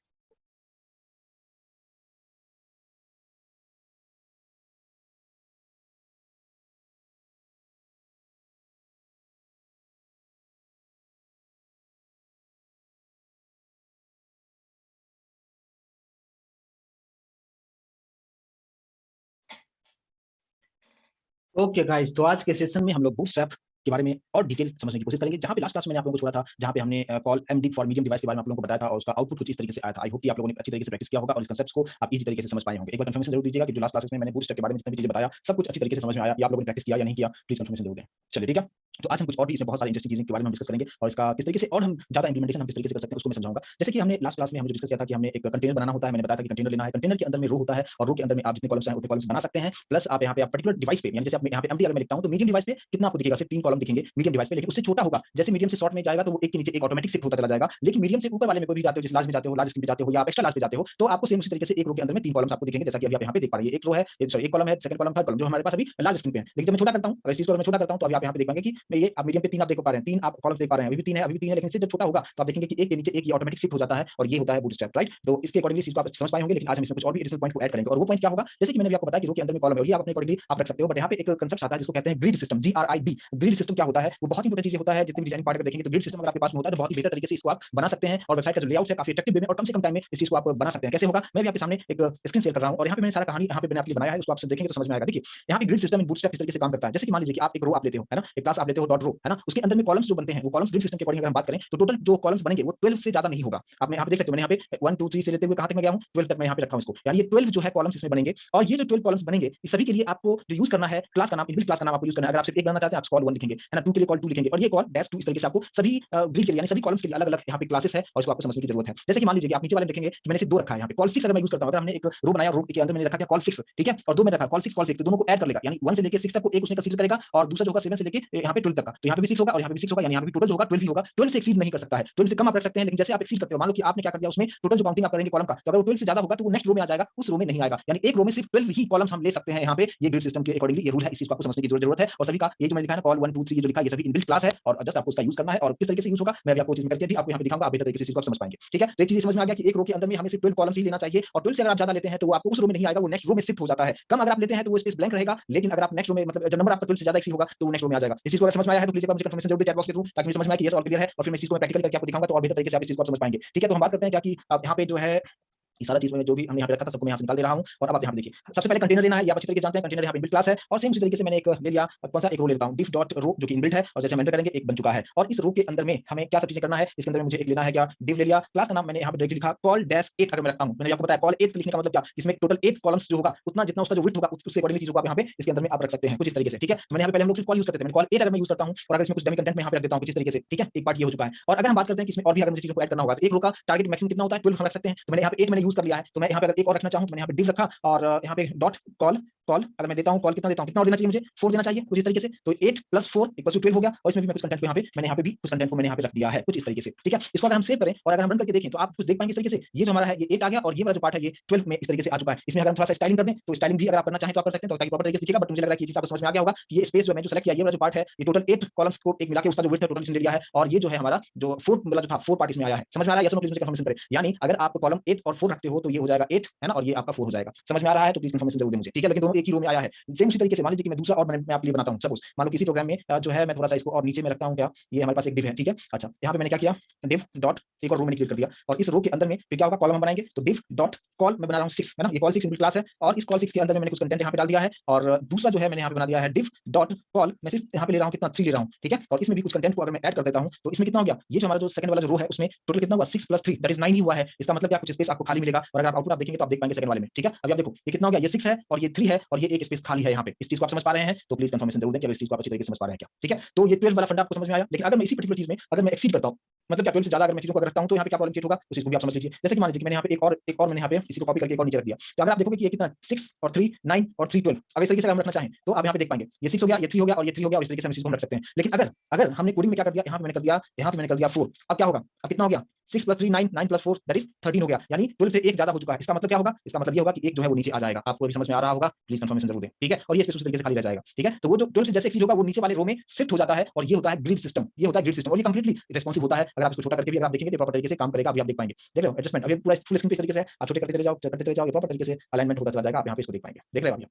ओके गाइस, तो आज के सेशन में हम लोग बूटस्ट्रैप के बारे में और डिटेल समझने की कोशिश करेंगे। जहां पे लास्ट क्लास में मैंने आप लोगों को छोड़ा था, जहां पे हमने call MD for medium device के बारे में आप लोगों को बताया था और उसका आउटपुट कुछ इस तरीके से आया था। आई होप कि आप लोगों ने अच्छी तरीके से प्रैक्टिस किया होगा और इस कांसेप्ट्स को आप इजी तरीके से समझ पाए होंगे। एक बार कंफर्मेशन जरूर दीजिएगा कि जो लास्ट क्लासेस में मैंने बूटस्ट्रैप के बारे में जितनी भी चीजें बताया सब कुछ अच्छी तरीके से समझ में आया या आप लोगों ने प्रैक्टिस किया या नहीं किया, प्लीज कंफर्मेशन जरूर दें। चलिए ठीक है, तो आज हम कुछ और भी इसमें बहुत सारी इंटरेस्टिंग चीजें के बारे में हम डिस्कस करेंगे और इसका किस तरीके से और हम ज्यादा इंप्लीमेंटेशन हम किस तरीके से कर सकते हैं उसको मैं समझाऊंगा। जैसे कि हमने लास्ट क्लास में हम जो डिस्कस किया था कि हमने एक कंटेनर बनाना होता है, मैंने बताया था कि कंटेनर लेना है, कंटेनर के अंदर में रो होता है और रो के अंदर में आप जितने कॉलम्स चाहें उतने कॉलम्स बना सकते हैं। प्लस आप यहाँ पे आप पर्टिकुलर डिवाइस पे यानी जैसे आप यहाँ पे एमडी अगर मैं लिखता हूँ तो मीडियम डिवाइस पे कितना आपको दिखेगा, सिर्फ 3 कॉलम दिखेंगे मीडियम डिवाइस पे, लेकिन उससे छोटा होगा जैसे मीडियम से शॉर्ट में जाएगा तो वो एक के नीचे एक ऑटोमेटिक शिफ्ट होता चला जाएगा। लेकिन मीडियम से ऊपर वाले में कोई भी जाते हो, जैसे लार्ज में जाते हो, लार्ज स्क्रीन पे जाते हो या आप एक्स्ट्रा लार्ज पे जाते हो, तो आपको सेम उसी तरीके से एक रो के अंदर में 3 कॉलम्स आपको दिखेंगे, जैसा कि अभी आप यहाँ पे देख पा रहे हैं। एक रो है, सॉरी एक कॉलम है, सेकंड कॉलम, थर्ड कॉलम जो हमारे पास अभी लार्ज स्क्रीन पे है। लेकिन जब मैं छोटा करता हूँ, अगर इस चीज को मैं छोटा करता हूँ तो अभी आप यहाँ पे देख पाएंगे कि मैं ये आप मीडियम पे 3 आप देख पा रहे हैं, 3 आप कॉलम्स देख पा रहे हैं, अभी भी 3 है, अभी भी 3 है, लेकिन इससे जब छोटा होगा तो आप देखेंगे कि एक के नीचे एक ये ऑटोमेटिक शिफ्ट हो जाता है और ये होता है बूटस्ट्रैप, राइट। तो इसके अकॉर्डिंगली चीज को आप समझ पाए होंगे, लेकिन आज हम इसमें कुछ और भी एडिशनल पॉइंट को ऐड करेंगे और वो पॉइंट क्या होगा, जैसे कि मैंने भी आपको बताया कि रो के अंदर में कॉलम है और ये आप अपने अकॉर्डिंगली आप रख सकते हो। बट यहाँ पे एक कांसेप्ट आता है जिसको कहते हैं grid system, GRID। Grid system क्या होता है, वो बहुत इंपॉर्टेंट चीज होता है। जितने भी डिजाइन पार्ट अगर देखेंगे तो ग्रिड सिस्टम अगर आपके पास में होता है तो बहुत ही बेहतर तरीके से इसको आप बना सकते हैं और वेबसाइट का जो लेआउट है काफी इफेक्टिव वे में और कम से कम टाइम में इस चीज को आप बना सकते हैं। कैसे होगा, मैं भी आपके सामने एक स्क्रीन शेयर कर रहा हूं और यहाँ पे मैंने सारा कहानी यहाँ पे मैंने आपके लिए बनाया है, उसको आप सब देखेंगे तो समझ में आएगा। देखिए यहाँ पे ग्रिड सिस्टम इन बूटस्ट्रैप इस तरीके से काम करता है। जैसे कि मान लीजिए कि आप एक रो आप लेते हो, है ना, एक क्लास आप लेते हो डॉट रो, है ना, उसके अंदर में कॉलम्स जो बनते हैं वो कॉलम्स ग्रिड सिस्टम के अकॉर्डिंग अगर हम बात करें तो टोटल जो कॉलम्स बनेंगे वो 12 से ज्यादा नहीं होगा। आप यहाँ पे देख सकते हो, मैंने यहाँ पे 1 2 3 से लेते हुए कहां तक मैं गया हूँ, 12 तक मैं यहाँ पे रखा हूँ इसको, यानी ये 12 जो है कॉलम्स इसमें बनेंगे। और ये जो 12 कॉलम्स बनेंगे इस सभी के लिए आपको जो यूज करना है क्लास का नाम, इनबिल्ट क्लास का नाम आपको यूज करना है। अगर आप सिर्फ एक बनाना चाहते हैं आप कॉल 1 लिखेंगे, है ना, 2 के लिए कॉल 2 लिखेंगे और ये कॉल डैश 2, इस तरीके से आपको सभी ग्रिड के लिए यानी सभी कॉलम्स के लिए अलग अलग यहाँ पे क्लासेस है और इसको आपको समझने की जरूरत है। जैसे कि मान लीजिए कि आप नीचे वाले देखेंगे कि मैंने सिर्फ 2 रखा है यहाँ पे, कॉल 6 अगर मैं यूज करता हूँ, अगर हमने एक रो बनाया, रो के अंदर मैंने रखा क्या कॉल 6, ठीक है, और 2 में रखा कॉल 6 कॉल 6, तो दोनों को ऐड कर लेगा यानी 1 से लेके 6 तक को एक उसने कंसीडर करेगा और दूसरा जो होगा 7 से लेके यहाँ पे 12 तक का, तो यहाँ पे भी 6 होगा और यहाँ पे भी 6 होगा, यानी यहाँ पे टोटल जो होगा 12 ही होगा। 12 से एक्सीड नहीं कर सकता है, 12 से कम आप रख सकते हैं, लेकिन जैसे आप एक्सीड करते हो, मान लो कि आपने क्या कर दिया उसमें टोटल जो काउंटिंग आप करेंगे कॉलम का, तो अगर वो 12 से ज्यादा होगा तो वो नेक्स्ट रो में आ जाएगा, उस रो में नहीं आएगा, यानी एक रो में सिर्फ 12 ही कॉलम्स हम ले सकते हैं। यहाँ पे ये ग्रिड सिस्टम के अकॉर्डिंगली ये रूल है, इस चीज को आपको समझने की जरूरत है। और सभी का ये जो मैंने लिखा है कॉल 1 2 3 ये जो लिखा है ये सभी इनबिल्ट क्लास है और जस्ट आपको उसका यूज करना है और किस तरीके से यूज होगा मैं भी आपको चीज करके भी आपको यहाँ पे दिखाऊंगा, आप बेहतर तरीके से इसको आप समझ पाएंगे, ठीक है। तो एक चीज समझ में आ गया कि एक रो के अंदर में हमें सिर्फ 12 कॉलम्स ही लेना चाहिए और 12 से अगर आप ज्यादा लेते हैं तो वो आपको उस रो में नहीं आएगा, वो नेक्स्ट रो में शिफ्ट हो जाता है। कम अगर आप लेते हैं तो वो स्पेस ब्लैंक रहेगा, लेकिन अगर आप नेक्स्ट रो में मतलब जब नंबर आपका 12 से ज्यादा एक्सीड होगा तो वो नेक्स्ट रो में आ जाएगा। इस चीज को अगर समझ में आया है तो प्लीज मुझे कंफर्मेशन जरूर चैट बॉक्स के थ्रू, ताकि मुझे समझ में आए कि ये ऑल क्लियर है और फिर मैं इस चीज को मैं प्रैक्टिकली करके आपको दिखाऊंगा तो और बेहतर तरीके से आप इस चीज को समझ पाएंगे, ठीक है। तो हम बात करते हैं क्या कि आप यहाँ पे जो है ये सारा चीज में जो भी हमने यहाँ पे रखा था सबको मैं यहाँ से निकाल दे रहा हूँ और अब आप यहाँ पे देखिए सबसे पहले कंटेनर लेना है, ये आप अच्छी तरीके से जानते हैं कंटेनर यहाँ पे इनबिल्ट क्लास है और सेम उसी तरीके से मैंने एक ले लिया, कौन सा एक रो लेता हूँ diff डॉट रो जो कि इनबिल्ट है और जैसे हम एंटर करेंगे एक बन चुका है और इस रो के अंदर में हमें क्या सब चीजें करना है, इसके अंदर में मुझे एक लेना है क्या div ले लिया, क्लास का नाम मैंने यहाँ पे डायरेक्टली लिखा कॉल डैश 8 अगर मैं रखता हूँ, मैंने आपको बताया कॉल 8 लिखने का मतलब क्या, इसमें टोटल 8 कॉलम्स जो होगा उतना जितना उसका जो विड्थ होगा उसके अकॉर्डिंग चीजों को आप यहाँ पे इसके अंदर में आप रख सकते हैं कुछ इस तरीके से, ठीक है। मैंने यहाँ पे पहले हम लोग सिर्फ कॉल यूज करते थे, मैंने कॉल 8 अगर मैं यूज करता हूँ और अगर इसमें कुछ डमी कंटेंट में यहाँ पे रख देता हूँ कुछ इस तरीके से, ठीक है, एक पार्ट ये हो चुका है। और अगर हम बात करते हैं कि इसमें और भी अगर मुझे चीजों को ऐड करना होगा तो एक रो का टारगेट मैक्सिमम कितना होता है 12 हम रख सकते हैं, तो मैंने यहाँ पे 8 मैंने यूज कर लिया है, तो मैं यहाँ पे अगर एक और रखना चाहूँ तो मैंने यहाँ पे div रखा और यहाँ पे डॉट कॉल कॉल अगर मैं देता हूँ कॉल कितना देता हूँ, कितना और देना चाहिए मुझे 4 देना चाहिए कुछ इस तरीके से, तो 8 + 4 = 12 हो गया और इसमें भी मैं कुछ कंटेंट को यहाँ पे मैंने यहाँ पे भी कुछ कंटेंट को मैंने यहाँ पे रख दिया है कुछ इस तरीके से, ठीक है। इसको अगर हम सेव करें और अगर हम रन करके देखें तो आप कुछ देख पाएंगे इस तरीके से, ये जो हमारा है ये 8 आ गया और ये वाला जो पार्ट है ये 12 में इस तरीके से आ चुका है। इसमें अगर हम थोड़ा सा स्टाइलिंग कर दें तो स्टाइलिंग भी अगर आप करना चाहें तो आप कर सकते हैं, तो ताकि प्रॉपर तरीके से दिखेगा, बट मुझे लग रहा है कि ये चीज आपको समझ में आ गया होगा कि ये स्पेस जो मैं जो सेलेक्ट किया ये वाला जो पार्ट है ये टोटल 8 कॉलम्स को एक मिला के उसका जो विड्थ है टोटल इसने ले लिया है और ये जो है हमारा जो 4 वाला जो था 4 पार्ट इसमें आया है, समझ में आ रहा है, यस नो प्लीज मुझे कंफर्मेशन करें। यानी अगर आप कॉलम 8 और 4 रखते हो तो ये हो जाएगा 8 है ना और ये आपका 4 हो जाएगा, समझ में आ रहा है, तो प्लीज कंफर्मेशन जरूर दें मुझे, ठीक है। लेकिन दोनों एक ही रो में आया है सेम उसी तरीके से। मान लीजिए कि मैं दूसरा और मैं आपके लिए बनाता हूं, सपोज मान लो किसी प्रोग्राम में जो है मैं थोड़ा सा इसको और नीचे में रखता हूं, क्या ये हमारे पास एक div है, ठीक है। अच्छा यहाँ पे मैंने क्या किया div डॉट एक और रो मैंने क्रिएट कर दिया और इस रो के अंदर में फिर क्या होगा कॉलम हम बनाएंगे, तो div डॉट कॉल मैं बना रहा हूँ 6 है ना, ये कॉल 6 इनबिल्ट क्लास है और इस कॉल 6 के अंदर में मैंने कुछ कंटेंट यहाँ पे डाल दिया है और दूसरा जो है मैंने यहाँ पे बना दिया है div डॉट कॉल, मैं सिर्फ यहाँ पे ले रहा हूँ कितना 3 ले रहा हूँ, ठीक है। और इसमें भी कुछ कंटेंट को अगर मैं ऐड कर देता हूँ तो इसमें कितना हो गया, ये जो हमारा जो सेकंड वाला जो रो है उसमें टोटल कितना हुआ 6 + 3 दैट इज 9 ही हुआ है। इसका मतलब क्या कुछ स्पेस आपको खाली मिलेगा और अगर आप आउटपुट आप देखेंगे तो आप देख पाएंगे सेकंड वाले में, ठीक है। अभी आप देखो ये कितना हो गया, ये 6 है और ये 3 है और ये एक स्पेस खाली है यहाँ पे, इस चीज को आप समझ पा रहे हैं तो प्लीज कंफर्मेशन जरूर दें कि इस चीज को आप अच्छी तरीके से समझ पा रहे हैं क्या, ठीक है। तो ये 12 वाला फंडा आपको समझ में आया। लेकिन अगर मैं इसी पर्टिकुलर चीज में अगर मैं एक्सीड करता हूँ मतलब क्या 12 से ज्यादा अगर मैं चीजों को अगर रखता हूं तो यहाँ पे क्या प्रॉब्लम क्रिएट होगा उस चीज को भी आप समझ लीजिए। जैसे कि मान लीजिए कि मैंने यहाँ पे एक और मैंने यहाँ पे इसी को कॉपी करके एक और नीचे रख दिया, तो अगर आप देखोगे कि ये कितना 6 और 3 9 और 3 12, अगर इस तरीके से हम रखना चाहें तो आप यहाँ पे देख पाएंगे ये 6 हो गया, ये 3 हो गया और ये 3 हो गया, और इस तरीके से हम चीज को रख सकते हैं। लेकिन अगर अगर हमने कोडिंग में क्या कर दिया, यहाँ पे मैंने कर दिया, यहाँ पे मैंने कर दिया 4, अब क्या होगा, अब कितना हो गया 6 + 3 9 9 + 4 दैट इज 13 हो गया, यानी 12 से एक ज्यादा हो चुका है। इसका मतलब क्या होगा, इसका मतलब ये होगा कि एक जो है वो नीचे आ जाएगा। आपको भी समझ में आ रहा होगा, प्लीज कंफर्मेशन जरूर दें, ठीक है। और ये स्पेस उस तरीके से खाली रह जाएगा, ठीक है। तो वो जो 12 से जैसे एक्सीड होगा वो नीचे वाले रो में शिफ्ट हो जाता है, और ये होता है ग्रिड सिस्टम, ये होता है ग्रिड सिस्टम, और ये कंप्लीटली रिस्पॉन्सिव होता है। अगर आप इसको छोटा करके भी अगर आप देखेंगे तो प्रॉपर तरीके से काम करेगा, अभी आप देख पाएंगे। देख रहे हो एडजस्टमेंट, अभी पूरा फुल स्क्रीन पे इस तरीके से है, आप छोटे करते चले जाओ, करते चले जाओ, ये प्रॉपर तरीके से अलाइनमेंट होता चला जाएगा, आप यहाँ पे इसको देख पाएंगे। देख रहे हो आप,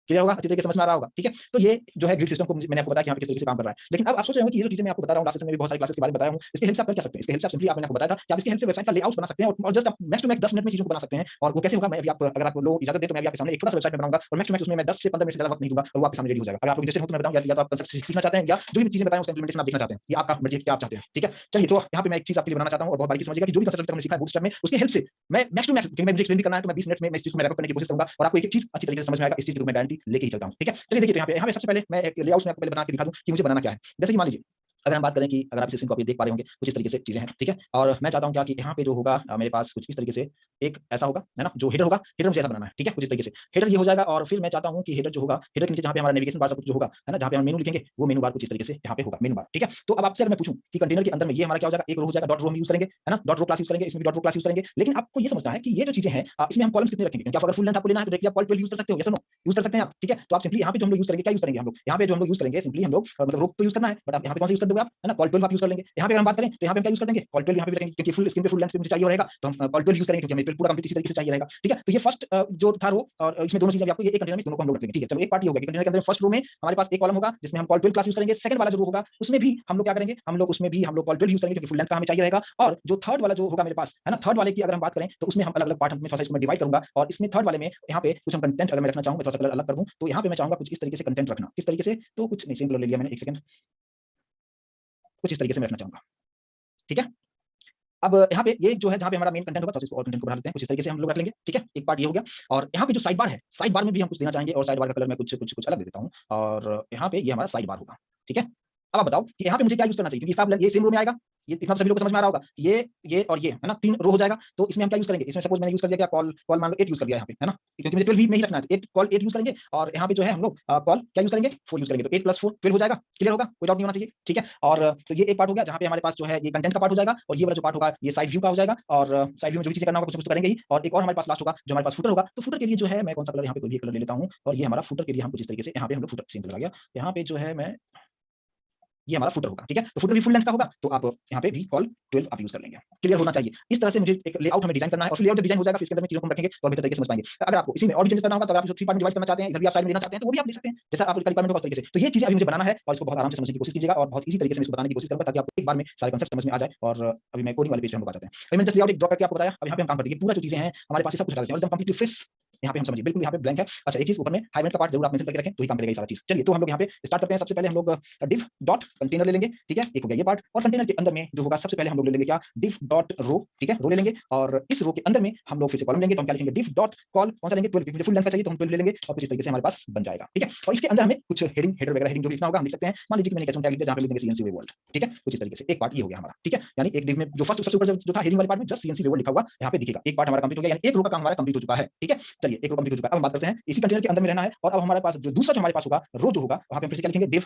क्लियर होगा, अच्छी तरीके से समझ में आ रहा होगा, ठीक है। तो ये जो है ग्रिड सिस्टम को मैंने आपको बताया कि यहाँ पे किस तरीके से काम कर रहा है। लेकिन अब आप सोच रहे हो कि ये जो चीजें मैं आपको बता रहा हूँ, लास्ट सेशन में भी बहुत सारी क्लासेस के बारे में बताया हूँ, इसके हेल्प से आप कर क्या सकते हैं। इसके हेल्प से आप सिंपली, आप मैंने आपको बताया था कि आप इसके हेल्प से वेबसाइट का लेआउट बना सकते हैं, और जस्ट आप मैक्स टू मैक्स 10 मिनट में चीजों को बना सकते हैं। और वो कैसे होगा, मैं अभी आप अगर आप लोग इजाजत दे तो मैं अभी आपके सामने एक छोटा सा वेबसाइट में बनाऊंगा, और मैक्स टू मैक्स उसमें मैं 10 से 15 मिनट से ज्यादा वक्त नहीं दूंगा, और वो आपके सामने रेडी हो जाएगा। अगर आप इंटरेस्टेड हो तो मैं बताऊं, या तो आप कंसेप्ट सीखना चाहते हैं, या जो भी चीजें बताएं उसका इंप्लीमेंटेशन आप देखना चाहते हैं, ये आपका मर्जी है क्या आप चाहते हैं, ठीक है। चलिए, तो यहाँ पे मैं एक चीज आपके लिए बनाना चाहता हूँ, और बहुत बारीकी से समझिएगा कि जो भी कंसेप्ट हमने सीखा है बूटस्ट्रैप में, उसके हेल्प से मैं मैक्स टू मैक्स, क्योंकि मैं मुझे एक्सप्लेन भी करना है तो मैं 20 मिनट में मैं इस चीज को रैप करने की कोशिश करूंगा, और आपको एक एक चीज अच्छी तरीके से समझ में आएगा। इस चीज की मैं गारंटी लेके ही चलता हूँ, ठीक है। चलिए देखिए, तो यहाँ पे सबसे पहले मैं एक लेआउट में आपको पहले बना के दिखा दूं कि मुझे बनाना क्या है। जैसे कि मान लीजिए, अगर हम बात करें कि अगर आप इस स्क्रीन को अभी देख पा रहे होंगे, कुछ इस तरीके से चीजें हैं, ठीक है। और मैं चाहता हूं क्या कि यहाँ पे जो होगा मेरे पास कुछ इस तरीके से एक ऐसा होगा, है ना, जो हेडर होगा, हेडर मुझे ऐसा बनाना है, ठीक है, कुछ इस तरीके से हेडर ये हो जाएगा। और फिर मैं चाहता हूं कि हेडर जो होगा, हेडर के नीचे जहां पे हमारा नेविगेशन बार सब कुछ जो होगा, है ना, जहां पे हम मेनू लिखेंगे, वो मेनू बार कुछ इस तरीके से यहाँ पे होगा, मेनू बार, ठीक है। तो अब आपसे अगर मैं पूछूं कि कंटेनर के अंदर में ये हमारा क्या हो जाएगा, एक रो हो जाएगा, डॉट रो हम यूज करेंगे, है ना, डॉट रो क्लास यूज करेंगे, इसमें भी डॉट रो क्लास यूज करेंगे। लेकिन आपको ये समझना है कि ये जो चीजें हैं, इसमें हम कॉलम्स कितने रखेंगे, क्योंकि आप अगर फुल लेंथ आपको लेना है तो डायरेक्टली आप कॉल 12 यूज कर सकते हो, यस नो, यूज कर सकते हैं आप, ठीक है। तो आप सिंपली यहाँ पे जो हम लोग यूज करेंगे, क्या यूज करेंगे हम लोग, यहाँ पे जो हम लोग यूज करेंगे सिंपली हम लोग मतलब रो तो यूज करना है, बट आप यहाँ पे कौन सा यूज कर दोगे आप, है ना, कॉल 12 आप यूज कर लेंगे। यहाँ पे अगर हम बात करें तो यहाँ पे हम क्या यूज कर देंगे, कॉल 12 यहाँ पे रखेंगे, क्योंकि फुल स्क्रीन पे फुल लेंथ पे मुझे चाहिए रहेगा, तो हम कॉल 12 यूज करेंगे, क्योंकि हमें पूरा कंप्लीट इसी तरीके से चाहिए रहेगा, ठीक है। तो ये फर्स्ट जो था रो, और इसमें दोनों चीजें आपको ये एक कंटेनर में दोनों को हम लोग रख लेंगे, ठीक है। चलो एक पार्ट ये हो गया कि कंटेनर के अंदर फर्स्ट रो में हमारे पास एक कॉलम होगा जिसमें हम कॉल 12 क्लास यूज करेंगे। सेकंड वाला जो रो होगा उसमें भी हम लोग क्या करेंगे, हम लोग उसमें भी हम लोग कॉल 12 यूज करेंगे, क्योंकि फुल लेंथ का हमें चाहिए रहेगा। और जो थर्ड वाला जो होगा मेरे पास, है ना, थर्ड वाले की अगर हम बात करें तो उसमें हम अलग अलग पार्ट में थोड़ा सा इसको मैं डिवाइड करूंगा, और इसमें थर्ड वाले में यहाँ पे कुछ हम कंटेंट अगर मैं रखना चाहूँ, मैं थोड़ा सा कलर अलग कर दूं, तो यहाँ पे मैं चाहूंगा कुछ इस तरीके से कंटेंट रखना, किस तरीके से, तो कुछ नहीं, सिंपल ले लिया मैंने, एक सेकंड, कुछ इस तरीके से मैं रखना चाहूंगा, ठीक है। अब यहाँ पे ये जो है जहाँ पे हमारा मेन कंटेंट होगा, तो इसको और कंटेंट को बढ़ा लेते हैं, कुछ इस तरीके से हम लोग रख लेंगे, ठीक है। एक पार्ट ये हो गया। और यहाँ पे जो साइड बार है, साइड बार में भी हम कुछ देना चाहेंगे, और साइड बार का कलर मैं कुछ कुछ कुछ अलग दे देता हूँ, और यहाँ पे ये हमारा साइड बार होगा, ठीक है। अब आप बताओ कि यहाँ पे मुझे क्या यूज करना चाहिए, क्योंकि हिसाब ये सेम रो में आएगा, ये इतना सभी लोग को समझ में आ रहा होगा, ये और ये, है ना, 3 रो हो जाएगा। तो इसमें हम क्या यूज करेंगे, इसमें सपोज मैंने यूज कर दिया क्या, कॉल कॉल मान लो 8 यूज कर दिया यहाँ पे, है ना, क्योंकि मुझे 12 में ही रखना है, 8 कॉल 8 यूज करेंगे, और यहाँ पे जो है हम लोग कॉल क्या यूज करेंगे, 4 यूज करेंगे, तो 8 + 4 12 हो जाएगा, क्लियर होगा, कोई डाउट नहीं होना चाहिए, ठीक है। और तो ये एक पार्ट हो गया जहाँ पे हमारे पास जो है ये कंटेंट का पार्ट हो जाएगा, और ये वाला जो पार्ट होगा ये साइड व्यू का हो जाएगा, और साइड व्यू में जो भी चीजें करना होगा कुछ कुछ तो करेंगे ही। और एक और हमारे पास लास्ट होगा जो हमारे पास फुटर होगा, तो फुटर के लिए जो है मैं कौन सा कलर यहाँ पे कोई भी कलर ले लेता हूँ, और ये हमारा फुटर के लिए हम कुछ इस तरीके से यहाँ पे हम लोग फुटर सेम कलर आ गया, यहाँ पे जो है मैं, ये हमारा फुटर होगा, ठीक है। तो फुटर भी फुल लेंथ का होगा, तो आप यहाँ पे भी कॉल 12 आप यूज कर लेंगे, क्लियर होना चाहिए। इस तरह से मुझे एक लेआउट हमें डिजाइन करना है, और फिर लेआउट डिजाइन हो जाएगा, फिर इसके अंदर में चीजों को हम रखेंगे तो और बेहतर तरीके से समझ पाएंगे। अगर आपको इसी में और भी चेंज करना होगा, तो आप 3 पार्ट में डिवाइड करना चाहते हैं, इधर भी आप साइड में लेना चाहते हैं, तो वो भी आप ले सकते हैं, जैसा आपको रिक्वायरमेंट होगा उस तरीके से। तो ये चीजें अभी मुझे बनाना है, और इसको बहुत आराम से समझने की कोशिश कीजिएगा, और बहुत ईजी तरीके से इसको बताने की कोशिश करूंगा, ताकि आपको एक बार में सारे कांसेप्ट समझ में आ जाए। और अभी मैं कोडिंग वाले पेज पे हम लोग आ जाते हैं। अभी मैंने जस्ट लेआउट एक ड्रॉ करके आपको बताया, अब यहाँ पे हम काम करते हैं, पूरा जो चीजें हैं हमारे पास सब कुछ डालते हैं, एकदम कंप्लीटली फ्रेश यहाँ पे हम समझिए, बिल्कुल यहाँ पे ब्लैंक है। अच्छा, एक चीज ऊपर में हाइलाइट का पार्ट जरूर आप मेंशन करके रखें, तो ही काम करेगा ये सारा चीज। चलिए, तो हम लोग यहाँ पे स्टार्ट करते हैं। सबसे पहले हम लोग div डॉट कंटेनर ले लेंगे, ठीक है, एक हो गया ये पार्ट। और कंटेनर के अंदर में जो होगा सबसे पहले हम लोग ले लेंगे क्या, div डॉट रो, ठीक है, रो ले लेंगे। और इस रो के अंदर में हम लोग फिर से कॉलम लेंगे, तो हम क्या लिखेंगे, div डॉट कॉल कौन सा लेंगे, 12, मुझे फुल लेंथ का चाहिए तो हम 12 ले लेंगे, और कुछ इस तरीके से हमारे पास बन जाएगा, ठीक है। और इसके अंदर हमें कुछ हेडिंग हेडर वगैरह हेडिंग जो भी लिखना होगा हम लिख सकते हैं। मान लीजिए कि मैंने क्या टैग लिख दिया, जहाँ पे लिख देंगे CNC वे वर्ल्ड, ठीक है, कुछ इस तरीके से एक पार्ट ये हो गया हमारा, ठीक है। यानी एक div में जो फर्स्ट सबसे ऊपर जो था हेडिंग वाले पार्ट में जस्ट CNC वे वर्ल्ड लिखा हुआ यहाँ पे दिखेगा, एक पार्ट हमारा कंप्लीट हो गया, यानी एक रो का काम हमारा कंप्लीट हो चुका है, ठीक है। चलिए, एक रो कंप्लीट हो चुका है। अब हम बात करते हैं इसी कंटेनर के अंदर में रहना है, और अब हमारे पास जो दूसरा जो हमारे पास होगा रो जो होगा, वहाँ पे फिर से क्या लिखेंगे,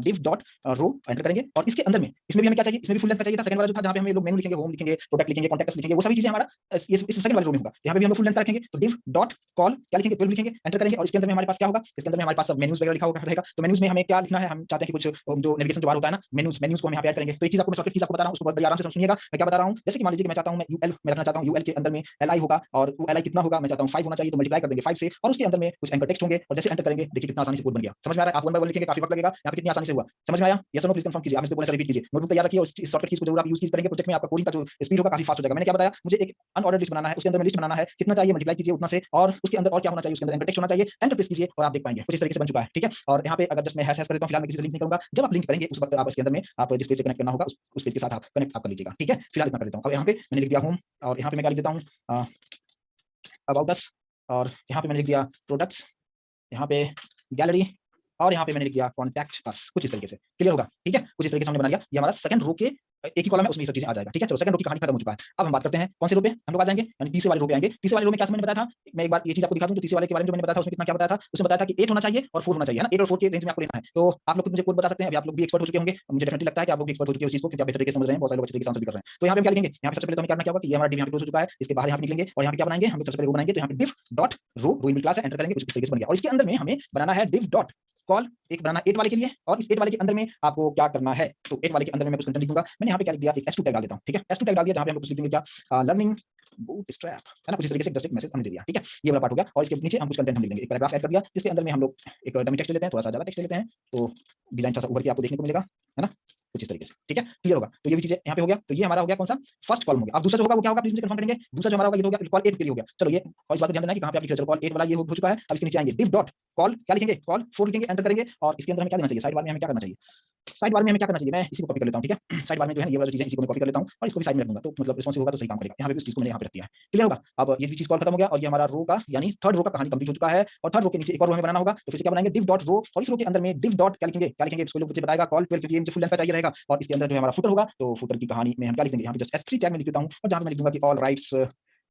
div डॉट रो एंटर करेंगे। और इसके अंदर में इसमें भी हमें क्या चाहिए, इसमें भी फुल लेंथ का चाहिए था, सेकंड वाला जो था जहाँ पे हम लोग मेनू लिखेंगे, होम लिखेंगे, प्रोडक्ट लिखेंगे, कॉन्टैक्ट्स लिखेंगे, वो सभी चीजें हमारा इस सेकंड वाले रो में होगा। यहाँ पे भी हम लोग फुल लेंथ का रखेंगे, तो div डॉट कॉल क्या लिखेंगे, 12 लिखेंगे, एंटर करेंगे। और इसके अंदर में हमारे पास क्या होगा, इसके अंदर में हमारे पास सब मेन्यूज वगैरह लिखा होगा रहेगा। तो मेन्यूज में हमें क्या लिखना है, हम चाहते हैं कि कुछ जो नेविगेशन जो बार होता है ना, मेन्यूज को हम यहाँ पे ऐड करेंगे। तो एक चीज आपको मैं शॉर्टकट कीज आपको बता रहा हूँ, उसको बहुत बड़ी आराम से सुनिएगा मैं क्या बता रहा हूँ। जैसे कि मान लीजिए कि मैं चाहता हूँ मैं यूएल में रखना चाहता हूँ, यूएल के अंदर में li होगा, और वो li कितना होगा, मैं चाहता हूँ 5 होना चाहिए, तो मल्टीप्लाई कर देंगे 5 से, और उसके अंदर में कुछ एंकर टेक्स्ट होंगे, और जैसे एंटर करेंगे देखिए कितना आसानी से कोड बन गया। समझ में आ रहा है, आप 1 बाय 1 लिखेंगे, काफी वक्त लगेगा, यहाँ पे कितनी आसानी से हुआ, समझ में आया, यस और नो प्लीज कंफर्म कीजिए, आप इसको बोले रिपीट कीजिए, नोटबुक तैयार रखिए, और इस शॉर्टकट कीज को जरूर आप यूज करेंगे प्रोजेक्ट में, आपका कोडिंग का जो स्पीड होगा काफी फास्ट हो जाएगा। मैंने क्या बताया, मुझे एक अनऑर्डर्ड लिस्ट बनाना है, उसके अंदर में लिस्ट बनाना है, कितना चाहिए मल्टीप्लाई कीजिए उतना से, और उसके अंदर और क्या होना चाहिए, उसके अंदर एंकर टेक्स्ट होना चाहिए, एंटर प्रेस कीजिए और आप देख पाएंगे कुछ इस तरीके से बन चुका है, ठीक है। और यहाँ पे अगर जस्ट मैं हैश हैश कर देता हूँ, फिलहाल मैं किसी से लिंक नहीं करूंगा, जब आप लिंक करेंगे उस वक्त आप इसके अंदर में आप जिस पेज से कनेक्ट करना होगा उस पेज के साथ आप कनेक्ट आप कर लीजिएगा, ठीक है। फिलहाल इतना कर देता हूँ। अब यहाँ पे मैंने लिख दिया होम, और यहाँ पे मैं क्या लिख देता हूँ, अबाउट अस, और यहाँ पे मैंने लिख दिया प्रोडक्ट्स, यहाँ पे गैलरी, और यहाँ पे मैंने लिख दिया कॉन्टैक्ट अस, कुछ इस तरीके से, क्लियर होगा, ठीक है। कुछ इस तरीके से हमने बना लिया, ये हमारा सेकंड रो के एक ही कॉलम है, उसमें ये सब चीजें आ जाएगा। ठीक है, चलो सेकंड रो की कहानी खत्म हो चुका है। अब हम बात करते हैं कौन से रो पे हम लोग आ जाएंगे, यानी तीसरे वाले रो पे आएंगे। तीसरे वाले रो में क्या मैंने बताया था, मैं एक बार ये चीज आपको दिखा दूं। तो तीसरे वाले के बारे में जो मैंने बताया था उसमें कितना क्या बताया था, उसमें बताया था कि 8 होना चाहिए और 4 होना चाहिए, है ना। 8 और 4 के रेंज में आपको लेना है। तो आप लोग खुद मुझे कोड बता सकते हैं, अभी आप लोग भी एक्सपर्ट हो चुके होंगे, मुझे डेफिनेटली लगता है कि आप लोग भी एक्सपर्ट हो चुके हो उस चीज को, क्योंकि आप बेहतर तरीके से समझ रहे हैं, बहुत सारे लोग अच्छे तरीके से आंसर भी कर रहे हैं। तो यहाँ पे हम क्या लिखेंगे, यहाँ पे सबसे पहले तो हमें करना क्या होगा कि ये हमारा डिव यहाँ पे क्लोज हो चुका है, इसके बाहर यहाँ पे निकलेंगे और यहाँ पे क्या बनाएंगे, हम लोग सबसे पहले रो बनाएंगे। तो यहाँ पे div dot row in class है, एंटर करेंगे, कुछ इस तरीके से बन गया। और इसके अंदर में हमें बनाना है div डॉट कॉल, एक बनाना 8 वाले के लिए, और इस 8 वाले के अंदर में आपको क्या करना है, तो 8 वाले के अंदर में मैं कुछ कंटेंट लिखूंगा। मैंने यहाँ पे क्या लिख दिया, एक s2 टैग डाल देता हूँ। ठीक है, s2 टैग डाल दिया, जहाँ पे हम कुछ लिख देंगे क्या, लर्निंग बूटस्ट्रैप, है ना, कुछ इस तरीके से जस्ट एक मैसेज हमने दे दिया। ठीक है, ये वाला पार्ट हो गया। और इसके नीचे हम कुछ कंटेंट हम लिख देंगे, एक पैराग्राफ ऐड कर दिया, जिसके अंदर में हम लोग एक डमी टेक्स्ट ले लेते हैं, थोड़ा सा ज्यादा टेक्स्ट ले लेते हैं, तो डिजाइन थोड़ा सा उभर के आपको देखने को मिलेगा, है ना, कुछ इस तरीके से। ठीक है, क्लियर होगा। तो ये भी चीजें यहाँ पे हो गया। तो ये हमारा हो गया कौन सा, फर्स्ट कॉलम हो गया। अब दूसरा जो होगा वो क्या होगा, प्लीज मुझे कंफर्म करेंगे। दूसरा जो हमारा होगा ये हो गया कॉल 8 के लिए हो गया। चलो ये, और इस बात को ध्यान देना कि कहां पे आप लिख रहे हो। कॉल 8 वाला ये हो चुका है। अब इसके नीचे आएंगे div डॉट कॉल, क्या लिखेंगे, कॉल 4 लिखेंगे, एंटर करेंगे, और इसके अंदर हमें क्या देना चाहिए, साइड बार में हमें क्या करना चाहिए, साइड बार में हमें क्या करना चाहिए, मैं इसी को कॉपी कर लेता हूं। ठीक है, साइड बार में जो है ये वाली चीजें इसी को मैं कॉपी कर लेता हूं और इसको भी साइड में रख दूंगा, तो मतलब रिस्पॉन्सिव होगा तो सही काम करेगा। यहाँ पे इस चीज को मैंने यहाँ पे रख दिया है, क्लियर होगा। अब ये भी चीज कॉल खत्म हो गया, और ये हमारा रो का यानी थर्ड रो का कहानी कंप्लीट हो चुका है। और थर्ड रो के नीचे एक और रो हमें बनाना होगा, तो फिर से क्या बनाएंगे, div डॉट रो, और इस रो के अंदर में div डॉट क्या लिखेंगे, क्या लिखेंगे इसको लोग मुझे बताएगा, कॉल 12, क्योंकि ये मुझे फुल लेंथ पे चाहिए रहेगा। और इसके अंदर जो है हमारा फुटर होगा, तो फुटर की कहानी में हम क्या लिख देंगे, यहाँ पे जस्ट s3 टैग में लिख देता हूँ, और जहाँ पे मैं लिख दूंगा कि ऑल राइट्स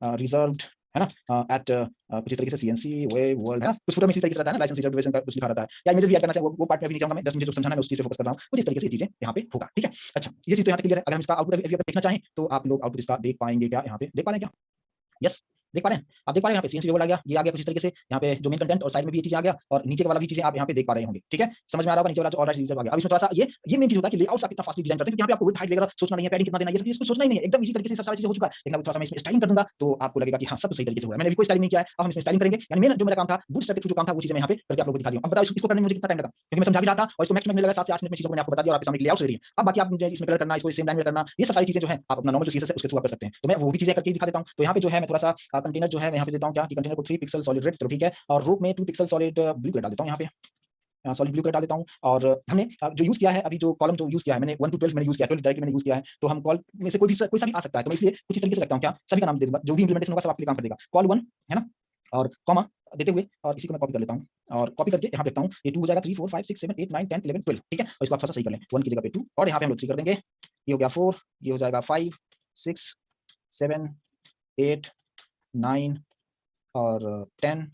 रिजर्व्ड, है ना, एट कुछ इस तरीके से सीएनसी वे वर्ल्ड, है ना, कुछ फुटर में इसी तरीके से रहता है ना, लाइसेंस रिजर्वेशन का कुछ लिखा रहता है, या इमेजेस भी ऐड करना चाहिए, वो पार्ट में भी नहीं जाऊंगा मैं, जस्ट मुझे जो समझाना है उस चीज पे फोकस कर रहा हूँ। कुछ इस तरीके से ये चीजें यहाँ पे होगा। ठीक है, अच्छा, ये चीज तो यहाँ तक क्लियर है। अगर हम इसका आउटपुट अभी अगर देखना चाहें तो आप लोग आउटपुट इसका देख पाएंगे क्या, यहाँ पे देख पा रहे हैं क्या, यस देख पा रहे हैं, आप देख पा रहे हैं, यहाँ पे सीएनसी आ गया, ये आ गया कुछ इस तरीके से, यहाँ पे जो मेन कंटेंट और साइड में भी ये चीज आ गया, और नीचे वाला भी चीजें आप यहाँ पे देख पा रहे होंगे। ठीक है, समझ में आ रहा होगा, नीचे वाला जो ऑर्डर रिजर्व आ गया। अब इसमें थोड़ा सा ये मेन चीज होता है कि लेआउट्स आप कितना फास्टली डिजाइन करते हैं, यहाँ पे आपको विड्थ हाइट वगैरह सोचना नहीं है, पैडिंग कितना देना है, ये सब चीज को सोचना ही नहीं है, एकदम इसी तरीके से सब सारी चीजें हो चुका है। लेकिन अब थोड़ा सा मैं इसमें स्टाइलिंग कर दूंगा तो आपको लगेगा कि हाँ सब सही तरीके से हुआ है। मैंने अभी कोई स्टाइलिंग नहीं किया है, अब हम इसमें स्टाइलिंग करेंगे। यानी मेन जो मेरा काम था बूटस्ट्रैप के थ्रू जो काम था वो चीजें मैं यहाँ पे करके आप लोगों को दिखा रहा हूँ। अब बताओ इसको करने में मुझे कितना टाइम लगा, क्योंकि मैं समझा भी रहा था, और इसको मैक्स में लगा 7 से 8 मिनट में चीजों को मैंने आपको बता दिया, और आपके सामने लेआउट रेडी है। अब बाकी आप मुझे इसमें कलर करना, इसको सेम लाइन में करना, ये सब सारी चीजें जो है आप अपना नॉर्मल जो सीएसएस है उसके थ्रू कर सकते हैं। तो मैं वो भी चीजें करके दिखा देता हूँ। तो यहाँ पे जो है मैं थोड़ा सा कंटेनर जो है मैं यहाँ पे देता हूँ क्या, कि कंटेनर को 3 पिक्सल सॉलिड रेड, चलो ठीक है, और रूप में 2 पिक्सल सॉलिड ब्लू कलर डाल देता हूँ, यहाँ पे सॉलिड ब्लू कलर डाल देता हूँ। और हमने जो यूज किया है अभी, जो कॉलम जो यूज किया है मैंने 1 to 12 मैंने यूज किया, 12 डायरेक्टली मैंने यूज किया है, तो हम कॉल में से कोई सा भी आ सकता है, तो मैं इसलिए कुछ इस तरीके से रखता हूँ क्या, सभी का नाम दे दूंगा, जो भी इंप्लीमेंटेशन होगा सब आपके लिए काम कर देगा, कॉल 1, है ना, और कॉमा देते हुए, और इसी को मैं कॉपी कर लेता हूँ, और कॉपी करके यहाँ पे रखता हूँ। ये 2 हो जाएगा, 3 4 5 6 7 8 9 10 11 12, ठीक है, और इसको आप थोड़ा सा सही कर लें, 1 की जगह पे 2, और यहाँ पे हम लोग 3 कर देंगे, ये हो गया 4, ये हो जाएगा 5 6 7 8 9 और 10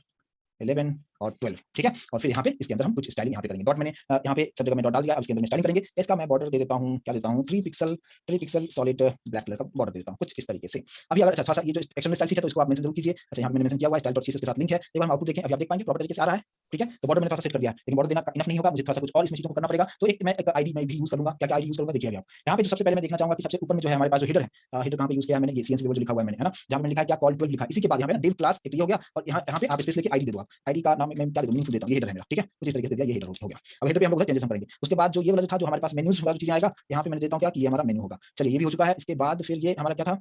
11 और 12, ठीक है। और फिर यहाँ पे इसके अंदर हम कुछ स्टाइलिंग यहाँ पे करेंगे। डॉट मैंने यहाँ पे सब जगह में डॉट डाल दिया, अब इसके अंदर में स्टाइलिंग करेंगे। इसका मैं बॉर्डर दे देता हूँ, क्या देता हूँ, 3 पिक्सल सॉलिड ब्लैक कलर का बॉर्डर देता हूँ, कुछ इस तरीके से। अभी अगर अच्छा सा ये जो एक्सटर्नल स्टाइल शीट है तो इसको आप मेंशन जरूर कीजिए। अच्छा, यहाँ पे मैंने मेंशन किया हुआ है स्टाइल डॉट सीएसएस के साथ लिंक है, एक बार हम आउटपुट देखें, अभी आप देख पाएंगे प्रॉपर तरीके से आ रहा है, ठीक है। तो बॉर्डर मैंने थोड़ा सा सेट कर दिया, लेकिन बॉर्डर देना इनफ नहीं होगा, मुझे थोड़ा सा कुछ और इसमें चीजों को करना पड़ेगा। तो एक मैं एक आईडी में भी यूज करूंगा, क्या क्या आईडी यूज करूंगा देखिए। अभी आप यहाँ पे जो सबसे पहले मैं देखना चाहूंगा कि सबसे ऊपर में जो है हमारे पास जो हेडर है, हेडर कहाँ पे यूज किया है मैंने, ये सीएनसी जो लिखा हुआ है मैंने, है ना, जहाँ मैंने लिखा है क्या, कॉल 12 लिखा है, इसी के बाद यहाँ पे ना div क्लास एक हो गया, और यहाँ पे आप स्पेस लेके आईडी दे दो, आप आईडी का नाम मैं क्या दे दूं, मीनिंगफुल देता हूँ, ये हेडर है मेरा, ठीक है, कुछ इस तरीके से दिया, ये हेडर हो गया। अब हेडर पे हम लोग चेंजेस करेंगे। उसके बाद जो ये वाला जो था, जो हमारे पास मेन्यूज वाली चीजें आएगा, यहाँ पे मैंने देता हूँ क्या कि ये हमारा मेन्यू होगा। चलिए ये भी हो चुका है। इसके बाद फिर ये हमारा क्या था,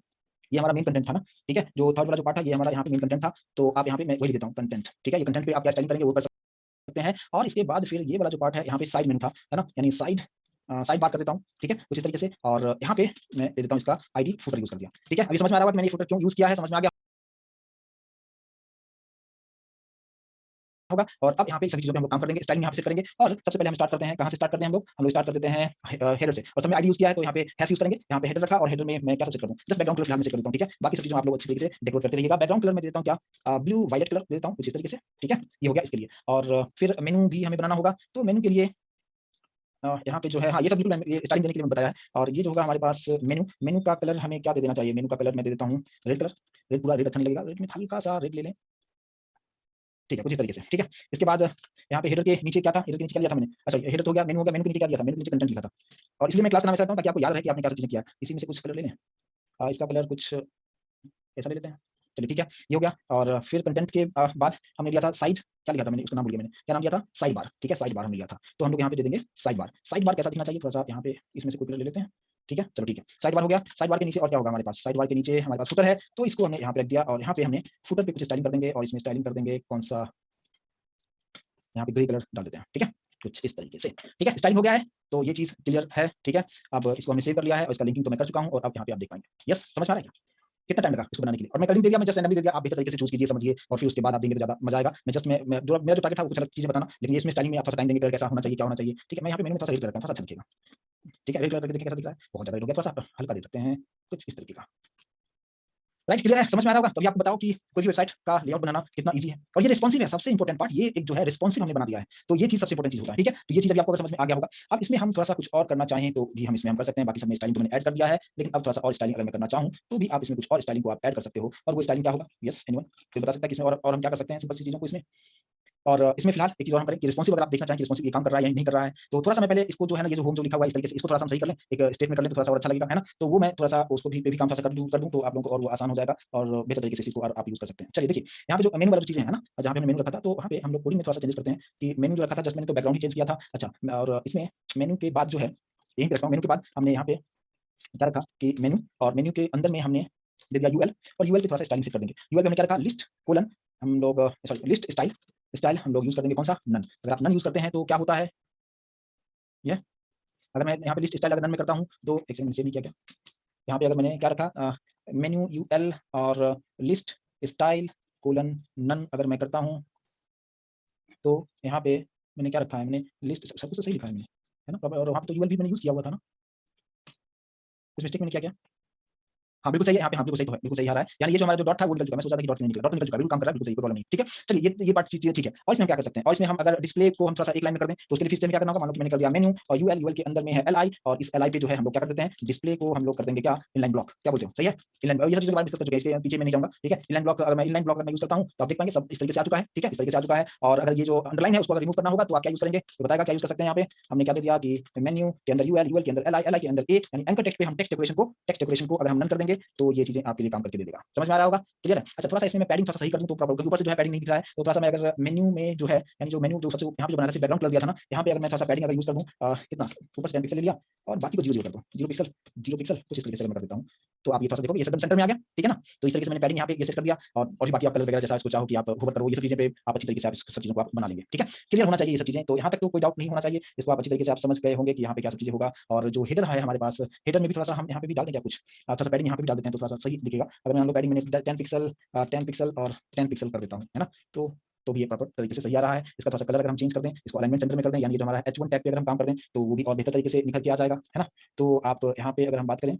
ये हमारा मेन कंटेंट था ना, ठीक है, जो थर्ड वाला जो पार्ट था ये हमारा यहाँ पे मेन कंटेंट था। तो आप यहाँ पे मैं वही देता हूँ कंटेंट, ठीक है, ये कंटेंट पे आप क्या स्टाइलिंग करेंगे वो कर सकते हैं। और इसके बाद फिर ये वाला जो पार्ट है यहाँ पे साइड मेनू था, है ना, यानी साइड बार कर देता हूँ, ठीक है, कुछ इस तरीके से। और यहाँ पे मैं दे देता हूँ इसका आईडी फुटर यूज कर दिया, ठीक है। अभी समझ में आ रहा होगा कि मैंने ये फुटर क्यों यूज किया है, समझ में आ गया होगा। और अब यहाँ पे सभी चीजों पे हम लोग काम कर देंगे, स्टाइलिंग यहाँ से करेंगे। और सबसे पहले हम स्टार्ट करते हैं, कहाँ से स्टार्ट करते हैं हम लोग स्टार्ट कर देते हैं हेडर से। और सब में आईडी यूज किया है तो यहाँ पे हैश यूज करेंगे, यहाँ पे हेडर रखा, और हेडर में मैं क्या सेट कर दूँ, जस्ट बैकग्राउंड कलर फिलहाल में सेट कर देता हूँ, ठीक है। बाकी सब चीजें आप लोग अच्छी तरीके से डेकोरेट करते रहिएगा। बैकग्राउंड कलर में देता हूँ क्या, ब्लू वायलेट कलर देता हूँ, कुछ इस तरीके से, ठीक है, ये हो गया इसके लिए। और फिर मेनू भी हमें बनाना होगा, तो मेनू के लिए यहाँ पे जो है, हाँ ये सब बिल्कुल ये स्टाइलिंग देने के लिए मैंने बताया है। और ये जो होगा हमारे पास मेनू का कलर हमें क्या दे देना चाहिए, मेनू का कलर मैं दे देता हूँ रेड कलर। रेड पूरा रेड अच्छा नहीं लगेगा, रेड में हल्का सा रेड ले लें, ठीक है, कुछ इस तरीके से, ठीक है। इसके बाद यहाँ पे हेडर के नीचे क्या था, हेडर के नीचे क्या लिया था मैंने, अच्छा हेडर तो हो गया, मेनू हो गया, मेनू के नीचे क्या दिया था, मेनू के नीचे कंटेंट लिखा था। और इसलिए मैं क्लास का नाम ऐसा रखता हूँ ताकि आपको याद रहे कि आपने क्या चीजें किया। इसी में से कुछ कलर ले लें, इसका कलर कुछ ऐसा ले लेते हैं, चलिए ठीक है, ये हो गया। और फिर कंटेंट के बाद हमने लिया था साइड, क्या लिखा था मैंने, उसका नाम भूल गया मैंने, क्या नाम दिया था, साइड बार, ठीक है, साइड बार हमने लिया था। तो हम लोग यहाँ पे दे देंगे साइड बार। साइड बार कैसा दिखना चाहिए, थोड़ा सा यहाँ पे इसमें से कोई कलर ले लेते हैं, ठीक है, चलो ठीक है, साइड बार हो गया। साइड बार के नीचे और क्या होगा हमारे पास, साइड बार के नीचे हमारे पास फुटर है, तो इसको हमने यहाँ पे रख दिया। और यहाँ पे हमने फुटर पे कुछ स्टाइलिंग कर देंगे, और इसमें स्टाइलिंग कर देंगे कौन सा, यहाँ पे ग्रे कलर डाल देते हैं, ठीक है, कुछ इस तरीके से, ठीक है, स्टाइलिंग हो गया है। तो ये चीज क्लियर है, ठीक है। अब इसको हमने सेव कर लिया है, और इसका लिंकिंग तो मैं कर चुका हूँ, और अब यहाँ पे आप देख पाएंगे, यस समझ में आ रहा है क्या, कितना टाइम लगा इसको बनाने के लिए। और मैं कलिंग दे दिया, मैं जस्ट रैंडमली दे दिया, आप बेहतर तरीके से चूज कीजिए, समझिए, और फिर उसके बाद आप देंगे तो ज्यादा मजा आएगा। मैं जस्ट मैं जो मेरा जो टारगेट था वो कुछ अलग चीजें बताना, लेकिन इसमें स्टाइलिंग में आप थोड़ा टाइम देंगे, कैसा होना चाहिए, क्या होना चाहिए, ठीक है। मैं यहाँ पे मेनू में थोड़ा सा एडिट करता हूं, थोड़ा अच्छा दिखेगा, ठीक है, रेड कलर करके देखिए कैसा दिख रहा है, बहुत ज़्यादा रेड हो गया, थोड़ा-सा हल्का रेड रखते हैं, कुछ इस तरीके का। राइट, क्लियर है, समझ में आ रहा होगा। तो अभी आपको बताओ कि कोई भी वेबसाइट का लेआउट बनाना कितना ईज़ी है और ये रिस्पॉन्सिव है, सबसे इंपोर्टेंट पार्ट ये एक जो है रिस्पॉन्सिव हमने बना दिया है। तो ये चीज़ सबसे इंपोर्टेंट चीज़ होता है, ठीक है? तो ये चीज़ अभी आपको अगर समझ में आ गया होगा। अब इसमें हम थोड़ा-सा कुछ और करना चाहें तो भी हम इसमें हम कर सकते हैं, बाकी सब में स्टाइलिंग तो मैंने ऐड कर दिया है, लेकिन अब थोड़ा-सा और स्टाइलिंग अगर मैं करना चाहूँ, तो भी आप इसमें कुछ और स्टाइलिंग को आप ऐड कर सकते हो और वो स्टाइलिंग क्या होगा? Yes, anyone? कोई बता सकता है कि इसमें और हम क्या कर सकते हैं सिंपल सी चीज़ों को इसमें? और इसमें फिलहाल एक चीज़ और हम करें कि रिस्पॉन्सिव अगर आप देखना चाहें कि रिस्पॉन्सिव ये काम कर रहा है या नहीं कर रहा है, तो थोड़ा-सा मैं पहले इसको जो है ना, ये जो होम जो लिखा हुआ है इस तरीके से इसको थोड़ा-सा हम सही कर लें, एक स्टेप में कर लें तो थोड़ा-सा और अच्छा लगेगा, है ना? तो वो मैं थोड़ा-सा उसको भी पे भी काम थोड़ा-सा कर दूँ तो आप लोगों को और वो आसान हो जाएगा और बेहतर तरीके से इसको और आप यूज़ कर सकते हैं। चलिए देखिए, यहाँ पे जो मेनू वाला जो चीज़ें हैं ना, जहाँ पे हमने मेनू रखा था तो वहाँ पे हम लोग कोडिंग में थोड़ा-सा चेंजेस करते हैं कि मेनू जो रखा था जस्ट मैंने तो बैकग्राउंड ही चेंज किया था। अच्छा और इसमें मेनू के बाद जो है, यहीं पे रखता हूँ, मेनू के बाद हमने यहाँ पे क्या रखा कि मेनू और मेनू के अंदर में हमने दे दिया यूएल और यूएल पे थोड़ा-सा स्टाइलिंग सेट कर देंगे। यूएल पे हमने क्या रखा लिस्ट कोलन हम लोग सॉरी लिस्ट स्टाइल स्टाइल हम लोग यूज़ कर देंगे कौन-सा? नन। अगर आप नन यूज़ करते हैं तो क्या होता है? ये अगर मैं यहाँ पे लिस्ट स्टाइल अगर नन में करता हूँ तो एक सेकंड मैंने सेव नहीं किया क्या? यहाँ पे अगर मैंने क्या रखा मेन्यू यूएल और लिस्ट स्टाइल कोलन नन अगर मैं करता हूँ तो यहाँ पे मैंने क्या रखा है? मैंने लिस्ट सब कुछ तो सही लिखा है मैंने, है ना? और वहाँ पे तो यूएल भी मैंने यूज़ किया हुआ था ना? कुछ मिस्टेक मैंने किया क्या? हाँ, बिल्कुल सही है, यहाँ पे हाँ, बिल्कुल सही तो है, बिल्कुल सही आ रहा है। यानी ये जो हमारा जो डॉट था वो निकल चुका है, मैं सोच रहा था कि डॉट नहीं निकलेगा, डॉट निकल चुका है, बिल्कुल काम कर रहा है, बिल्कुल सही, कोई प्रॉब्लम नहीं, ठीक है? चलिए ये पार्ट चीज़ें ठीक है और इसमें हम क्या कर सकते हैं और इसमें हम अगर डिस्प्ले को हम थोड़ा-सा एक लाइन में कर दें, तो उसके लिए फिर से हमें क्या करना होगा? मान लो कि मैंने कर दिया मेन्यू और यूएल, यूएल के अंदर में है एलआई और इस एलआई पे जो है हम लोग क्या कर देते हैं, डिस्प्ले को हम लोग कर देंगे क्या? इनलाइन ब्लॉक, क्या बोलते हो? सही है? इनलाइन ये सब चीज़ों के बारे में डिस्कस कर चुके हैं, इसके पीछे मैं नहीं जाऊँगा, ठीक है? इनलाइन ब्लॉक अगर मैं इनलाइन ब्लॉक अगर मैं यूज़ करता हूँ, तो आप देख पाएँगे सब इस तरीके से आ चुका है, ठीक है? इस तरीके से आ चुका है और अगर ये जो अंडरलाइन है उसको अगर रिमूव करना होगा तो आप क्या यूज़ करेंगे? तो बताएगा क्या यूज़ कर सकते हैं यहाँ पे? हमने क्या दे दिया कि मेन्यू के अंदर यूएल, यूएल के अंदर एलआई, एलआई के अंदर ए यानी एंकर टेक्स्ट पे हम टेक्स्ट डेकोरेशन को अगर हम नन कर देंगे, तो ये चीज़ें आपके लिए काम करके दे देगा। समझ में आ रहा होगा? क्लियर है? अच्छा थोड़ा-सा इसमें मैं पैडिंग थोड़ा-सा सही कर दूँ तो प्रॉपर क्योंकि ऊपर से जो है पैडिंग नहीं दिख रहा है, तो थोड़ा-सा मैं अगर मेन्यू में जो है यानी जो मेन्यू जो सबसे यहाँ पे जो बनाया था बैकग्राउंड कलर दिया था ना, यहाँ पे अगर मैं थोड़ा-सा पैडिंग अगर यूज़ कर दूँ कितना ऊपर से 10 पिक्सल ले लिया और बाकी को 0 कर दूँ। 0 पिक्सल कुछ इस तरीके से अगर मैं कर देता हूँ, तो आप ये थोड़ा-सा देखोगे ये एकदम सेंटर में आ गया, ठीक है ना? तो इस तरीके से मैंने पैडिंग यहाँ पे ये सेट कर दिया और भी बाकी आप कलर वगैरह जैसा इसको चाहो कि आप होवर करो, ये सब चीज़ें पे आप अच्छी तरीके से आप इस सब चीज़ों को आप बना लेंगे, ठीक है? क्लियर होना चाहिए ये सब चीज़ें, तो यहाँ तक तो कोई डाउट नहीं होना चाहिए, इसको आप अच्छी तरीके से आप समझ गए होंगे कि यहाँ पे क्या सब चीज़ें होगा और जो हेडर है हमारे पास, हेडर में भी थोड़ा-सा हम यहाँ पे भी डाल दें क्या कुछ? थोड़ा-सा पैडिंग यहाँ पे भी डाल देते हैं तो थोड़ा-सा सही दिखेगा। अगर मान लो पैडिंग मैंने 10 पिक्सल और 10 पिक्सल कर देता हूँ, है ना? तो भी ये प्रॉपर तरीके से सही आ रहा है। इसका थोड़ा-सा कलर अगर हम चेंज कर दें, इसको अलाइनमेंट सेंटर में कर दें, यानी ये जो हमारा H1 टैग पे अगर हम काम कर दें, तो वो भी और बेहतर तरीके से निखर के आ जाएगा, है ना? तो आप यहाँ पे अगर हम बात करें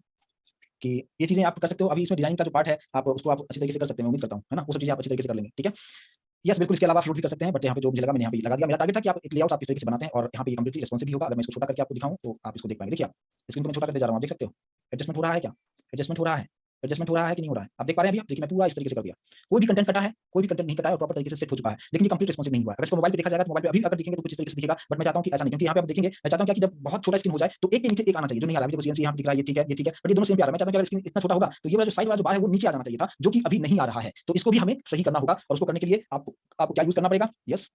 कि ये चीज़ें आप कर सकते हो। अभी इसमें डिज़ाइन का जो पार्ट है, आप उसको आप अच्छी तरीके से कर सकते हैं, मैं उम्मीद करता हूँ, है ना? वो सब चीज़ें आप अच्छी तरीके से कर लेंगे, ठीक है? यस, बिल्कुल इसके अलावा फ्लूट भी कर सकते हैं, बट यहाँ पे जो मुझे लगा मैंने यहाँ पे लगा दिया। मेरा टारगेट था कि आप एक लेआउट आप किस तरीके से बनाते हैं और यहाँ पे ये कंप्लीटली रिस्पॉन्सिव भी होगा। अगर मैं इसको छोटा करके आपको दिखाऊँ, तो आप इसको देख पाएँगे। देखिए आप, स्क्रीन को मैं छोटा करते जा रहा हूँ, आप देख सकते हो? एडजस्टमेंट हो रहा है क्या? एडजस्टमेंट हो रहा है? एडजस्टमेंट हो रहा है कि नहीं हो रहा है? आप देख पा रहे हैं अभी आप? देखिए मैं पूरा इस तरीके से कर दिया। कोई भी कंटेंट कटा है, कोई भी कंटेंट नहीं कटा है और प्रॉपर तरीके से सेट हो चुका है। लेकिन ये कंप्लीट रिस्पॉन्सिव नहीं हुआ है। अगर इसको मोबाइल पे देखा जाएगा तो मोबाइल पे अभी अगर देखेंगे तो कुछ इस तरीके से दिखेगा, बट मैं चाहता हूँ कि ऐसा नहीं, क्योंकि यहाँ पे आप देखेंगे, मैं चाहता हूँ क्या कि जब बहुत छोटा स्क्रीन हो जाए, तो एक के नीचे एक आना चाहिए, जो नहीं आ रहा है। अभी देखो सीएनसी यहाँ पे दिख रहा है, ये ठीक है, बट ये दोनों सेम पे आ रहा है। मैं चाहता हूँ कि अगर स्क्रीन इतना छोटा होगा, तो ये वाला जो साइड वाला जो बार है, वो नीचे आ जाना चाहिए था, जो कि अभी नहीं आ रहा है। तो इसको भी हमें सही करना होगा और उसको करने के लिए आपको क्या यूज़ करना पड़ेगा? यस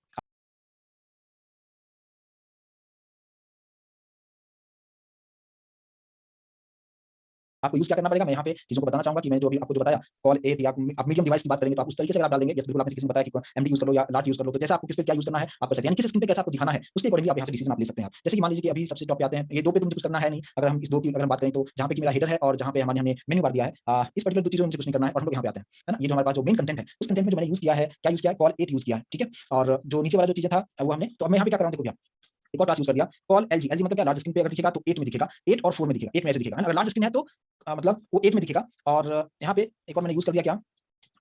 आपको यूज़ क्या करना पड़ेगा? मैं यहाँ पे चीज़ों को बताना चाहूँगा कि मैंने जो अभी आपको जो बताया कॉल ए थी, आप मीडियम डिवाइस की बात करेंगे तो आप उस तरीके से अगर आप डाल देंगे, जैसे बिल्कुल आपने किसी ने बताया कि एमडी यूज़ कर लो या लार्ज यूज़ कर लो, तो जैसा आपको किस पे क्या यूज़ करना है, आप कर सकते हैं। यानी किस स्क्रीन पे कैसा आपको दिखाना है, उसके अकॉर्डिंगली आप यहाँ से डिसीजन आप ले सकते हैं आप। जैसे कि मान लीजिए कि अभी सबसे टॉप पे आते हैं, ये 2 पे तो मुझे कुछ करना है नहीं, अगर हम इस 2 की अगर हम बात करें तो जहाँ पे कि मेरा हेडर है और जहाँ पे हमने मेन्यू बार दिया है, इस पर्टिकुलर 2 चीज़ों में मुझे कुछ नहीं करना है और हम लोग यहाँ पे आते हैं, है ना? ये जो हमारे पास जो मेन कंटेंट है, उस कंटेंट में जो मैंने यूज़ किया है, क्या यूज़ किया है? कॉल 8 यूज़ किया है, ठीक है? और जो नीचे वाला जो चीज़ें था, वो हमने तो अब मैं यहाँ पे क्या कर रहा हूँ देखो भैया, एक और क्लास यूज़ कर दिया, कॉल एलजी, एलजी मतलब क्या लार्ज स्क्रीन पे अगर दिखेगा तो 8 में दिखेगा, 8 और 4 में दिखेगा, 8 में ऐसे दिखेगा, है ना? अगर लार्ज स्क्रीन है तो मतलब वो 8 में दिखेगा और यहाँ पे एक और मैंने यूज़ कर दिया क्या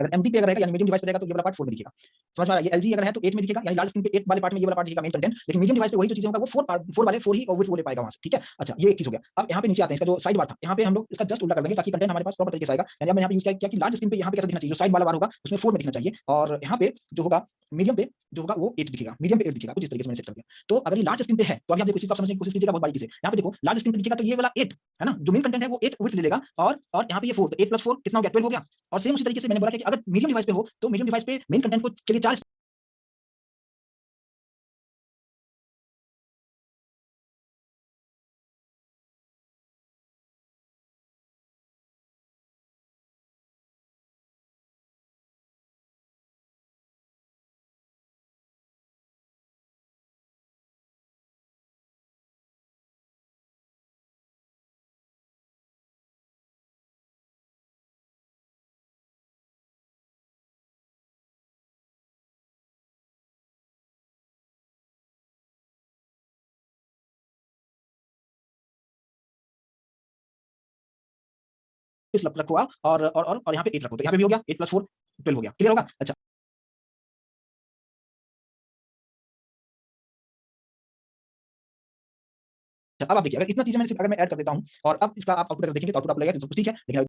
अगर एमडी पे अगर रहेगा यानी मीडियम डिवाइस पे रहेगा तो ये वाला पार्ट 4 में दिखेगा। समझ में आ रहा है? ये एलजी अगर है तो 8 में दिखेगा यानी लार्ज स्क्रीन पे 8 वाले पार्ट में ये वाला पार्ट दिखेगा मेन कंटेंट, लेकिन मीडियम डिवाइस पे वही जो चीज़ें होगा वो 4 वाले 4 ही और वो ले पाएगा वहाँ से, ठीक है? अच्छा ये एक चीज़ हो गया। अब यहाँ पे नीचे आते हैं, इसका जो साइड बार था, यहाँ पे हम लोग इसका जस्ट उल्टा कर देंगे ताकि कंटेंट हमारे पास प्रॉपर तरीके से आएगा। यानी अब मैंने यहाँ पे यूज़ किया कि लार्ज स्क्रीन पे यहाँ पे कैसा दिखना चाहिए, जो साइड वाला बार होगा उसमें 4 में दिखना चाहिए और यहाँ पे जो होगा मीडियम पे जो होगा वो 8 दिखेगा, मीडियम पे 8 दिखेगा, कुछ इस तरीके से मैंने सेट कर दिया। तो अगर ये लार्ज स्क्रीन पे है, तो अभी आप देखो इस चीज़ को आप समझने की कोशिश कीजिएगा बहुत बारीकी से। यहाँ पे देखो लार्ज स्क्रीन पे दिखेगा तो ये वाला 8 है ना? जो मेन कंटेंट है वो 8 विड्थ ले लेगा और यहाँ पे ये 4 तो 8 प्लस 4 कितना हो गया? 12 हो गया। और सेम उसी तरीके से मैंने बोला कि अगर मीडियम डिवाइस पे हो, तो मीडियम डिवाइस पे मेन कंटेंट को के लिए 4 वापस रखो आप और यहाँ पे 8 रखो, तो यहाँ पे भी हो गया 8 + 4 12 हो गया। क्लियर होगा? अच्छा, अब आप देखिए, अगर इतना चीजें मैंने सिर्फ अगर मैं ऐड कर देता हूँ और अब इसका आप आउटपुट अगर देखेंगे तो आउटपुट आपको लगेगा कि सब कुछ ठीक है, लेकिन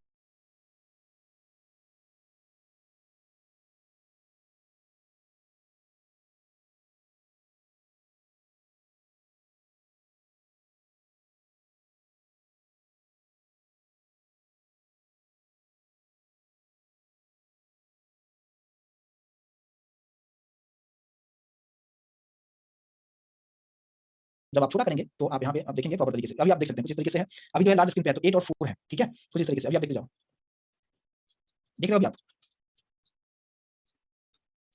जब आप छोटा करेंगे तो आप यहाँ पे आप देखेंगे प्रॉपर तरीके से, अभी आप देख सकते हैं कुछ इस तरीके से है। अभी जो है लार्ज स्क्रीन पे है तो 8 और 4 है, ठीक है, कुछ इस तरीके से। अभी आप देखते जाओ, देख रहे हो अभी आप,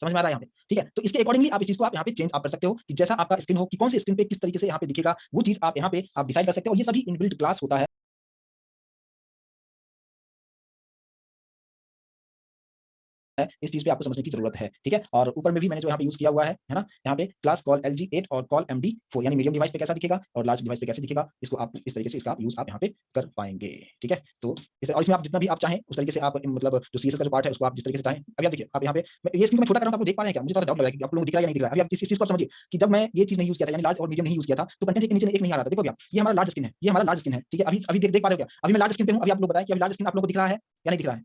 समझ में आ रहा है यहाँ पे? ठीक है, तो इसके अकॉर्डिंगली आप इस चीज को आप यहाँ पे चेंज आप कर सकते हो कि जैसा आपका स्क्रीन हो कि कौन सी स्क्रीन पे किस तरीके से यहाँ पे दिखेगा, वो चीज आप यहाँ पे आप डिसाइड कर सकते हो, और ये सभी इनबिल्ट क्लास होता है। इस चीज पे आपको समझने की जरूरत है, ठीक है। और ऊपर में भी मैंने जो यहाँ पे यूज किया हुआ है ना, यहाँ पे क्लास कॉल LG8 और कॉल MD4, यानी मीडियम डिवाइस पे कैसा दिखेगा और लार्ज डिवाइस पे कैसे दिखेगा, इसको आप इस तरीके से इसका यूज आप यहाँ पे कर पाएंगे, ठीक है। तो और इसमें आप जितना भी आप चाहें उस तरीके से आप मतलब जो CSS का जो पार्ट है उसको आप जिस तरीके से चाहें। अभी आप देखिए, आप यहाँ पे ये स्क्रीन में छोटा कर रहा हूँ, आप देख पा रहे हैं क्या? मुझे थोड़ा डाउट लग रहा है कि आप लोगों को दिख रहा है या नहीं दिख रहा है। अभी आप इस चीज को समझिए कि जब मैं ये चीज नहीं यूज किया था, यानी लार्ज और मीडियम नहीं यूज किया था, तो कंटेंट के नीचे एक नहीं आ रहा था। देखो भैया, ये हमारा लार्ज स्क्रीन है, ये हमारा लार्ज स्क्रीन है, ठीक है। अभी अभी देख पा रहे हो क्या? अभी मैं लार्ज स्क्रीन पे हूँ। अभी आप लोग बताएं कि अभी लार्ज स्क्रीन आप लोगों को दिख रहा है या नहीं दिख रहा है?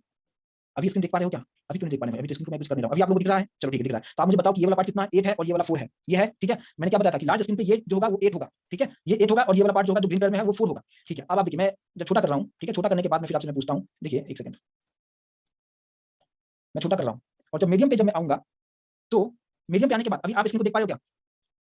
अभी स्क्रीन देख पा रहे हो क्या? अभी क्यों नहीं देख पा रहे हो? अभी तो स्क्रीन को मैं कुछ कर नहीं रहा हूं। अभी आप लोगों को दिख रहा है? चलो ठीक है, दिख रहा है। तो आप मुझे बताओ कि ये वाला पार्ट कितना 8 है और ये वाला 4 है। ये है, ठीक है। मैंने क्या बताया था कि लार्ज स्क्रीन पे ये जो होगा वो 8 होगा, ठीक है। ये 8 होगा और ये वाला पार्ट जो होगा जो ग्रीन कलर में है वो 4 होगा, ठीक है। अब आप देखिए, मैं जब छोटा कर रहा हूँ, ठीक है, छोटा करने के बाद में फिर आपसे मैं पूछता हूँ, देखिए एक सेकंड, मैं छोटा कर रहा हूँ और जब मीडियम पे जब मैं आऊंगा तो मीडियम पे आने के बाद अभी आप स्क्रीन को देख पा रहे हो क्या?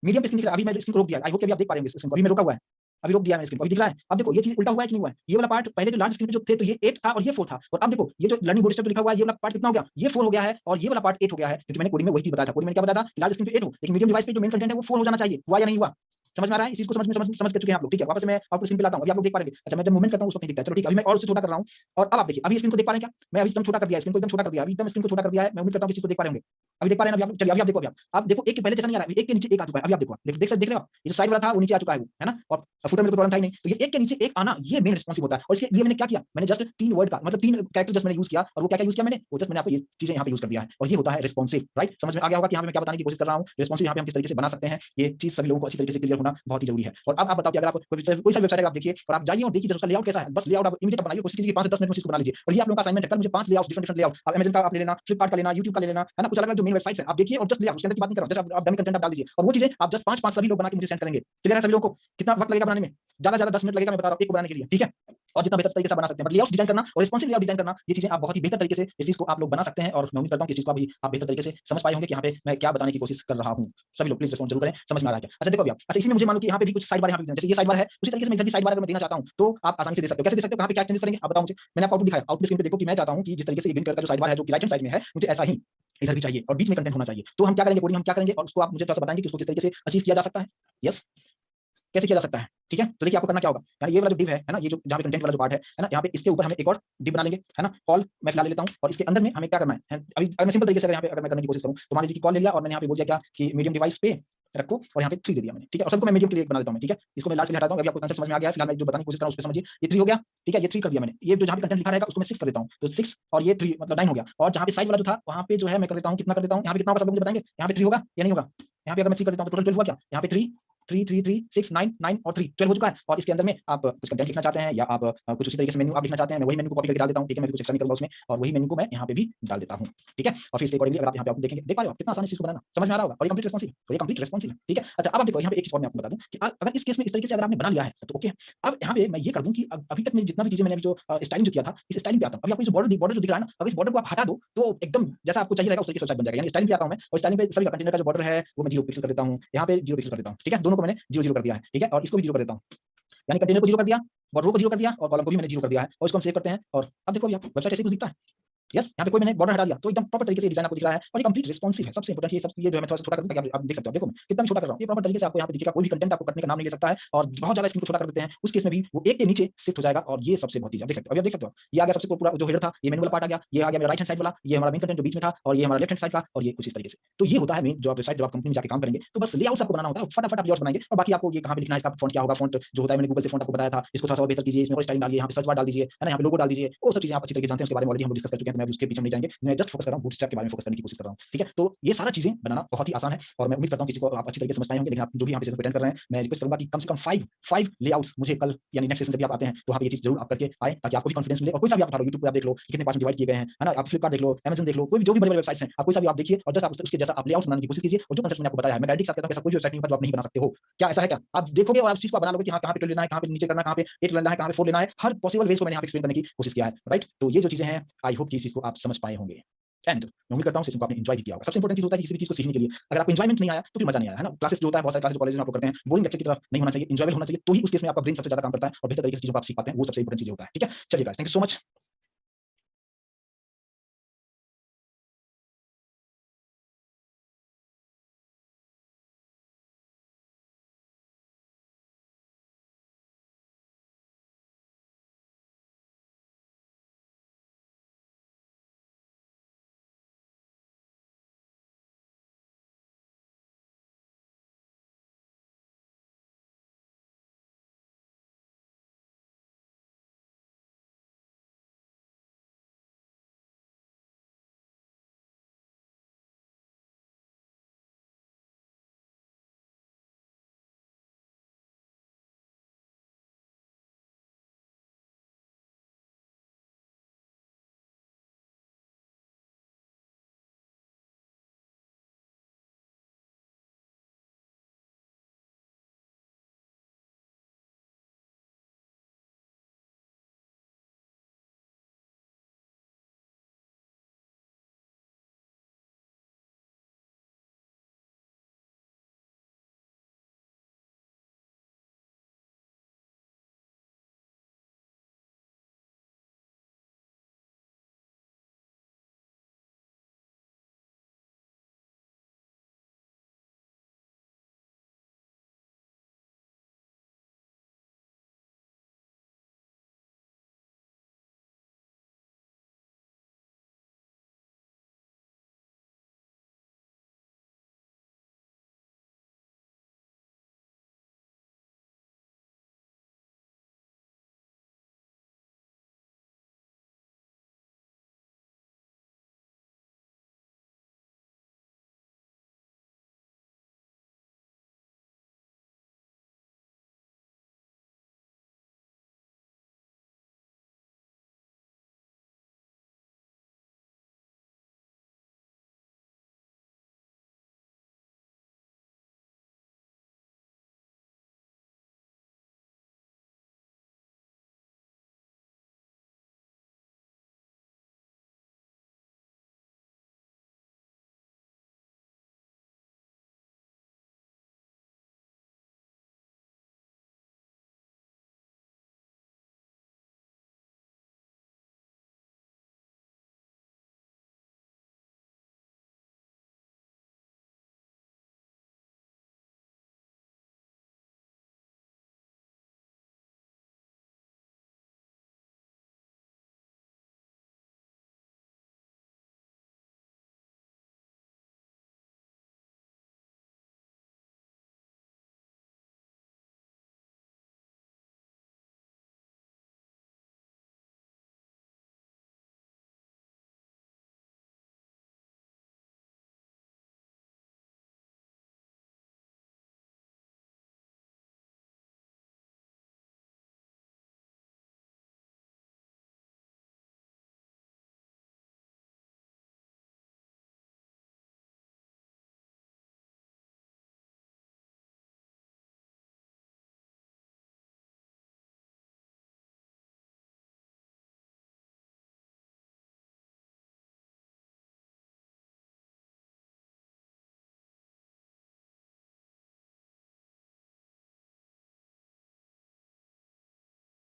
मीडियम पे स्क्रीन दिख रहा है। अभी मैं स्क्रीन को रोक दिया, आई होप कि अभी आप देख पा रहे होंगे स्क्रीन को। अभी मैं रोका हुआ है, अभी रोक दिया मैंने स्क्रीन को, अभी दिख रहा है। अब देखो ये चीज उल्टा हुआ है कि नहीं हुआ है? ये वाला पार्ट पहले जो लार्ज स्क्रीन पे जो थे तो ये 8 था और ये 4 था, और अब देखो ये जो लर्निंग बोर्ड स्टेप लिखा हुआ है ये वाला पार्ट कितना हो गया? ये 4 हो गया है और ये वाला पार्ट 8 हो गया है, क्योंकि मैंने कोडिंग में वही चीज बताया था। कोडिंग में क्या बताया था? लार्ज स्क्रीन पे 8 हो, लेकिन मीडियम डिवाइस पे जो मेन कंटेंट है वो 4 हो जाना चाहिए। हुआ या नहीं हुआ? समझ में आ रहा है? इस चीज को समझ कर चुके हैं आप लोग, ठीक है। वापस से मैं आपको स्क्रीन पे लाता हूं, अभी आप लोग देख पा रहे हैं। अच्छा, मैं जब मूवमेंट करता हूं उस वक्त नहीं दिखता है। चलो ठीक है, अभी मैं और उससे छोटा कर रहा हूं और अब आप देखिए, अभी स्क्रीन को देख पा रहे हैं क्या? मैं अभी एकदम छोटा कर दिया, स्क्रीन को एकदम छोटा कर दिया, अभी एकदम स्क्रीन को छोटा कर दिया है। मैं उम्मीद करता हूं कि इस चीज को देख पा रहे होंगे। अभी देख पा रहे हैं ना? अभी आप चलिए, अभी आप देखो, अभी आप देखो एक के पहले जैसा नहीं आ रहा है, एक के नीचे एक आ चुका है। अभी आप देखो, देख रहे हो आप? ये जो साइड वाला था वो नीचे आ चुका है, वो है ना। और फुटर में तो प्रॉब्लम था ही नहीं, तो ये एक के नीचे एक आना ये मेन रिस्पॉन्सिव होता है। और इसके लिए मैंने क्या किया? मैंने जस्ट 3 वर्ड का मतलब 3 कैरेक्टर जस्ट मैंने यूज किया, और वो क्या क्या यूज किया मैंने? वो जस्ट मैंने आपको ये चीजें यहाँ पे यूज कर दिया है, और ये होता है रिस्पॉन्सिव, राइट। समझ में आ गया होगा कि यहाँ पे मैं क्या बताने की कोशिश कर रहा हूँ। रिस्पॉन्सिव यहाँ पे हम किस तरीके से बना सकते हैं, ये चीज सभी लोगों को अच्छी तरीके से क्लियर होना बहुत ही जरूरी है। और अब आप बताओ कि अगर आप कोई सा वेबसाइट आप देखिए और आप जाइए और देखिए उसका लेआउट कैसा है, बस लेआउट आप इमीडिएट बनाइए, कोशिश कीजिए 5 से 10 मिनट में चीज को बना लीजिए। और ये आप लोगों का असाइनमेंट है, कल मुझे 5 लेआउट डिफरेंट लेआउट, आप अमेज़न का आप ले लेना, फ्लिपकार्ट का लेना, यूट्यूब का ले लेना, है ना, कुछ अलग-अलग जो मेन वेबसाइट्स है आप देखिए और जस्ट लेआउट, उसके अंदर की बात नहीं कर रहा हूं, जस्ट आप डमी कंटेंट आप डाल दीजिए और वो चीजें आप जस्ट 5-5 सभी लोग बना के मुझे सेंड करेंगे। क्लियर है सभी लोगों को? कितना वक्त लगेगा बनाने में? ज्यादा 10 मिनट लगेगा, मैं बता रहा हूं, एक को बनाने के लिए, ठीक है। और जितना बेहतर तरीके से बना सकते हैं, बट लेआउट डिजाइन करना और रिस्पॉन्सिव लेआउट डिजाइन करना, ये चीजें आप बहुत ही बेहतर तरीके से इस चीज को आप लोग बना सकते हैं। और मैं उम्मीद करता हूं कि इस चीज को अभी आप बेहतर तरीके से समझ पाए होंगे कि यहाँ पे मैं क्या बताने की कोशिश कर रहा हूं। सभी लोग प्लीज रिस्पॉन्ड जरूर करें, समझ में आ रहा है क्या? अच्छा देखो अभी आप, अच्छा इसी में मुझे मान लो कि यहाँ पे भी कुछ साइड बार, यहाँ पे जैसे ये साइड बार है, उसी तरीके से मैं इधर भी साइड बार अगर मैं देना चाहता हूं तो आप आसानी से दे सकते हो। कैसे दे सकते हो? कहाँ पे क्या चेंजेस करेंगे आप बताओ मुझे। मैंने आपको आउटपुट दिखाया, आउटपुट स्क्रीन पे देखो कि मैं चाहता हूं कि जिस तरीके से ग्रीन कलर का जो साइड बार है जो राइट हैंड साइड में है, मुझे ऐसा ही इधर भी चाहिए और बीच में कंटेंट होना चाहिए। तो हम क्या करेंगे, कोडिंग हम क्या करेंगे और उसको आप मुझे थोड़ा सा बताएंगे कि उसको किस तरीके से अचीव किया जा सकता है। यस, कैसे किया जा सकता है, ठीक है। तो देखिए आपको करना क्या होगा, यानी ये वाला जो डिव है ना, ये जो जहाँ पे कंटेंट वाला जो पार्ट है ना, यहाँ पे इसके ऊपर हमें एक और डिव बना लेंगे, है ना। कॉल मैं फिलहाल ले लेता हूँ और इसके अंदर में हमें क्या करना है। अभी अगर मैं सिंपल तरीके से यहाँ पे अगर मैं करने की कोशिश करूँ तो मान लीजिए कि कॉल ले लिया और मैंने यहाँ पे बोल दिया क्या कि मीडियम डिवाइस पे रखो और यहाँ पे 3 दे दिया मैंने, ठीक है। और सबको मैं मीडियम के लिए बना देता हूँ, ठीक है। इसको मैं लास्ट के लिए हटाता हूँ। अभी आपको कंसेप्ट समझ में आ गया है, फिलहाल मैं जो बताने की कोशिश कर रहा हूँ उसको समझिए। ये 3 हो गया, ठीक है, ये 3 कर दिया मैंने। ये जो जहाँ पे कंटेंट लिखा रहेगा उसको मैं 6 कर देता हूँ, तो 6 और ये 3 मतलब 9 हो गया। और जहाँ पे साइड वाला जो था वहाँ पे जो है मैं कर देता हूँ, कितना कर देता हूँ, यहाँ पे कितना होगा सब लोग मुझे बताएंगे। यहाँ पे 3 होगा या नहीं होगा? यहाँ पे अगर मैं 3 कर देता हूँ तो टोटल 12 हुआ क्या? यहाँ पे 3 3 3 3 6 9 9 और 3 12 हो चुका है। और इसके अंदर में आप कुछ कंटेंट लिखना चाहते हैं या आप कुछ उसी तरीके से मेन्यू आप लिखना चाहते हैं, मैं वही मेन्यू को कॉपी करके डाल देता हूँ, ठीक है। मैं कुछ एक्स्ट्रा नहीं करूँगा उसमें, और वही मेन्यू को मैं यहाँ पे भी डाल देता हूँ, ठीक है। और फिर इसके अकॉर्डिंगली अगर आप यहाँ पे आप देखेंगे, देख पा रहे हो कितना आसान है चीज को बनाना, समझ में आ रहा होगा। और ये कंप्लीट रिस्पॉन्सिव, तो ये कंप्लीट रिस्पॉन्सिव है, ठीक है। अच्छा अब आप देखो यहाँ पे एक चीज और मैं आपको बता दूं कि अगर इस केस में इस तरीके से अगर आपने बना लिया है तो ओके। अब यहाँ पे मैं ये कर दूं कि अभी तक मैं जितना भी चीजें मैंने अभी जो स्टाइलिंग जो किया था, इस स्टाइलिंग पे आता हूँ। अभी आपको जो बॉर्डर जो दिख रहा है ना, अब इस बॉर्डर को आप हटा दो तो एकदम जैसा आपको चाहिए रहेगा उस तरीके से वेबसाइट बन जाएगा। यानी स्टाइलिंग पे आता हूँ मैं और स्टाइलिंग पे सभी कंटेनर का जो बॉर्डर है वो मैं 0 पिक्सल कर देता हूँ, यहाँ पे 0 पिक्सल कर देता हूँ, ठीक है। दोनों को मैंने 0 0 कर दिया है, ठीक है। और इसको भी 0 कर देता हूँ, यानी कंटेनर को 0 कर दिया और रो को 0 कर दिया और कॉलम को भी मैंने 0 कर दिया है। और इसको हम सेव करते हैं और अब देखो अभी आप वेबसाइट ऐसे कुछ दिखता है। यस, यहाँ पे कोई मैंने बॉर्डर हटा दिया तो एकदम प्रॉपर तरीके से डिजाइन आपको दिख रहा है और ये कंप्लीट रिस्पॉन्सिव है। सबसे इंपोर्टेंट ये सब ये जो है मैं थोड़ा सा छोटा कर दूं ताकि आप देख सकते हो। देखो मैं कितना भी छोटा कर रहा हूँ, ये प्रॉपर तरीके से आपको यहाँ पे दिखेगा। कोई भी कंटेंट आपको कटने का नाम नहीं ले सकता है और बहुत ज्यादा स्क्रीन को छोटा कर देते हैं उस केस में भी वो एक के नीचे शिफ्ट हो जाएगा और ये सबसे बहुत चीज आप देख सकते हो। अभी आप देख सकते हो ये आ गया सबसे पूरा जो हेडर था, ये मेन वाला पार्ट आ गया, ये आ गया मेरा राइट हैंड साइड वाला, ये हमारा मेन कंटेंट जो बीच में था और ये हमारा लेफ्ट हैंड साइड का और ये कुछ इस तरीके से। तो ये होता है मेन जो आप वेबसाइट जब आप कंपनी में जाके काम करेंगे तो बस लेआउट आपको बनाना होता है, फटाफट आप लेआउट बनाएंगे और बाकी आपको ये कहां पे लिखना है, इसका फॉन्ट क्या होगा, फॉन्ट जो होता है मैंने गूगल से फॉन्ट आपको बताया था, इसको थोड़ा सा बेहतर कीजिए, इसमें और स्टाइल डालिए, यहाँ पे सर्च बार डाल दीजिए, है ना, यहाँ पे लोगो डाल दीजिए, वो सब चीजें आप अच्छी तरीके से जानते हैं, उसके बारे में ऑलरेडी हम डिस्कस कर चुके हैं, तो मैं उसके पीछे नहीं जाएंगे, मैं जस्ट फोकस कर रहा हूँ बूटस्ट्रैप के बारे में फोकस करने की कोशिश कर रहा हूँ। ठीक है, तो ये सारा चीजें बनाना बहुत ही आसान है और मैं उम्मीद करता हूँ किसी को आप अच्छी तरीके से समझ पाए होंगे। लेकिन आप जो भी यहाँ पे सेशन अटेंड कर रहे हैं मैं रिक्वेस्ट करूंगा कि कम से कम 5 लेआउट्स मुझे कल यानी नेक्स्ट सेशन जब आप आते हैं तो वहाँ पे ये चीज जरूर आप करके आए ताकि आपको भी कॉन्फिडेंस मिले। और कोई सा भी आप उठा लो, यूट्यूब पे आप देख लो कितने पार्ट में डिवाइड किए गए हैं, है ना, आप फ्लिपकार्ट देख लो, अमेज़न देख लो, कोई भी जो भी बड़ी-बड़ी वेबसाइट्स हैं, आप कोई सा भी आप देखिए और जस्ट आप उसके जैसा आप लेआउट बनाने की कोशिश कीजिए और जो कंसेप्ट मैंने आपको बताया है, मैं गारंटी के साथ कहता हूँ ऐसा कोई भी वेबसाइट नहीं होगा जो आप नहीं बना सकते हो। क्या ऐसा है क्या? आप देखोगे और आप उस चीज़ को बना लोगे कि हाँ, कहाँ पे ट्वेल लेना है, कहाँ पे नीचे करना है, कहाँ पे 8 लेना है, कहाँ पे 4 लेना है, हर पॉसिबल वेज़ को मैंने यहाँ पे एक्सप्लेन करने की कोशिश किया है, राइट? तो ये जो चीज़ें हैं, आई होप कि इस चीज़ को आप समझ पाए होंगे। एंड मैं उम्मीद करता हूँ सेशन को आपने एंजॉय भी किया होगा। सबसे इंपॉर्टेंट चीज़ होता है कि किसी भी चीज़ को सीखने के लिए अगर आपको एंजॉयमेंट नहीं आया तो फिर मजा नहीं आया, है ना? क्लासेस जो होता है बहुत सारे क्लासेस कॉलेज में आप लोग करते हैं, बोरिंग लेक्चर की तरह नहीं होना चाहिए, एंजॉयबल होना चाहिए, तो ही उस केस में आपका ब्रेन सबसे ज़्यादा काम करता है और बेहतर तरीके से चीज़ों को आप सीख पाते हैं, वो सबसे इंपॉर्टेंट चीज़ होता है। ठीक है? चलिए guys, thank you so much.